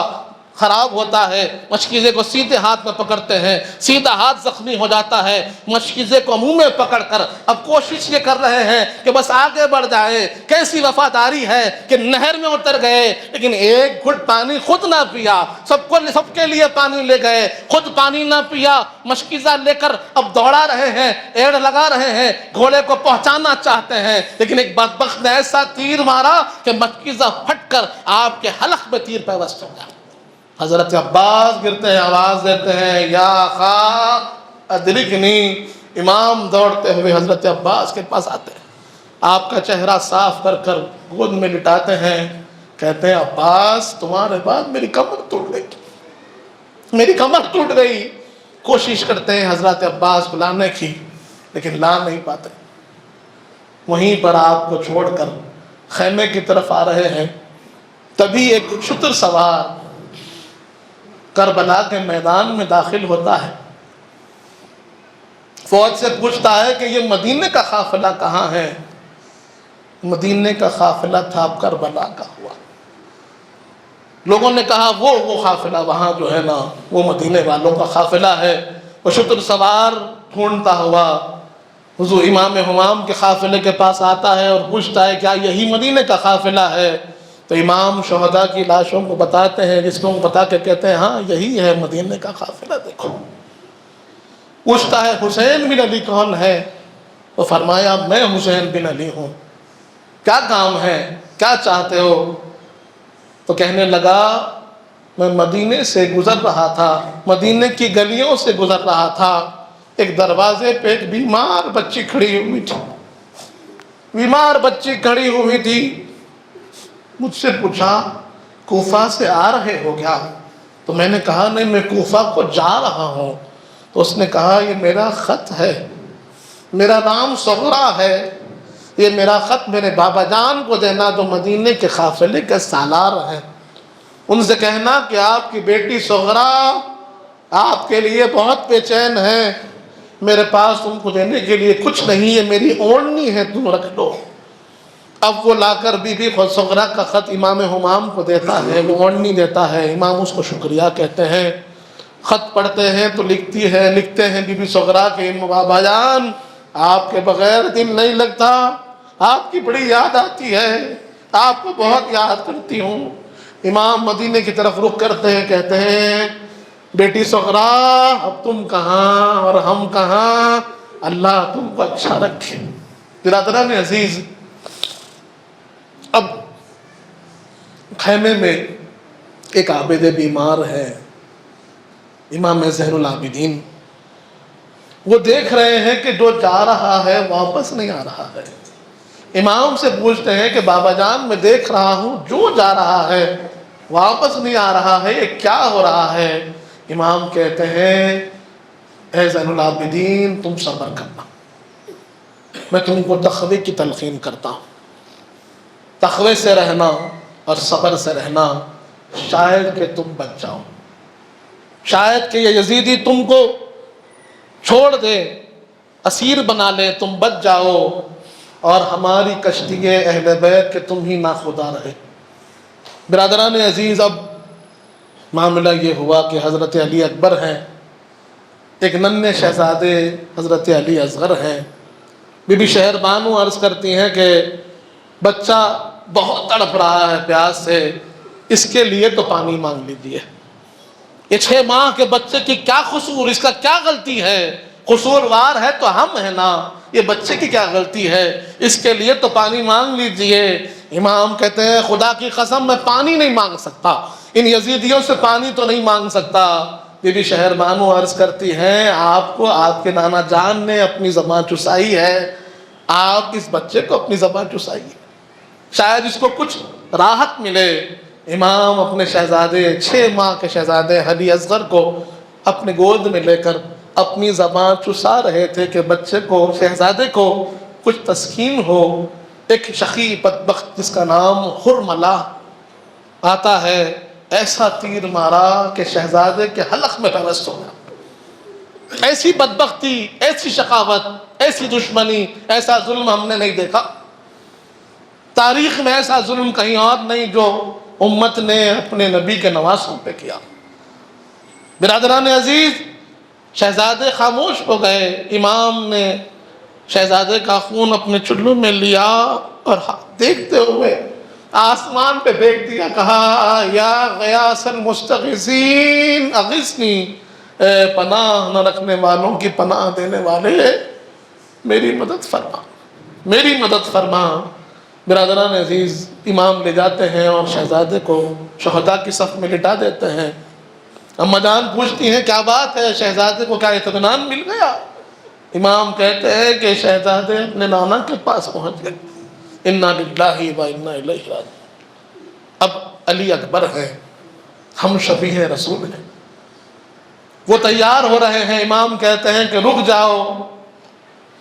خراب ہوتا ہے، مشکیزے کو سیدھے ہاتھ میں پکڑتے ہیں، سیدھا ہاتھ زخمی ہو جاتا ہے، مشکیزے کو منہ میں پکڑ کر اب کوشش یہ کر رہے ہیں کہ بس آگے بڑھ جائے۔ کیسی وفاداری ہے کہ نہر میں اتر گئے لیکن ایک گھٹ پانی خود نہ پیا، سب کے لیے پانی لے گئے، خود پانی نہ پیا، مشکیزہ لے کر اب دوڑا رہے ہیں، ایڑ لگا رہے ہیں، گھوڑے کو پہنچانا چاہتے ہیں، لیکن ایک بدبخت نے ایسا تیر مارا کہ مشکیزہ پھٹ کر آپ کے حلق میں تیر پیوست ہو گیا۔ حضرت عباس گرتے ہیں، آواز دیتے ہیں یا خا ادرکنی۔ امام دوڑتے ہوئے حضرت عباس کے پاس آتے ہیں، آپ کا چہرہ صاف کر کر گود میں لٹاتے ہیں، کہتے ہیں عباس تمہارے بعد میری کمر ٹوٹ گئی، میری کمر ٹوٹ گئی۔ کوشش کرتے ہیں حضرت عباس کو لانے کی لیکن لا نہیں پاتے۔ وہیں پر آپ کو چھوڑ کر خیمے کی طرف آ رہے ہیں، تبھی ایک شتر سوار کربلا کے میدان میں داخل ہوتا ہے، فوج سے پوچھتا ہے کہ یہ مدینے کا قافلہ کہاں ہے؟ مدینے کا قافلہ تھا، کربلا کا ہوا۔ لوگوں نے کہا وہ قافلہ وہاں جو ہے نا وہ مدینے والوں کا قافلہ ہے۔ وہ شتر سوار ڈھونڈتا ہوا حضور امام حمام کے قافلے کے پاس آتا ہے اور پوچھتا ہے کیا یہی مدینے کا قافلہ ہے؟ تو امام شہداء کی لاشوں کو بتاتے ہیں، جس کو بتا کے کہتے ہیں ہاں یہی ہے مدینے کا قافلہ، دیکھو۔ پوچھتا ہے حسین بن علی کون ہے؟ وہ فرمایا میں حسین بن علی ہوں، کیا کام ہے، کیا چاہتے ہو؟ تو کہنے لگا میں مدینے سے گزر رہا تھا، مدینے کی گلیوں سے گزر رہا تھا، ایک دروازے پہ ایک بیمار بچی کھڑی ہوئی تھی، بیمار بچی کھڑی ہوئی تھی، مجھ سے پوچھا کوفہ سے آ رہے ہو کیا؟ تو میں نے کہا نہیں میں کوفہ کو جا رہا ہوں۔ تو اس نے کہا یہ میرا خط ہے، میرا نام صغرا ہے، یہ میرا خط میرے بابا جان کو دینا جو مدینے کے قافلے کے سالار ہیں، ان سے کہنا کہ آپ کی بیٹی صغرا آپ کے لیے بہت بے چین ہے، میرے پاس تم کو دینے کے لیے کچھ نہیں ہے، میری اوڑھنی ہے تم رکھ لو۔ اب وہ لا کر بی بی صغرا کا خط امام حمام کو دیتا ہے، وہ اوڑھنی دیتا ہے، امام اس کو شکریہ کہتے ہیں، خط پڑھتے ہیں تو لکھتے ہیں بی بی صغرا کہ بابا جان آپ کے بغیر دل نہیں لگتا، آپ کی بڑی یاد آتی ہے، آپ کو بہت یاد کرتی ہوں۔ امام مدینے کی طرف رخ کرتے ہیں، کہتے ہیں بیٹی صغرا اب تم کہاں اور ہم کہاں، اللہ تم کو اچھا رکھے۔ برادران عزیز، اب خیمے میں ایک عابد بیمار ہے، امام زین العابدین، وہ دیکھ رہے ہیں کہ جو جا رہا ہے واپس نہیں آ رہا ہے۔ امام سے پوچھتے ہیں کہ بابا جان میں دیکھ رہا ہوں جو جا رہا ہے واپس نہیں آ رہا ہے، یہ کیا ہو رہا ہے؟ امام کہتے ہیں اے زین العابدین تم صبر کرنا، میں تم کو تقوی کی تلقین کرتا ہوں، تقوی سے رہنا اور صبر سے رہنا، شاید کہ تم بچ جاؤ، شاید کہ یہ یزیدی تم کو چھوڑ دے، اسیر بنا لے، تم بچ جاؤ اور ہماری کشتی اہل بیت کہ تم ہی ناخدا رہے۔ برادران عزیز، اب معاملہ یہ ہوا کہ حضرت علی اکبر ہیں، ایک ننھے شہزادے حضرت علی اصغر ہیں۔ بی بی شہر بانو عرض کرتی ہیں کہ بچہ بہت تڑپ رہا ہے پیاس سے، اس کے لیے تو پانی مانگ لیجیے۔ یہ 6 ماہ کے بچے کی کیا قصور، اس کا کیا غلطی ہے؟ قصوروار ہے تو ہم ہیں نا، یہ بچے کی کیا غلطی ہے؟ اس کے لیے تو پانی مانگ لیجئے۔ امام کہتے ہیں خدا کی قسم میں پانی نہیں مانگ سکتا، ان یزیدیوں سے پانی تو نہیں مانگ سکتا۔ بی بی شہر بانو عرض کرتی ہیں آپ کو آپ کے نانا جان نے اپنی زبان چسائی ہے، آپ اس بچے کو اپنی زبان چسائیے، شاید اس کو کچھ راحت ملے۔ امام اپنے شہزادے 6 ماہ کے شہزادے علی اصغر کو اپنے گود میں لے کر اپنی زبان چسا رہے تھے کہ بچے کو، شہزادے کو کچھ تسکین ہو۔ ایک شقی بدبخت جس کا نام حرملہ آتا ہے، ایسا تیر مارا کہ شہزادے کے حلق میں پیوست ہو گیا۔ ایسی بدبختی، ایسی شقاوت، ایسی دشمنی، ایسا ظلم ہم نے نہیں دیکھا تاریخ میں، ایسا ظلم کہیں اور نہیں جو امت نے اپنے نبی کے نواسوں پہ کیا۔ برادران عزیز، شہزادے خاموش ہو گئے۔ امام نے شہزادے کا خون اپنے چلو میں لیا اور دیکھتے ہوئے آسمان پہ دیکھ دیا، کہا یا غیاث المستغیثین اغثنی، اے پناہ نہ رکھنے والوں کی پناہ دینے والے میری مدد فرما، میری مدد فرما۔ برادران عزیز، امام لے جاتے ہیں اور شہزادے کو شہداء کی صف میں لٹا دیتے ہیں۔ اما جان پوچھتی ہیں کیا بات ہے، شہزادے کو کیا اطمینان مل گیا؟ امام کہتے ہیں کہ شہزادے اپنے نانا کے پاس پہنچ گئے۔ انا للہ و انا الیہ راجعون۔ اب علی اکبر ہیں، ہم شفیع رسول ہیں، وہ تیار ہو رہے ہیں۔ امام کہتے ہیں کہ رک جاؤ،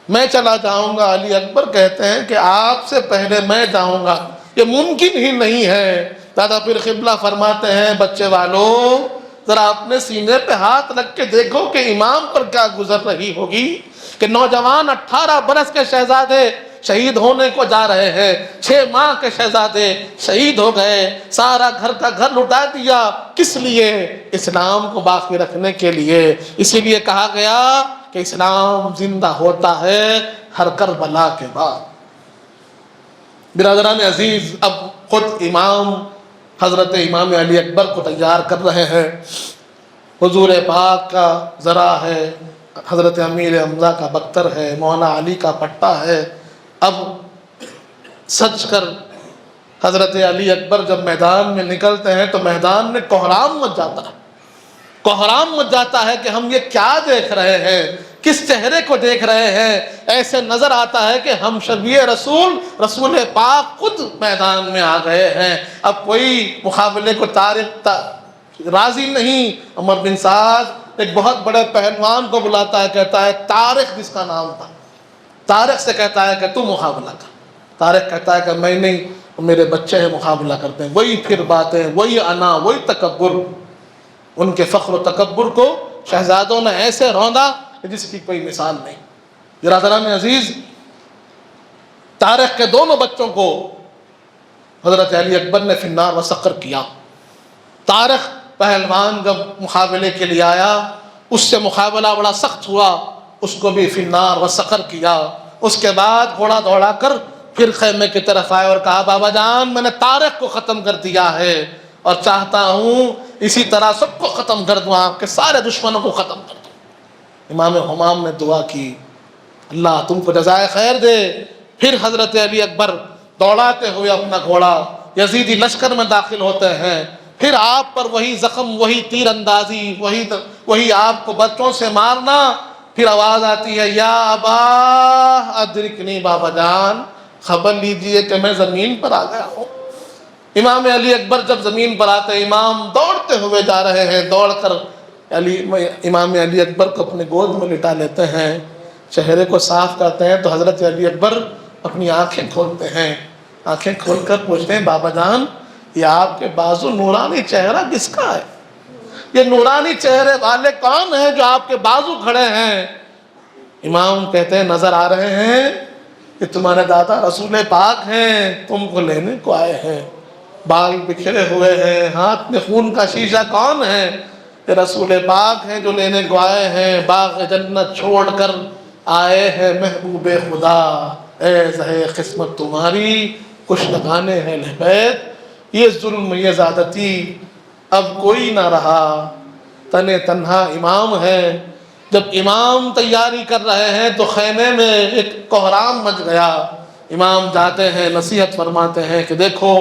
میں چلا جاؤں گا۔ علی اکبر کہتے ہیں کہ آپ سے پہلے میں جاؤں گا، یہ ممکن ہی نہیں ہے۔ دادا پیر قبلہ فرماتے ہیں بچے والوں ذرا اپنے سینے پہ ہاتھ رکھ کے دیکھو کہ امام پر کیا گزر رہی ہوگی کہ نوجوان 18 برس کے شہزادے شہید ہونے کو جا رہے ہیں، 6 ماہ کے شہزادے شہید ہو گئے، سارا گھر کا گھر لٹا دیا، کس لیے؟ اسلام کو باقی رکھنے کے لیے۔ اسی لیے کہا گیا کہ اسلام زندہ ہوتا ہے ہر کربلا کے بعد۔ برادران عزیز، اب خود امام حضرت امام علی اکبر کو تیار کر رہے ہیں۔ حضور پاک کا ذرا ہے، حضرت امیر حمزہ کا بختر ہے، مولانا علی کا پٹا ہے۔ اب سج کر حضرت علی اکبر جب میدان میں نکلتے ہیں تو میدان میں کوہرام مچ جاتا ہے، کوہرام مچ جاتا ہے کہ ہم یہ کیا دیکھ رہے ہیں، کس چہرے کو دیکھ رہے ہیں۔ ایسے نظر آتا ہے کہ ہم شفیع رسول، رسول پاک خود میدان میں آ گئے ہیں۔ اب کوئی مقابلے کو طارق راضی نہیں۔ عمر بن سعد ایک بہت بڑے پہلوان کو بلاتا ہے، کہتا ہے طارق جس کا نام تھا، طارق سے کہتا ہے کہ تو مقابلہ کر۔ طارق کہتا ہے کہ میں نہیں، میرے بچے ہیں مقابلہ کرتے ہیں۔ وہی پھر باتیں، وہی انا، وہی تکبر۔ ان کے فخر و تکبر کو شہزادوں نے ایسے روندا کہ جس کی کوئی مثال نہیں۔ برادران عزیز، طارق کے دونوں بچوں کو حضرت علی اکبر نے فی النار و سقر کیا۔ طارق پہلوان جب مقابلے کے لیے آیا، اس سے مقابلہ بڑا سخت ہوا، اس کو بھی فی النار و سقر کیا۔ اس کے بعد گھوڑا دوڑا کر پھر خیمے کی طرف آئے اور کہا بابا جان میں نے طارق کو ختم کر دیا ہے اور چاہتا ہوں اسی طرح سب کو ختم کر دوں، آپ کے سارے دشمنوں کو ختم کر دوں۔ امام حمام نے دعا کی، اللہ تم کو جزائے خیر دے۔ پھر حضرت علی اکبر دوڑاتے ہوئے اپنا گھوڑا یزیدی لشکر میں داخل ہوتے ہیں۔ پھر آپ پر وہی زخم، وہی تیر اندازی، وہی آپ کو بچوں سے مارنا، پھر آواز آتی ہے یا ابا ادرکنی، بابا جان خبر لیجئے کہ میں زمین پر آ گیا ہوں۔ امام علی اکبر جب زمین پر آتے، امام دوڑتے ہوئے جا رہے ہیں، دوڑ کر امام علی اکبر کو اپنے گود میں لٹا لیتے ہیں، چہرے کو صاف کرتے ہیں تو حضرت علی اکبر اپنی آنکھیں کھولتے ہیں، آنکھیں کھول کر پوچھتے ہیں بابا جان یہ آپ کے بازو نورانی چہرہ کس کا ہے؟ یہ نورانی چہرے والے کون ہیں جو آپ کے بازو کھڑے ہیں؟ امام کہتے ہیں نظر آ رہے ہیں کہ تمہارے دادا رسول پاک ہیں، تم کو لینے کو آئے ہیں، بال بکھرے ہوئے ہیں، ہاتھ میں خون کا شیشہ کون ہے؟ یہ رسول پاک ہیں جو لینے کو آئے ہیں، باغ جنت چھوڑ کر آئے ہیں محبوب خدا، اے زہے قسمت تمہاری کچھ لگانے ہیں لبیت، یہ ظلم یہ زیادتی اب کوئی نہ رہا، تنے تنہا امام ہے۔ جب امام تیاری کر رہے ہیں تو خیمے میں ایک کوہرام مچ گیا، امام جاتے ہیں نصیحت فرماتے ہیں کہ دیکھو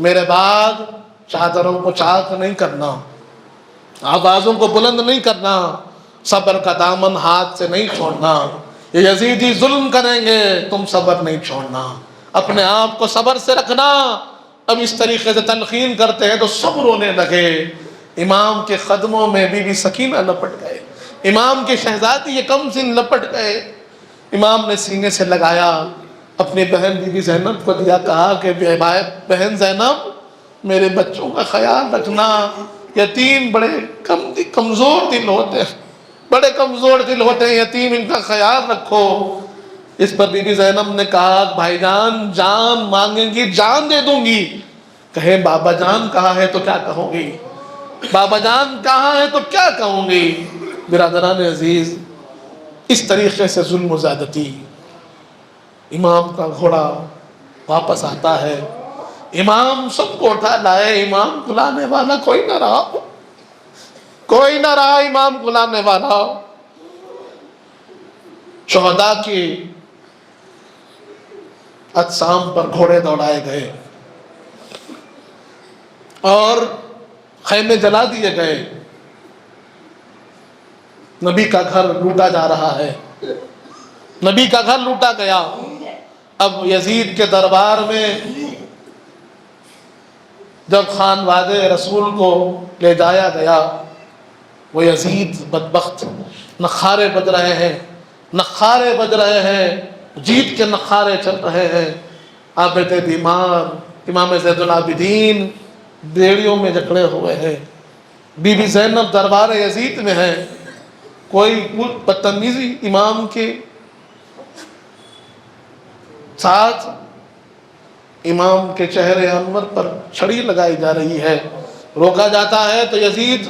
میرے بعد چادروں کو چاک نہیں کرنا، آوازوں کو بلند نہیں کرنا، صبر کا دامن ہاتھ سے نہیں چھوڑنا، یہ یزیدی ظلم کریں گے تم صبر نہیں چھوڑنا، اپنے آپ کو صبر سے رکھنا۔ اب اس طریقے سے تلقین کرتے ہیں تو سب رونے لگے، امام کے قدموں میں بی بی سکینہ لپٹ گئے، امام کے شہزادی کم سن لپٹ گئے، امام نے سینے سے لگایا، اپنی بہن بی بی زینب کو دیا، کہا کہ بہن زینب میرے بچوں کا خیال رکھنا، یتیم بڑے کمزور دل ہوتے ہیں، بڑے کمزور دل ہوتے ہیں یتیم، ان کا خیال رکھو۔ اس پر بی بی زینب نے کہا بھائی جان جان مانگیں گی جان دے دوں گی، کہیں بابا جان کہاں ہے تو کیا کہوں گی، بابا جان کہاں ہے تو کیا کہوں گی۔ برادران عزیز اس طریقے سے ظلم و زیادتی، امام کا گھوڑا واپس آتا ہے، امام سب کو اٹھا لائے، امام کو لانے والا کوئی نہ رہا، کوئی نہ رہا امام کو لانے والا۔ شہداء کی اجسام پر گھوڑے دوڑائے گئے اور خیمے جلا دیے گئے، نبی کا گھر لوٹا جا رہا ہے، نبی کا گھر لوٹا گیا۔ اب یزید کے دربار میں جب خانواد رسول کو لے جایا گیا، وہ یزید بدبخت نخارے بج رہے ہیں، نخارے بج رہے ہیں، جیت کے نخارے چل رہے ہیں، عابد بیمار امام زید العابدین بیڑیوں میں جکڑے ہوئے ہیں، بی بی زینب دربار یزید میں ہے، کوئی بدتمیزی امام کے ساتھ، امام کے چہرے انور پر چھڑی لگائی جا رہی ہے، روکا جاتا ہے تو یزید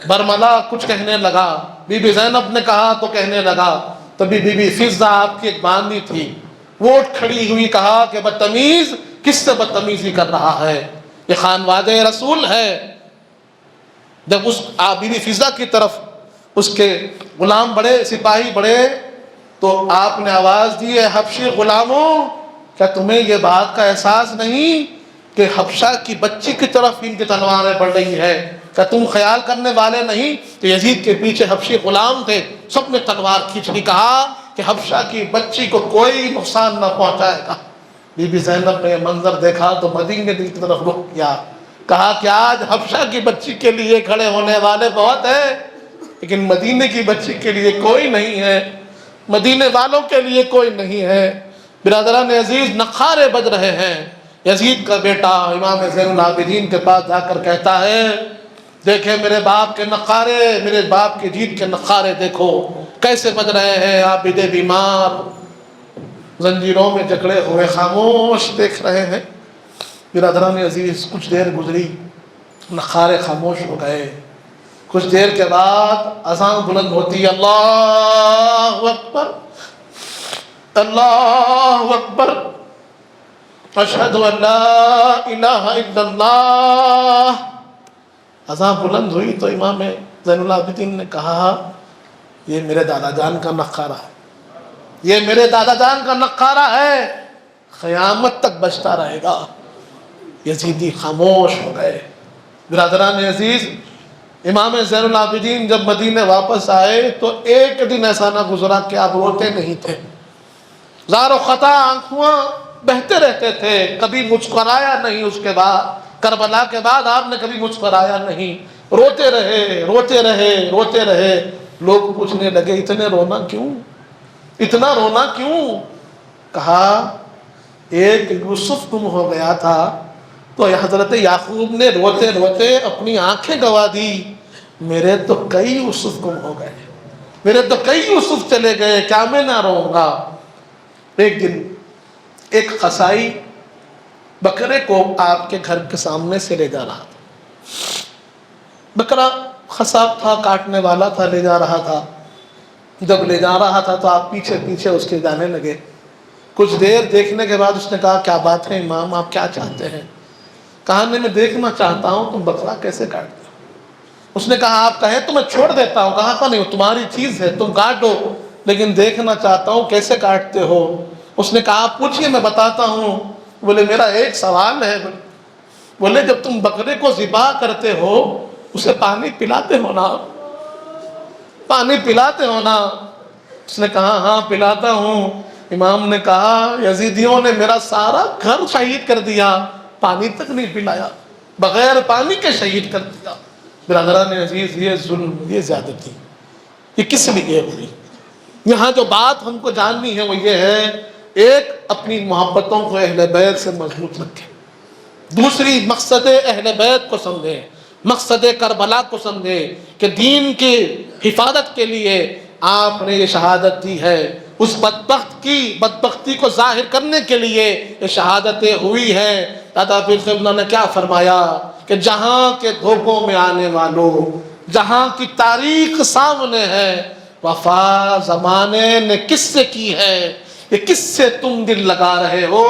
برملا کچھ کہنے لگا، بی بی زینب نے کہا تو کہنے لگا، تبھی بی بی فضہ آپ کی ایک باندھی تھی وہ اٹھ کھڑی ہوئی، کہا کہ بدتمیز کس سے بدتمیزی کر رہا ہے، یہ خانواد رسول ہے۔ جب اس بی بی فضہ کی طرف اس کے غلام بڑھے، سپاہی بڑھے، تو آپ نے آواز دی ہے حبشی غلاموں کیا تمہیں یہ بات کا احساس نہیں کہ حبشہ کی بچی کی طرف ان کی تلواریں بڑھ رہی ہے، کیا تم خیال کرنے والے نہیں؟ تو یزید کے پیچھے حبشی غلام تھے، سب نے تلوار کھینچ لی، کہا کہ حبشہ کی بچی کو کوئی نقصان نہ پہنچائے گا۔ بی بی زینب نے یہ منظر دیکھا تو مدینے کی طرف رخ کیا، کہا کہ آج حبشہ کی بچی کے لیے کھڑے ہونے والے بہت ہیں لیکن مدینے کی بچی کے لیے کوئی نہیں ہے، مدینے والوں کے لیے کوئی نہیں ہے۔ برادران عزیز نخارے بج رہے ہیں، یزید کا بیٹا امام زین العابدین کے پاس جا کر کہتا ہے دیکھیں میرے باپ کے نخارے، میرے باپ کی جیت کے نخارے دیکھو کیسے بج رہے ہیں، عابد بیمار زنجیروں میں جکڑے ہوئے خاموش دیکھ رہے ہیں۔ برادران عزیز کچھ دیر گزری، نخارے خاموش ہو گئے، کچھ دیر کے بعد اذان بلند ہوتی ہے، اللہ اکبر اللہ اکبر اشہد ان لا الہ الا اللہ۔ اذان بلند ہوئی تو امام زین العابدین نے کہا یہ میرے دادا جان کا نخارہ ہے، یہ میرے دادا جان کا نخارہ ہے، قیامت تک بجتا رہے گا۔ یزیدی خاموش ہو گئے۔ برادران عزیز امام زین العابدین جب مدینے واپس آئے تو ایک دن ایسا نہ گزرا کہ آپ روتے نہیں تھے. زار و خطا آنکھوں بہتے رہتے تھے، کبھی مسکرایا نہیں. اس کے بعد کربلا کے بعد آپ نے کبھی مسکرایا نہیں، روتے رہے روتے رہے روتے رہے. لوگ پوچھنے لگے اتنے رونا کیوں، اتنا رونا کیوں؟ کہا ایک یوسف گم ہو گیا تھا تو حضرت یعقوب نے روتے روتے اپنی آنکھیں گوا دی. میرے تو کئی یوسف گم ہو گئے، میرے تو کئی یوسف چلے گئے، کیا میں نہ روؤں گا؟ ایک دن ایک قصائی بکرے کو آپ کے گھر کے سامنے سے لے جا رہا تھا. بکرا قصاب تھا، کاٹنے والا تھا، لے جا رہا تھا. جب لے جا رہا تھا تو آپ پیچھے پیچھے اس کے جانے لگے. کچھ دیر دیکھنے کے بعد اس نے کہا کیا بات ہے امام، آپ کیا چاہتے ہیں؟ کہا میں دیکھنا چاہتا ہوں تم بکرا کیسے کاٹتے ہو. اس نے کہا آپ کہیں تو میں چھوڑ دیتا ہوں. کہا نہیں، تمہاری چیز ہے، تم کاٹو، لیکن دیکھنا چاہتا ہوں کیسے کاٹتے ہو. اس نے کہا آپ پوچھئے میں بتاتا ہوں. بولے میرا ایک سوال ہے. بولے جب تم بکرے کو ذبح کرتے ہو اسے پانی پلاتے ہو نا، پانی پلاتے ہو نا؟ اس نے کہا ہاں پلاتا ہوں. امام نے کہا یزیدیوں نے میرا سارا گھر شہید کر دیا، پانی تک نہیں پلایا، بغیر پانی کے شہید کر دیا. برادران عزیز، یہ ظلم، یہ زیادتی، یہ کس لیے ہوئی؟ یہاں جو بات ہم کو جاننی ہے وہ یہ ہے، ایک اپنی محبتوں کو اہل بیت سے مضبوط رکھیں. دوسری مقصد اہل بیت کو سمجھیں، مقصد کربلا کو سمجھیں کہ دین کی حفاظت کے لیے آپ نے یہ شہادت دی ہے. اس بدبخت کی بدبختی کو ظاہر کرنے کے لیے یہ شہادتیں ہوئی ہیں. دادا پیر قبلہ نے کیا فرمایا کہ جہاں کے دھوپوں میں آنے والوں، جہاں کی تاریخ سامنے ہے، وفا زمانے نے کس سے کی ہے؟ یہ کس سے تم دل لگا رہے ہو؟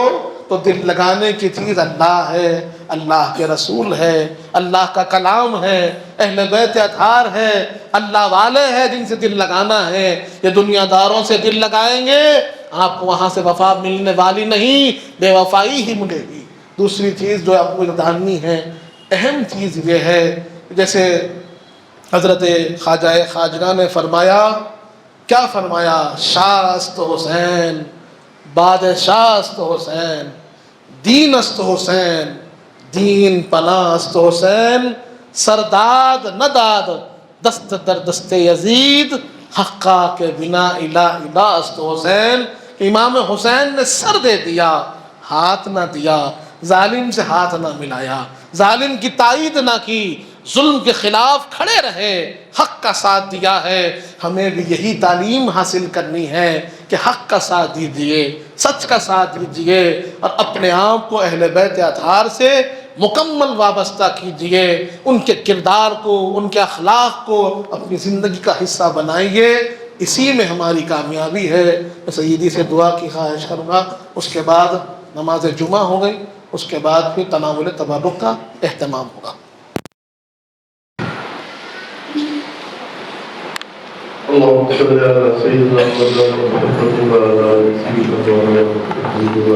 تو دل لگانے کی چیز اللہ ہے، اللہ کے رسول ہے، اللہ کا کلام ہے، اہل بیت اطہار ہے، اللہ والے ہیں جن سے دل لگانا ہے. یہ دنیا داروں سے دل لگائیں گے آپ کو وہاں سے وفا ملنے والی نہیں، بے وفائی ہی ملے گی. دوسری چیز جو آپ کو جاننی ہے، اہم چیز یہ ہے، جیسے حضرت خواجہ خواجہ نے فرمایا، کیا فرمایا؟ شاست حسین، بادشاہ است حسین، دین است حسین، دین پناہ است حسین، سرداد نداد دست در دست یزید، حقا کے بنا الہ الہ است حسین. امام حسین نے سر دے دیا، ہاتھ نہ دیا، ظالم سے ہاتھ نہ ملایا، ظالم کی تائید نہ کی، ظلم کے خلاف کھڑے رہے، حق کا ساتھ دیا ہے. ہمیں بھی یہی تعلیم حاصل کرنی ہے کہ حق کا ساتھ دیجیے، سچ کا ساتھ دیجیے، اور اپنے آپ کو اہل بیت اطہار سے مکمل وابستہ کیجیے. ان کے کردار کو، ان کے اخلاق کو اپنی زندگی کا حصہ بنائیے. اسی میں ہماری کامیابی ہے. میں سیدی سے دعا کی خواہش کروں گا. اس کے بعد نماز جمعہ ہو گئی، اس کے بعد پھر تناول تبرک کا اہتمام ہوگا. اللهم صل على سيدنا محمد وعلى آل سيدنا محمد وعلى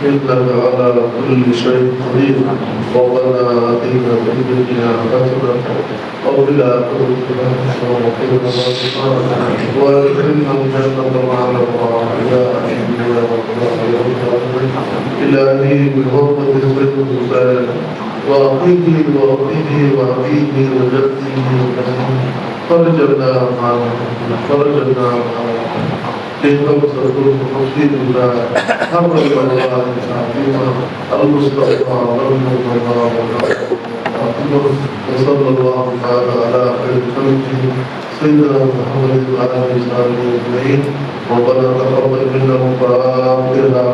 إنك على كل شيء قدير. ربنا آتنا في الدنيا حسنة وفي الآخرة حسنة وقنا عذاب النار وادخلنا الجنة مع الأبرار إلهي بحرمة سيد حسين وأخيه وجده فرجنا معه إنه سرور حسين الله حرم الله المصطفى وصلى الله تعالى على خير خلقه سيدنا محمد وعلى آله وصحبه أجمعين. ربنا تقبل منا وفاقنا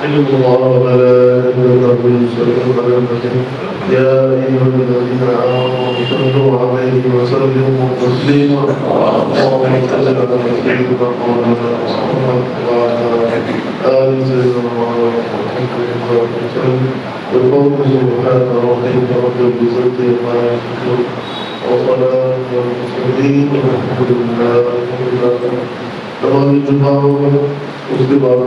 إن الله وملائكته يصلون على النبي يا أيها الذين آمنوا صلوا عليه وسلموا تسليما اللهم صل على سيدنا محمد وعلى آل سيدنا محمد وسلم والقول سبحان ربك رب العزة عما يصفون وسلام على المرسلين والحمد لله رب العالمين. تمام الجماعة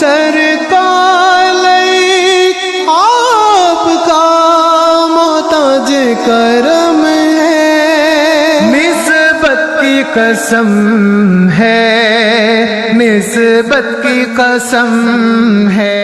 سرکار آپ کا محتاج کرم ہے، نسبت کی قسم ہے، نسبت کی قسم ہے.